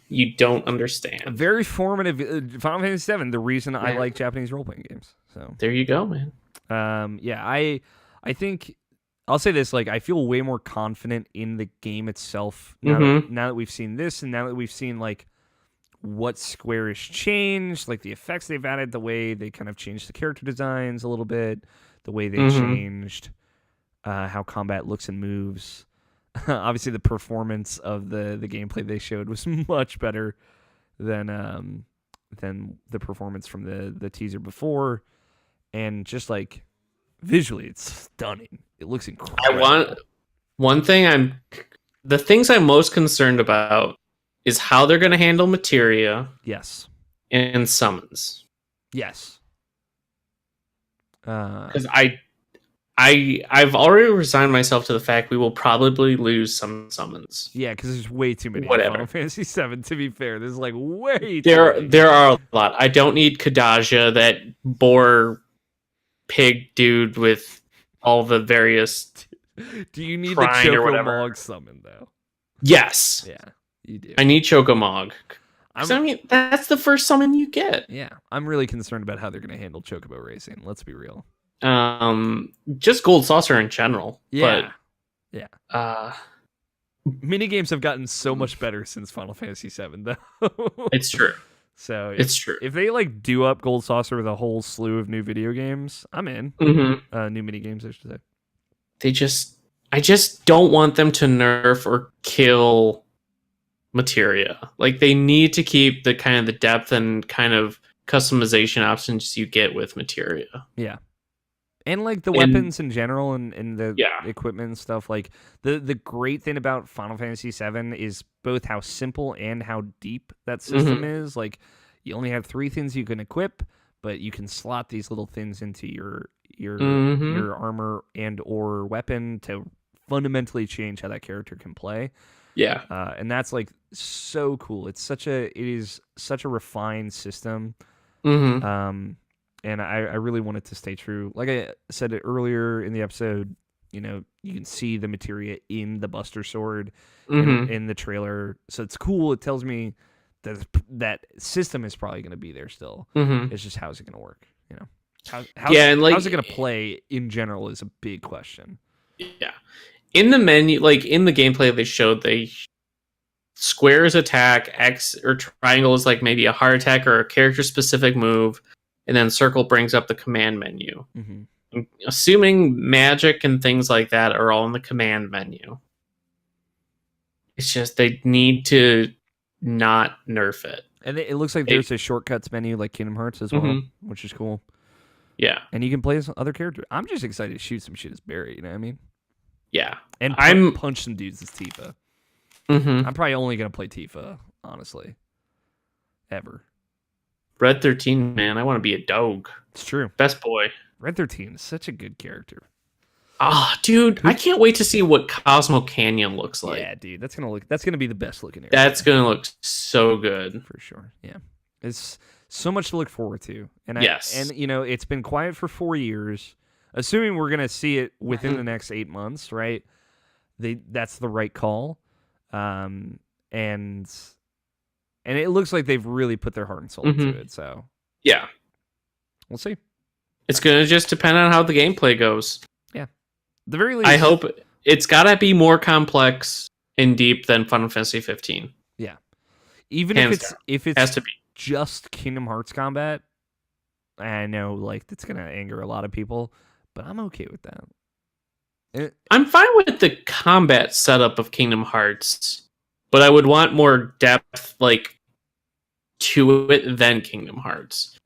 You don't understand. A very formative Final Fantasy VII. The reason I Yeah. like Japanese role playing games. So There you go, man. yeah, I think I'll say this: like, I feel way more confident in the game itself now, now that we've seen this, and now that we've seen like what Square has changed, like the effects they've added, the way they kind of changed the character designs a little bit, the way they changed how combat looks and moves. Obviously, the performance of the gameplay they showed was much better than the performance from the teaser before, and just like visually, it's stunning. It looks incredible. The things I'm most concerned about is how they're going to handle materia Yes. and summons. Yes. Because I've already resigned myself to the fact we will probably lose some summons. Yeah, because there's way too many. Whatever. Final Fantasy VII. To be fair, there's like way too There many. there are a lot. I don't need Kadaja, that boar pig dude with all the various. Do you need the Shrine or whatever. Chocomog summon though? Yes, Yeah, you do. I need Chocomog. 'Cause, I'm- I mean, that's the first summon you get. Yeah, I'm really concerned about how they're going to handle Chocobo racing. Let's be real. Just Gold Saucer in general. Yeah. But, Minigames have gotten so much better since Final Fantasy VII, though. it's true. So It's true. if they like do up Gold Saucer with a whole slew of new video games, I'm in. Mm-hmm. New minigames, I should say. I just don't want them to nerf or kill materia. Like, they need to keep the kind of the depth and kind of customization options you get with materia. Yeah. And like the And- weapons in general and the Yeah. equipment and stuff, like the great thing about Final Fantasy VII is both how simple and how deep that system is. Like, you only have 3 things you can equip, but you can slot these little things into your armor and or weapon to fundamentally change how that character can play. Yeah. And that's like so cool. It is such a refined system. Mm-hmm. And I really want it to stay true. Like I said it earlier in the episode, you can see the materia in the Buster Sword in the trailer. So it's cool. It tells me that system is probably going to be there still. It's just how's it going to work? How's it going to play in general is a big question. Yeah. In the menu, like in the gameplay they showed, square is attack, X or triangle is like maybe a heart attack or a character specific move, and then circle brings up the command menu. I'm assuming magic and things like that are all in the command menu. It's just they need to not nerf it. And it looks like there's a shortcuts menu like Kingdom Hearts as well, which is cool. Yeah. And you can play as other characters. I'm just excited to shoot some shit as Barry, you know what I mean? Yeah. And punch some dudes as Tifa. I'm probably only going to play Tifa, honestly. Ever. Red 13, man. I want to be a dog. It's true. Best boy. Red 13 is such a good character. Ah, dude. I can't wait to see what Cosmo Canyon looks like. Yeah, dude. That's gonna be the best looking area. That's going to look so good. For sure. Yeah. It's so much to look forward to. And Yes. it's been quiet for 4 years. Assuming we're going to see it within the next 8 months, right? That's the right call. And And it looks like they've really put their heart and soul into it. So yeah, we'll see. it's gonna just depend on how the gameplay goes. Yeah, the very least. I hope it's gotta be more complex and deep than Final Fantasy 15. Yeah, even Hands if it's has to be just Kingdom Hearts combat. I know, like, that's gonna anger a lot of people, but I'm okay with that. I'm fine with the combat setup of Kingdom Hearts, but I would want more depth, like, to it than Kingdom Hearts.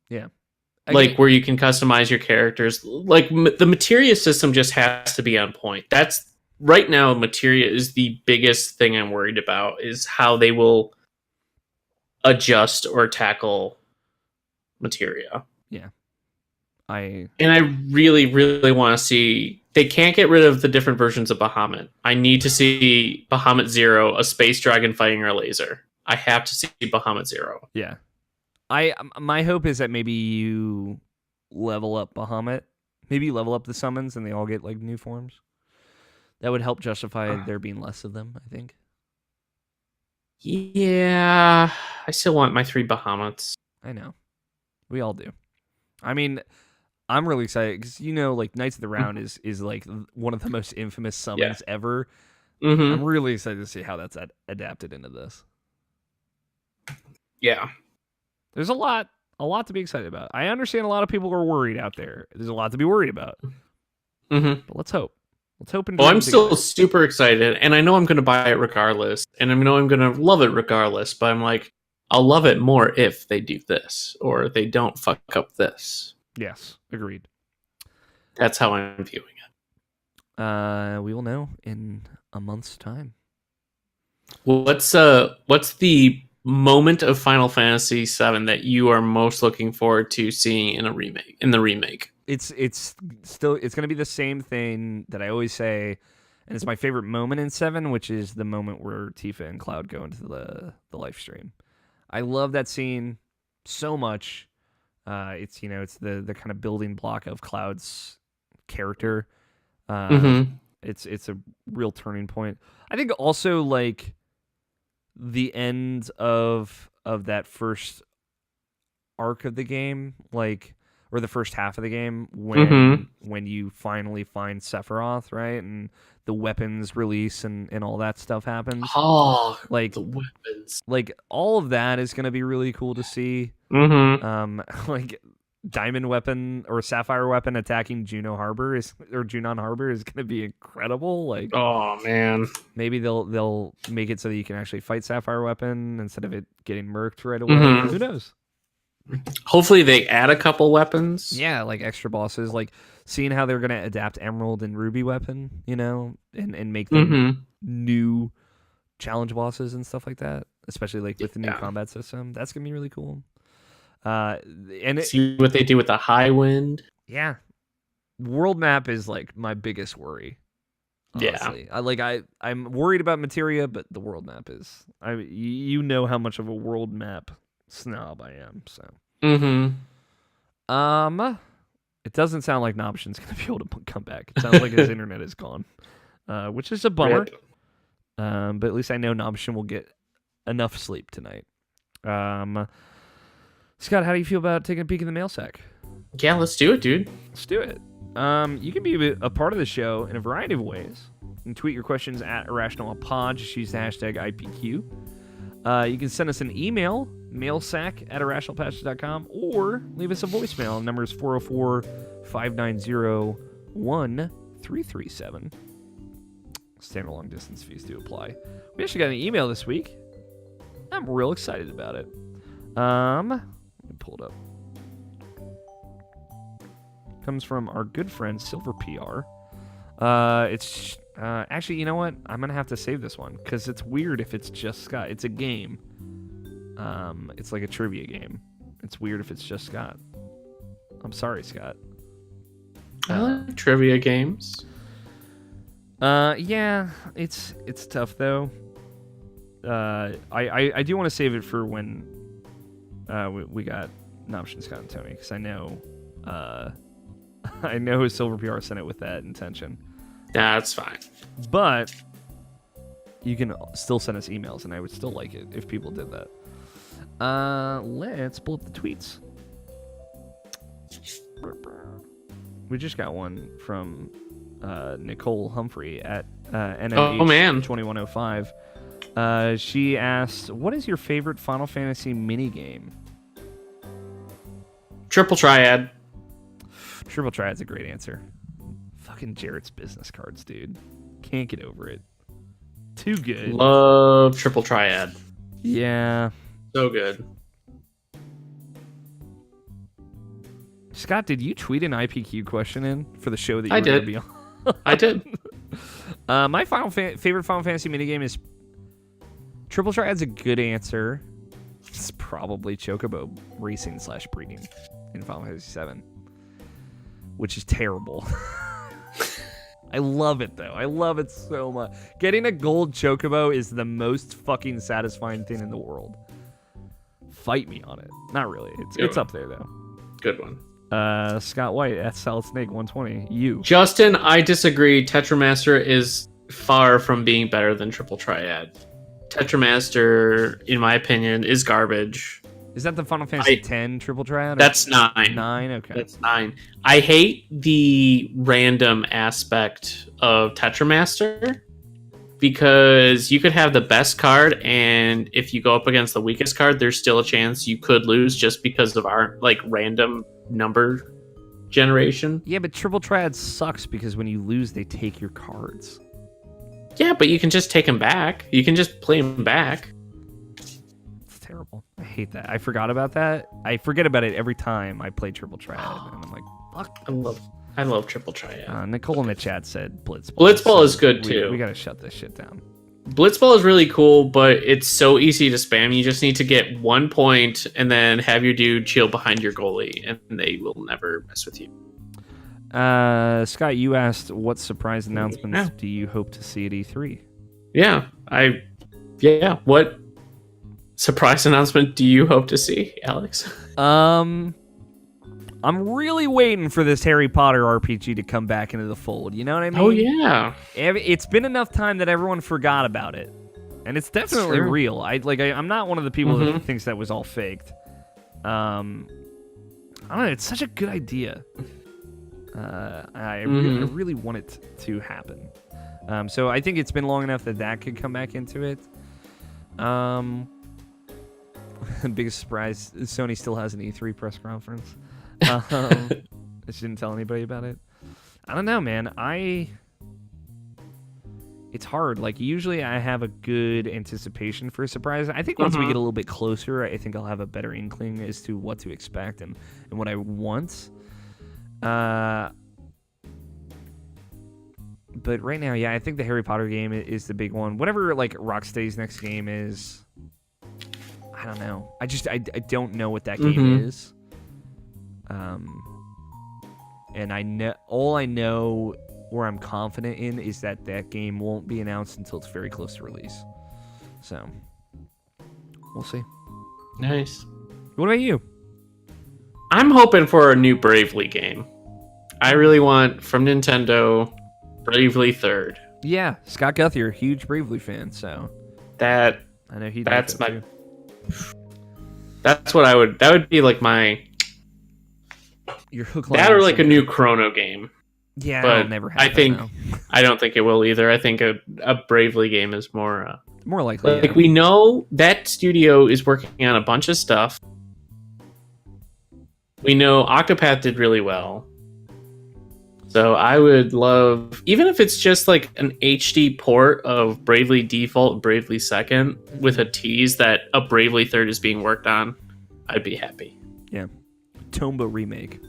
Yeah, like where you can customize your characters. Like the materia system just has to be on point. That's right now. Materia is the biggest thing I'm worried about. Is how they will adjust or tackle materia. Yeah, and I really, really want to see. They can't get rid of the different versions of Bahamut. I need to see Bahamut Zero, a space dragon fighting a laser. I have to see Bahamut Zero. Yeah. My hope is that maybe you level up Bahamut. Maybe you level up the summons and they all get like new forms. That would help justify there being less of them, I think. Yeah, I still want my 3 Bahamuts. I know. We all do. I mean, I'm really excited because, like Knights of the Round is like one of the most infamous summons ever. Mm-hmm. I'm really excited to see how that's adapted into this. Yeah. There's a lot to be excited about. I understand a lot of people are worried out there. There's a lot to be worried about. Mm-hmm. But let's hope. Let's hope and dream. Well, I'm still super excited, and I know I'm going to buy it regardless, and I know I'm going to love it regardless, but I'm like, I'll love it more if they do this, or they don't fuck up this. Yes, agreed. That's how I'm viewing it. We will know in a month's time. What's the moment of Final Fantasy VII that you are most looking forward to seeing in the remake? It's going to be the same thing that I always say, and it's my favorite moment in 7, which is the moment where Tifa and Cloud go into the live stream. I love that scene so much. It's the kind of building block of Cloud's character. It's a real turning point. I think also like the end of that first arc of the game, like, or the first half of the game, when you finally find Sephiroth, right, and the weapons release and all that stuff happens. Oh, like the weapons, like all of that is going to be really cool to see. Like Diamond Weapon or Sapphire Weapon attacking Junon Harbor is going to be incredible. Like, oh man, maybe they'll make it so that you can actually fight Sapphire Weapon instead of it getting murked right away. Who knows? Hopefully they add a couple weapons. Yeah, like extra bosses, like seeing how they're going to adapt Emerald and Ruby Weapon, and make them new challenge bosses and stuff like that, especially like with the new combat system. That's going to be really cool. And see what they do with the high wind. Yeah. World map is like my biggest worry. Honestly. Yeah. I'm worried about materia, but the world map is, you know how much of a world map snob I am, so. It doesn't sound like Nobshin's gonna be able to come back. It sounds like his internet is gone, which is a bummer. Rip. But at least I know Nobshin will get enough sleep tonight. Scott, how do you feel about taking a peek in the mail sack? Yeah, let's do it, dude. Let's do it. You can be a part of the show in a variety of ways. You can tweet your questions at IrrationalPod. Just use the hashtag IPQ. You can send us an email, mailsack@irrationalpassions.com, or leave us a voicemail. The number is 404-590-1337. Standard long distance fees do apply. We actually got an email this week. I'm real excited about it. Let me pull it up. Comes from our good friend Silver PR. It's actually, you know what? I'm gonna have to save this one because it's weird if it's just Scott. It's a game. It's like a trivia game. It's weird if it's just Scott. I'm sorry, Scott. I like trivia games. Yeah, it's tough though. I do want to save it for when we got Nobshin, Scott, and Tony, because I know Silver PR sent it with that intention. That's fine. But You can still send us emails, and I would still like it if people did that. Let's pull up the tweets. We just got one from Nicole Humphrey at NMH2105. She asked, what is your favorite Final Fantasy minigame? Triple Triad. Triple Triad's a great answer. Fucking Jarrett's business cards, dude. Can't get over it. Too good. Love Triple Triad. Yeah. So good. Scott, did you tweet an IPQ question in for the show that you I were going to did. be on? I did. My favorite Final Fantasy minigame is Triple Triad's a good answer. It's probably Chocobo racing / breeding in Final Fantasy VII, which is terrible. I love it, though. I love it so much. Getting a gold Chocobo is the most fucking satisfying thing in the world. Fight me on it. Not really. It's up there, though. Good one. Scott White at Solid Snake 120. You. Justin, I disagree. Tetramaster is far from being better than Triple Triad. Tetramaster, in my opinion, is garbage. Is that the Final Fantasy X Triple Triad? That's 9. 9? Okay. That's 9. I hate the random aspect of Tetramaster because you could have the best card, and if you go up against the weakest card, there's still a chance you could lose just because of our random number generation. Yeah, but Triple Triad sucks because when you lose, they take your cards. Yeah, but you can just take them back. You can just play them back. It's terrible. I hate that. I forgot about that. I forget about it every time I play Triple Triad, and I'm like, fuck. I love Triple Triad. Nicole in the chat said Blitzball. Blitzball is good too. We gotta shut this shit down. Blitzball is really cool, but it's so easy to spam. You just need to get 1 point and then have your dude chill behind your goalie, and they will never mess with you. Scott, you asked what surprise announcements do you hope to see at E3? Yeah, what surprise announcement do you hope to see, Alex? I'm really waiting for this Harry Potter RPG to come back into the fold. You know what I mean? Oh yeah. It's been enough time that everyone forgot about it, and it's definitely real. I'm not one of the people that thinks that was all faked. I don't know. It's such a good idea. I really want it to happen. So I think it's been long enough that could come back into it. Biggest surprise: Sony still has an E3 press conference. I just didn't tell anybody about it. I don't know, man. It's hard. Usually I have a good anticipation for a surprise. I think once we get a little bit closer, I think I'll have a better inkling as to what to expect and what I want. But right now, yeah, I think the Harry Potter game is the big one. Whatever, Rocksteady's next game is, I don't know. I don't know what that game is. And all I know, or I'm confident in, is that game won't be announced until it's very close to release. So, we'll see. Nice. What about you? I'm hoping for a new Bravely game. I really want, from Nintendo, Bravely 3rd. Yeah, Scott Guthier, huge Bravely fan, so I know he. That's my. Too. That would be my. Your hook that or a new Chrono game. Yeah, but it'll never happen. I don't think it will either. I think a Bravely game is more likely. We know that studio is working on a bunch of stuff. We know Octopath did really well. So I would love, even if it's just an HD port of Bravely Default and Bravely Second with a tease that a Bravely Third is being worked on, I'd be happy. Yeah. Tomba remake.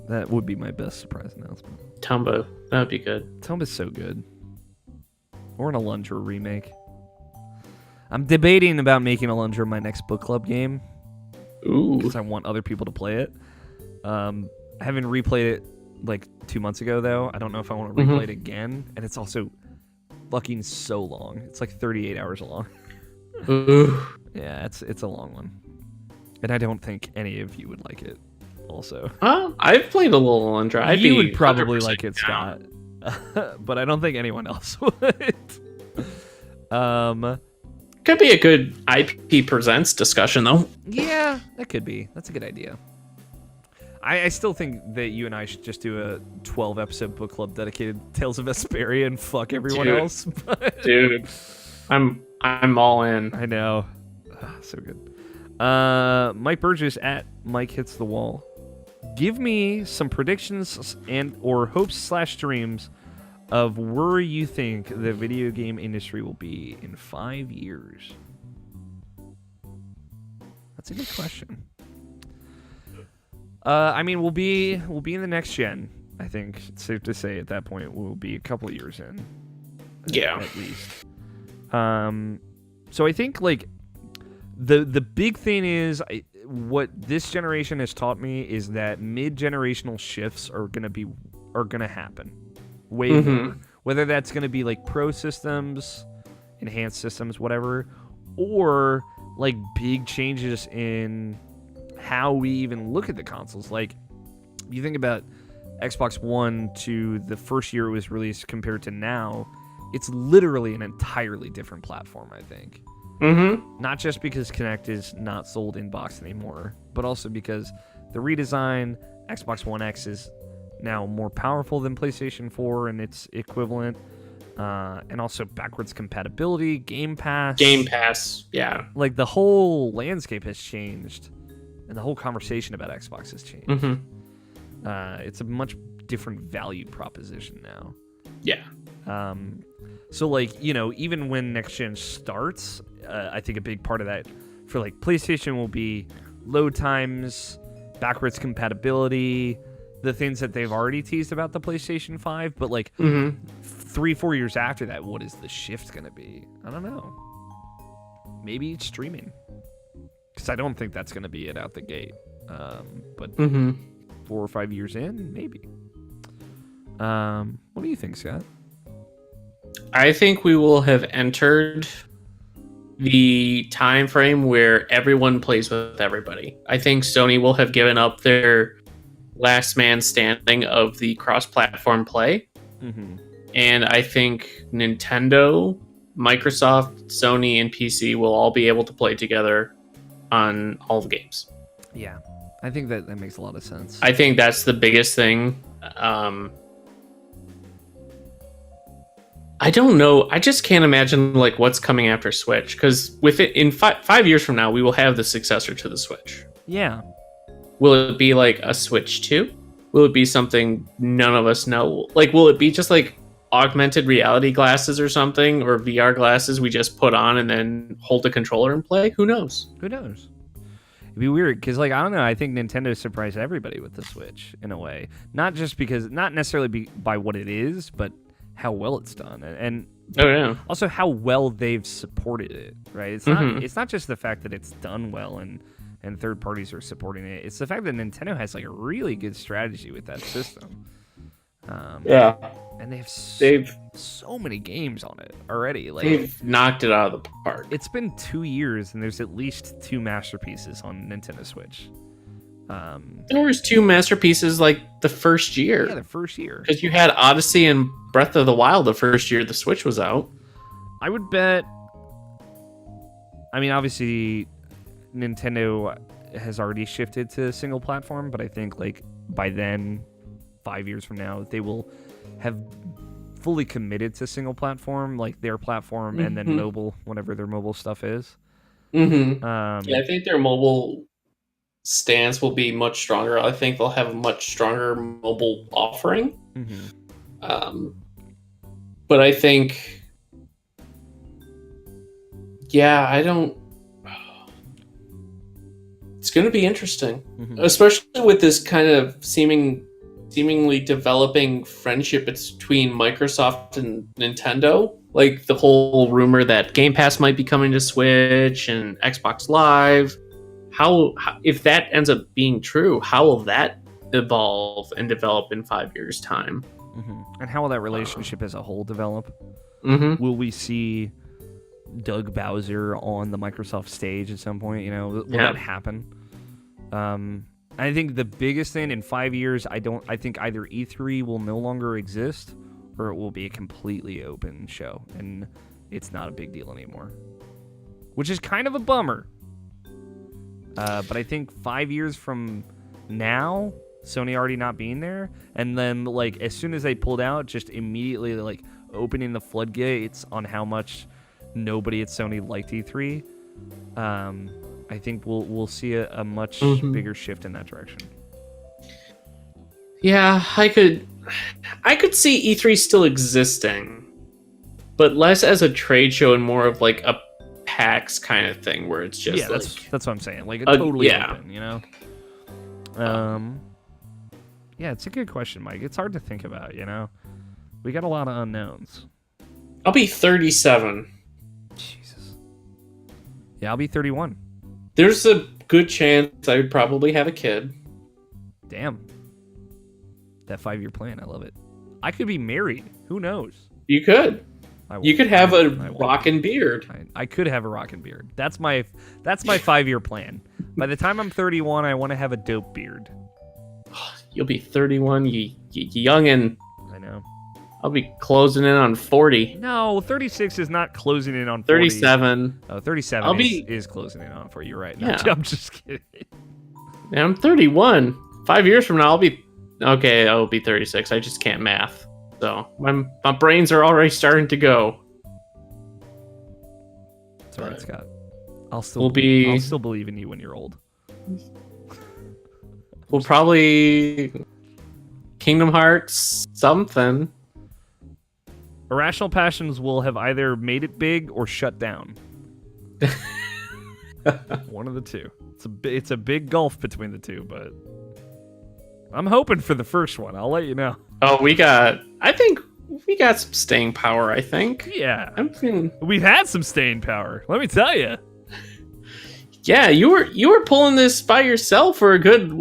That would be my best surprise announcement. Tomba, that would be good. Tomba's so good. Or an Alundra remake. I'm debating about making Alundra my next book club game. Ooh. Because I want other people to play it. I haven't replayed it 2 months ago, though. I don't know if I want to replay it again. And it's also fucking so long. It's 38 hours long. Ooh. Yeah, it's a long one. And I don't think any of you would like it, also. I've played a little Alundra. You would probably like it, Scott. But I don't think anyone else would. Could be a good IP presents discussion, though. Yeah, that could be. That's a good idea. I still think that you and I should just do a 12-episode book club dedicated to Tales of Vesperia and fuck everyone else. Dude, I'm all in. I know. So good. Mike Burgess at Mike Hits the Wall. Give me some predictions and or hopes/dreams of where you think the video game industry will be in 5 years. That's a good question. I mean, we'll be in the next gen. I think it's safe to say at that point we'll be a couple of years in. Yeah, at least. So I think like the big thing is what this generation has taught me is that mid-generational shifts are gonna happen way more. Whether that's gonna be like pro systems, enhanced systems, whatever, or like big changes in how we even look at the consoles. Like, you think about Xbox One to the first year it was released compared to now, it's literally an entirely different platform, I think. Not just because Kinect is not sold in box anymore, but also because the redesign, Xbox One X is now more powerful than PlayStation 4 and its equivalent, and also backwards compatibility, Game Pass, yeah. Like, the whole landscape has changed. And the whole conversation about Xbox has changed. It's a much different value proposition now. Yeah. So, like, you know, even when next gen starts, I think a big part of that for, like, PlayStation will be load times, backwards compatibility, the things that they've already teased about the PlayStation 5. But, like, 3-4 years after that, what is the shift going to be? I don't know. Maybe it's streaming. Because I don't think that's going to be it out the gate. But 4 or 5 years in, maybe. What do you think, Scott? I think we will have entered the time frame where everyone plays with everybody. I think Sony will have given up their last man standing of the cross-platform play. And I think Nintendo, Microsoft, Sony, and PC will all be able to play together on all the games. Yeah, I think that makes a lot of sense. I think that's the biggest thing. I don't know. I just can't imagine like what's coming after Switch, because with it in 5 years from now, we will have the successor to the Switch. Yeah. Will it be like a Switch 2? Will it be something none of us know? Like, will it be just like augmented reality glasses or something, or VR glasses we just put on and then hold the controller and play? Who knows? It'd be weird because, like, I don't know, I think Nintendo surprised everybody with the Switch in a way, not necessarily by what it is, but how well it's done, and also how well they've supported it. Right? It's not just the fact that it's done well and third parties are supporting it. It's the fact that Nintendo has like a really good strategy with that system. And they've so many games on it already. Like, they've knocked it out of the park. It's been 2 years, and there's at least 2 masterpieces on Nintendo Switch. There was 2 masterpieces like the first year. Yeah, the first year. Because you had Odyssey and Breath of the Wild the first year the Switch was out. I would bet. I mean, obviously, Nintendo has already shifted to single platform, but I think like by then, 5 years from now, they will have fully committed to single platform, like their platform, and then mobile, whatever their mobile stuff is. I think their mobile stance will be much stronger. I think they'll have a much stronger mobile offering. But I think, I don't. It's going to be interesting, especially with this kind of seemingly developing friendship between Microsoft and Nintendo. Like the whole rumor that Game Pass might be coming to Switch and Xbox Live. How if that ends up being true, how will that evolve and develop in 5 years' time? And how will that relationship as a whole develop? Will we see Doug Bowser on the Microsoft stage at some point? You know, will that happen? I think the biggest thing in 5 years, I think either E3 will no longer exist, or it will be a completely open show, and it's not a big deal anymore, which is kind of a bummer. But I think 5 years from now, Sony already not being there, and then like as soon as they pulled out, just immediately like opening the floodgates on how much nobody at Sony liked E3. I think we'll see a much bigger shift in that direction. Yeah, I could see E3 still existing, but less as a trade show and more of like a PAX kind of thing where it's just that's what I'm saying, like a totally open, you know. Yeah, it's a good question, Mike. It's hard to think about, you know. We got a lot of unknowns. I'll be 37. Jesus. Yeah, I'll be 31. There's a good chance I would probably have a kid. Damn. That 5-year plan, I love it. I could be married. Who knows? You could. You could have a rockin' beard. I could have a rockin' beard. That's my 5-year plan. By the time I'm 31, I want to have a dope beard. You'll be 31, you youngin'. I know. I'll be closing in on 40. No, 36 is not closing in on 40. 37. Oh, 37 is closing in on 40. You're right. No, Yeah. I'm just kidding. Yeah, I'm 31. 5 years from now, I'll be 36. I just can't math. So my brains are already starting to go. It's all right, Scott. I'll still believe in you when you're old. We'll probably Kingdom Hearts something. Irrational Passions will have either made it big or shut down. One of the two. It's a big gulf between the two, but I'm hoping for the first one. I'll let you know. Oh, I think we got some staying power, I think. Yeah. I'm We've had some staying power, let me tell you. Yeah, you were pulling this by yourself for a good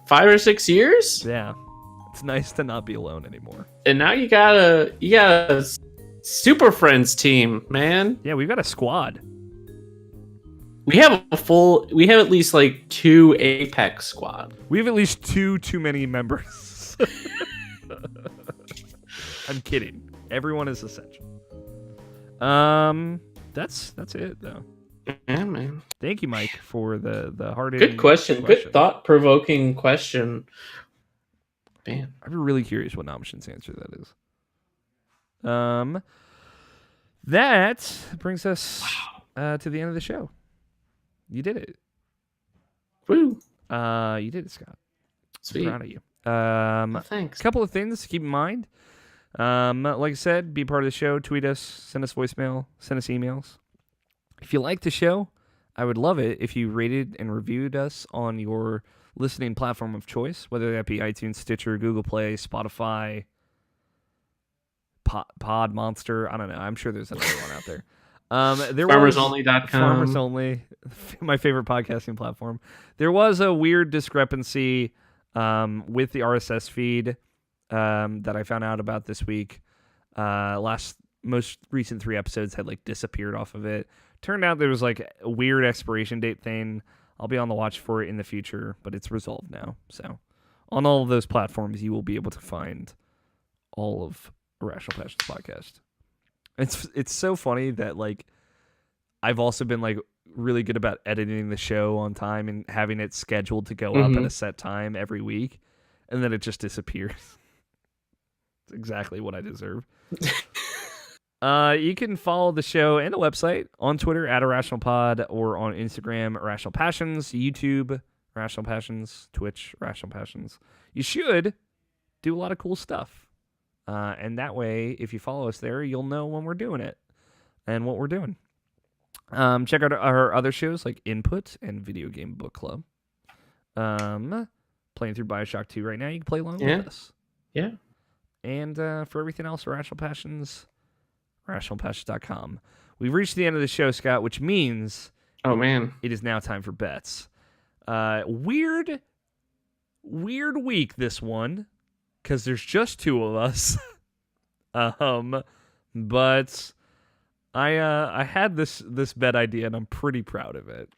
5 or 6 years? Yeah. It's nice to not be alone anymore. And now you got a Super Friends team, man. Yeah, we've got a squad. We have at least like 2 Apex squad. We have at least 2 too many members. I'm kidding. Everyone is essential. That's it though. Yeah, man. Thank you, Mike, for the hard. Good question. Good thought-provoking question. Man, I'd be really curious what Nomishin's answer that is. That brings us to the end of the show. You did it. Woo. You did it, Scott. Sweet. I'm proud of you. Thanks. A couple of things to keep in mind. Like I said, be part of the show. Tweet us, send us voicemail, send us emails. If you like the show, I would love it if you rated and reviewed us on your listening platform of choice, whether that be iTunes, Stitcher, Google Play, Spotify, Pod Monster. I don't know. I'm sure there's another one out there. FarmersOnly.com. Farmers Only, my favorite podcasting platform. There was a weird discrepancy with the RSS feed that I found out about this week. Most recent 3 episodes had disappeared off of it. Turned out there was a weird expiration date thing. I'll be on the watch for it in the future, but it's resolved now. So on all of those platforms, you will be able to find all of Irrational Passions podcast. It's so funny that I've also been really good about editing the show on time and having it scheduled to go up at a set time every week, and then it just disappears. It's exactly what I deserve. You can follow the show and the website on Twitter at Irrational Pod or on Instagram, Irrational Passions, YouTube, Irrational Passions, Twitch, Irrational Passions. You should do a lot of cool stuff. And that way, if you follow us there, you'll know when we're doing it and what we're doing. Check out our other shows like Input and Video Game Book Club. Playing through BioShock 2 right now. You can play along with us. Yeah. And for everything else, Irrational Passions, irrationalpassions.com. We've reached the end of the show, Scott, which means it is now time for bets. Weird week, this one, because there's just 2 of us. But I had this bet idea, and I'm pretty proud of it.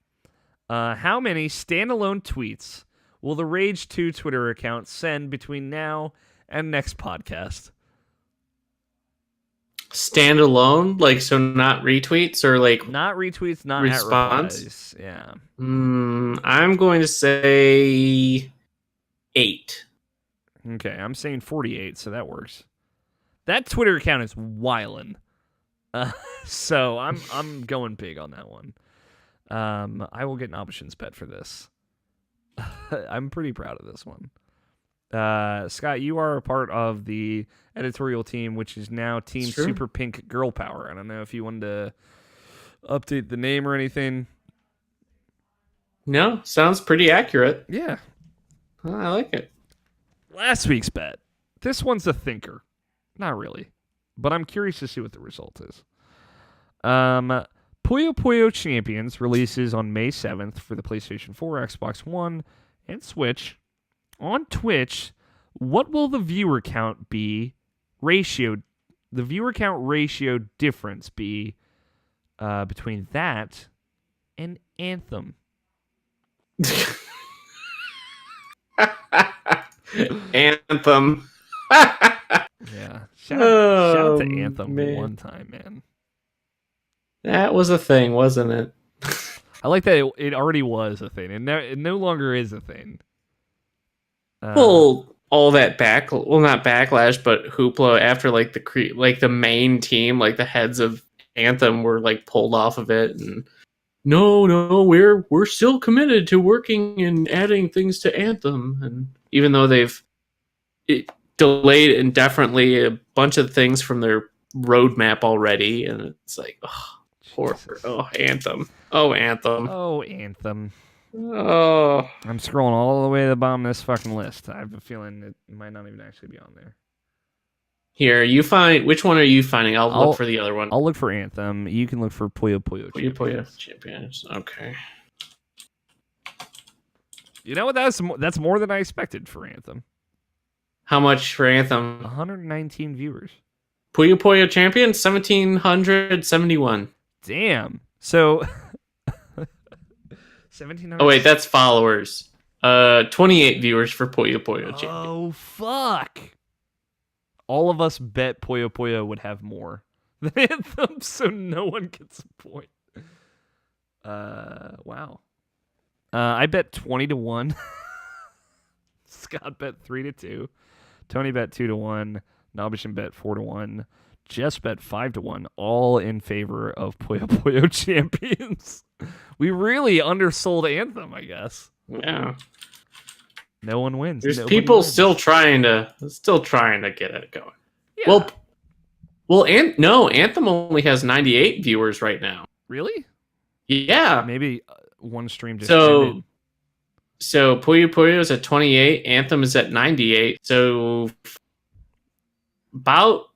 How many standalone tweets will the Rage 2 Twitter account send between now and next podcast? Standalone, like so, not retweets or like Not retweets, not response. at replies. Yeah. I'm going to say 8. Okay, I'm saying 48, so that works. That Twitter account is wildin'. So I'm going big on that one. I will get an options bet for this. I'm pretty proud of this one. Scott, you are a part of the editorial team, which is now Team Super Pink Girl Power. I don't know if you wanted to update the name or anything. No, sounds pretty accurate. Yeah. I like it. Last week's bet. This one's a thinker. Not really. But I'm curious to see what the result is. Puyo Puyo Champions releases on May 7th for the PlayStation 4, Xbox One, and Switch. On Twitch, what will the viewer count be the viewer count ratio difference be between that and Anthem? Anthem. Yeah. Shout out to Anthem man. one time, man. That was a thing, wasn't it? I like that it already was a thing, and it no longer is a thing. Well, all that not backlash, but hoopla after like the main team, like the heads of Anthem were like pulled off of it, and no, we're still committed to working and adding things to Anthem, and even though they've delayed indefinitely a bunch of things from their roadmap already, and it's like, Anthem. Oh, Anthem. Oh, I'm scrolling all the way to the bottom of this fucking list. I have a feeling it might not even actually be on there. Here, you find which one are you finding? I'll look for the other one. I'll look for Anthem. You can look for Puyo Puyo. Puyo Champions. Okay. You know what? That's more than I expected for Anthem. How much for Anthem? 119 viewers. Puyo Puyo Champions 1,771. Damn. So. 1,700. Oh wait, that's followers. 28 viewers for Puyo Puyo Champions. Oh fuck. All of us bet Puyo Puyo would have more than Anthem, so no one gets a point. Wow. I bet 20-1. Scott bet 3-2. Tony bet 2-1. Nobishin bet 4-1. Jess bet 5-1. All in favor of Puyo Puyo Champions. We really undersold Anthem, I guess. Yeah. No one wins. There's people still trying to get it going. Yeah. Well, Anthem only has 98 viewers right now. Really? Yeah. Maybe one stream just ended. So Puyo Puyo is at 28. Anthem is at 98. So about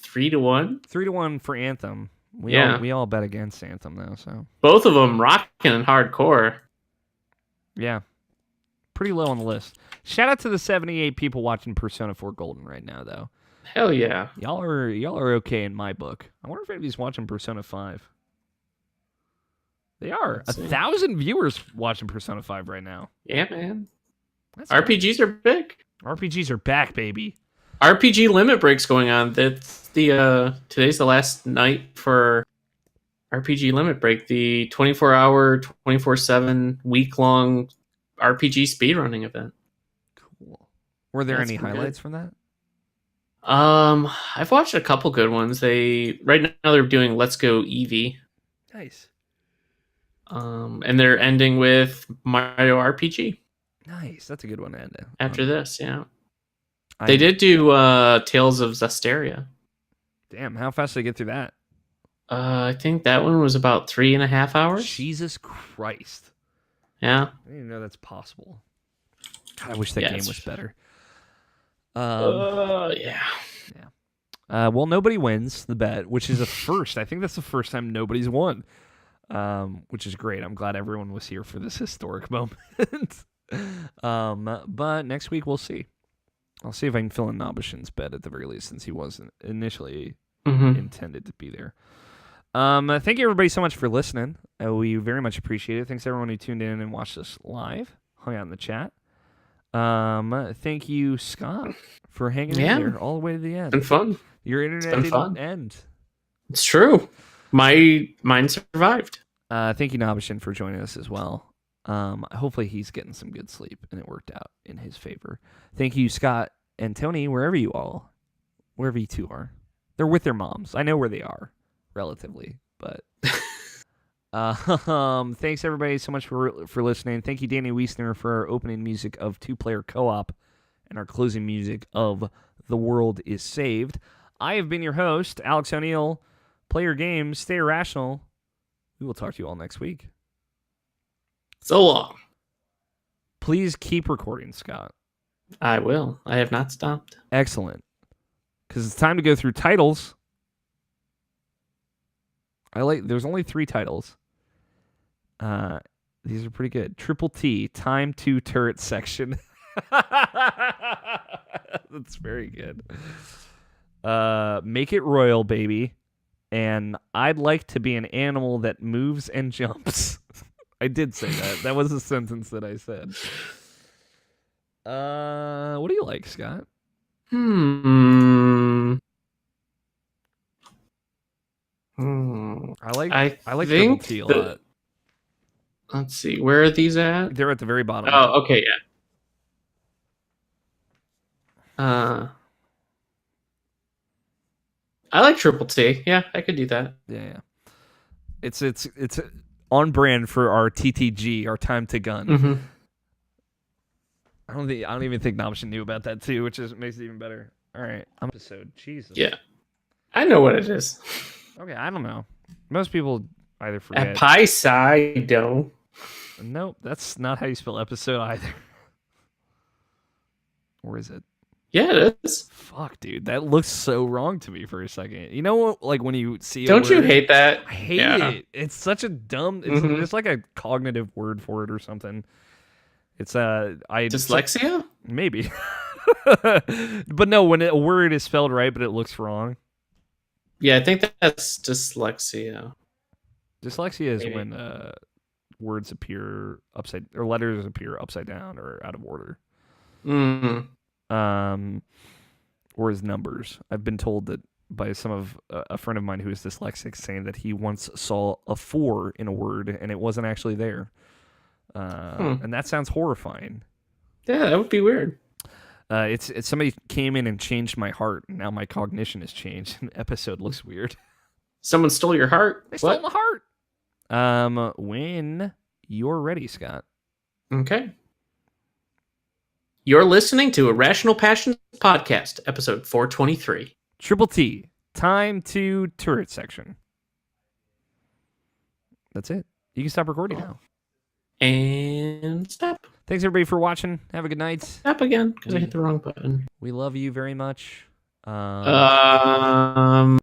3-1. 3-1 for Anthem. We all bet against Anthem though. So both of them rocking hardcore. Yeah. Pretty low on the list. Shout out to the 78 people watching Persona 4 Golden right now, though. Hell yeah. Y'all are okay in my book. I wonder if anybody's watching Persona 5. They are. 1,000 viewers watching Persona 5 right now. Yeah, man. That's RPGs are big. RPGs are back, baby. RPG limit breaks going on. That's today's the last night for RPG limit break. The 24-hour, 24/7 week-long RPG speedrunning event. Cool. Were there any highlights from that? I've watched a couple good ones. Right now they're doing Let's Go Eevee. Nice. And they're ending with Mario RPG. Nice. That's a good one to end after this, yeah. They did do Tales of Zestiria. Damn, how fast did they get through that? I think that one was about 3.5 hours. Jesus Christ. Yeah. I didn't even know that's possible. God, I wish that game was better. Yeah. Well, nobody wins the bet, which is a first. I think that's the first time nobody's won, which is great. I'm glad everyone was here for this historic moment. But next week we'll see. I'll see if I can fill in Nobishin's bet at the very least, since he wasn't initially intended to be there. Thank you everybody so much for listening. We very much appreciate it. Thanks everyone who tuned in and watched us live, hung out in the chat. Thank you, Scott, for hanging in there all the way to the end. Been fun. Your internet been didn't fun. end. It's true. Mine survived. Thank you, Nabishin, for joining us as well. Hopefully he's getting some good sleep and it worked out in his favor. Thank you, Scott and Tony, wherever you two are. They're with their moms. I know where they are, relatively, but thanks everybody so much for listening. Thank you, Danny Wiesner, for our opening music of 2-Player Co-op and our closing music of The World is Saved. I have been your host, Alex O'Neill. Play your games, stay irrational. We will talk to you all next week. So long. Please keep recording, Scott. I will. I have not stopped. Excellent. Because it's time to go through titles. There's only 3 titles. These are pretty good. Triple T, Time to Turret Section. That's very good. Make It Royal, Baby. And I'd like to be an animal that moves and jumps. I did say that. That was a sentence that I said. What do you like, Scott? I like Triple T a lot. Let's see. Where are these at? They're at the very bottom. Oh, okay, yeah. I like Triple T. Yeah, I could do that. Yeah. It's on brand for our TTG, our time to gun. Mm-hmm. I don't even think Nabishin knew about that too, which makes it even better. All right, episode. Jesus. Yeah, I know what it is. Okay, I don't know. Most people either forget. Episode. Nope, that's not how you spell episode either. Or is it? Yeah, it is. Fuck, dude, that looks so wrong to me for a second. You know what? Like when you see, don't you hate that? I hate it. It's such a dumb. It's just like a cognitive word for it or something. It's dyslexia, maybe. But no, when a word is spelled right but it looks wrong. Yeah, I think that's dyslexia. Dyslexia is when words appear upside or letters appear upside down or out of order. Or as numbers. I've been told that by a friend of mine who is dyslexic, saying that he once saw a 4 in a word and it wasn't actually there. And that sounds horrifying. Yeah, that would be weird. It's somebody came in and changed my heart, and now my cognition has changed. The episode looks weird. Someone stole your heart? They stole my heart. When you're ready, Scott. Okay. You're listening to Irrational Passions Podcast, episode 423. Triple T, Time to Turret Section. That's it. You can stop recording now. And stop. Thanks, everybody, for watching. Have a good night. Stop again, because I hit the wrong button. We love you very much. Recorded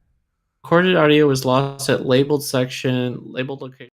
audio was lost at labeled location.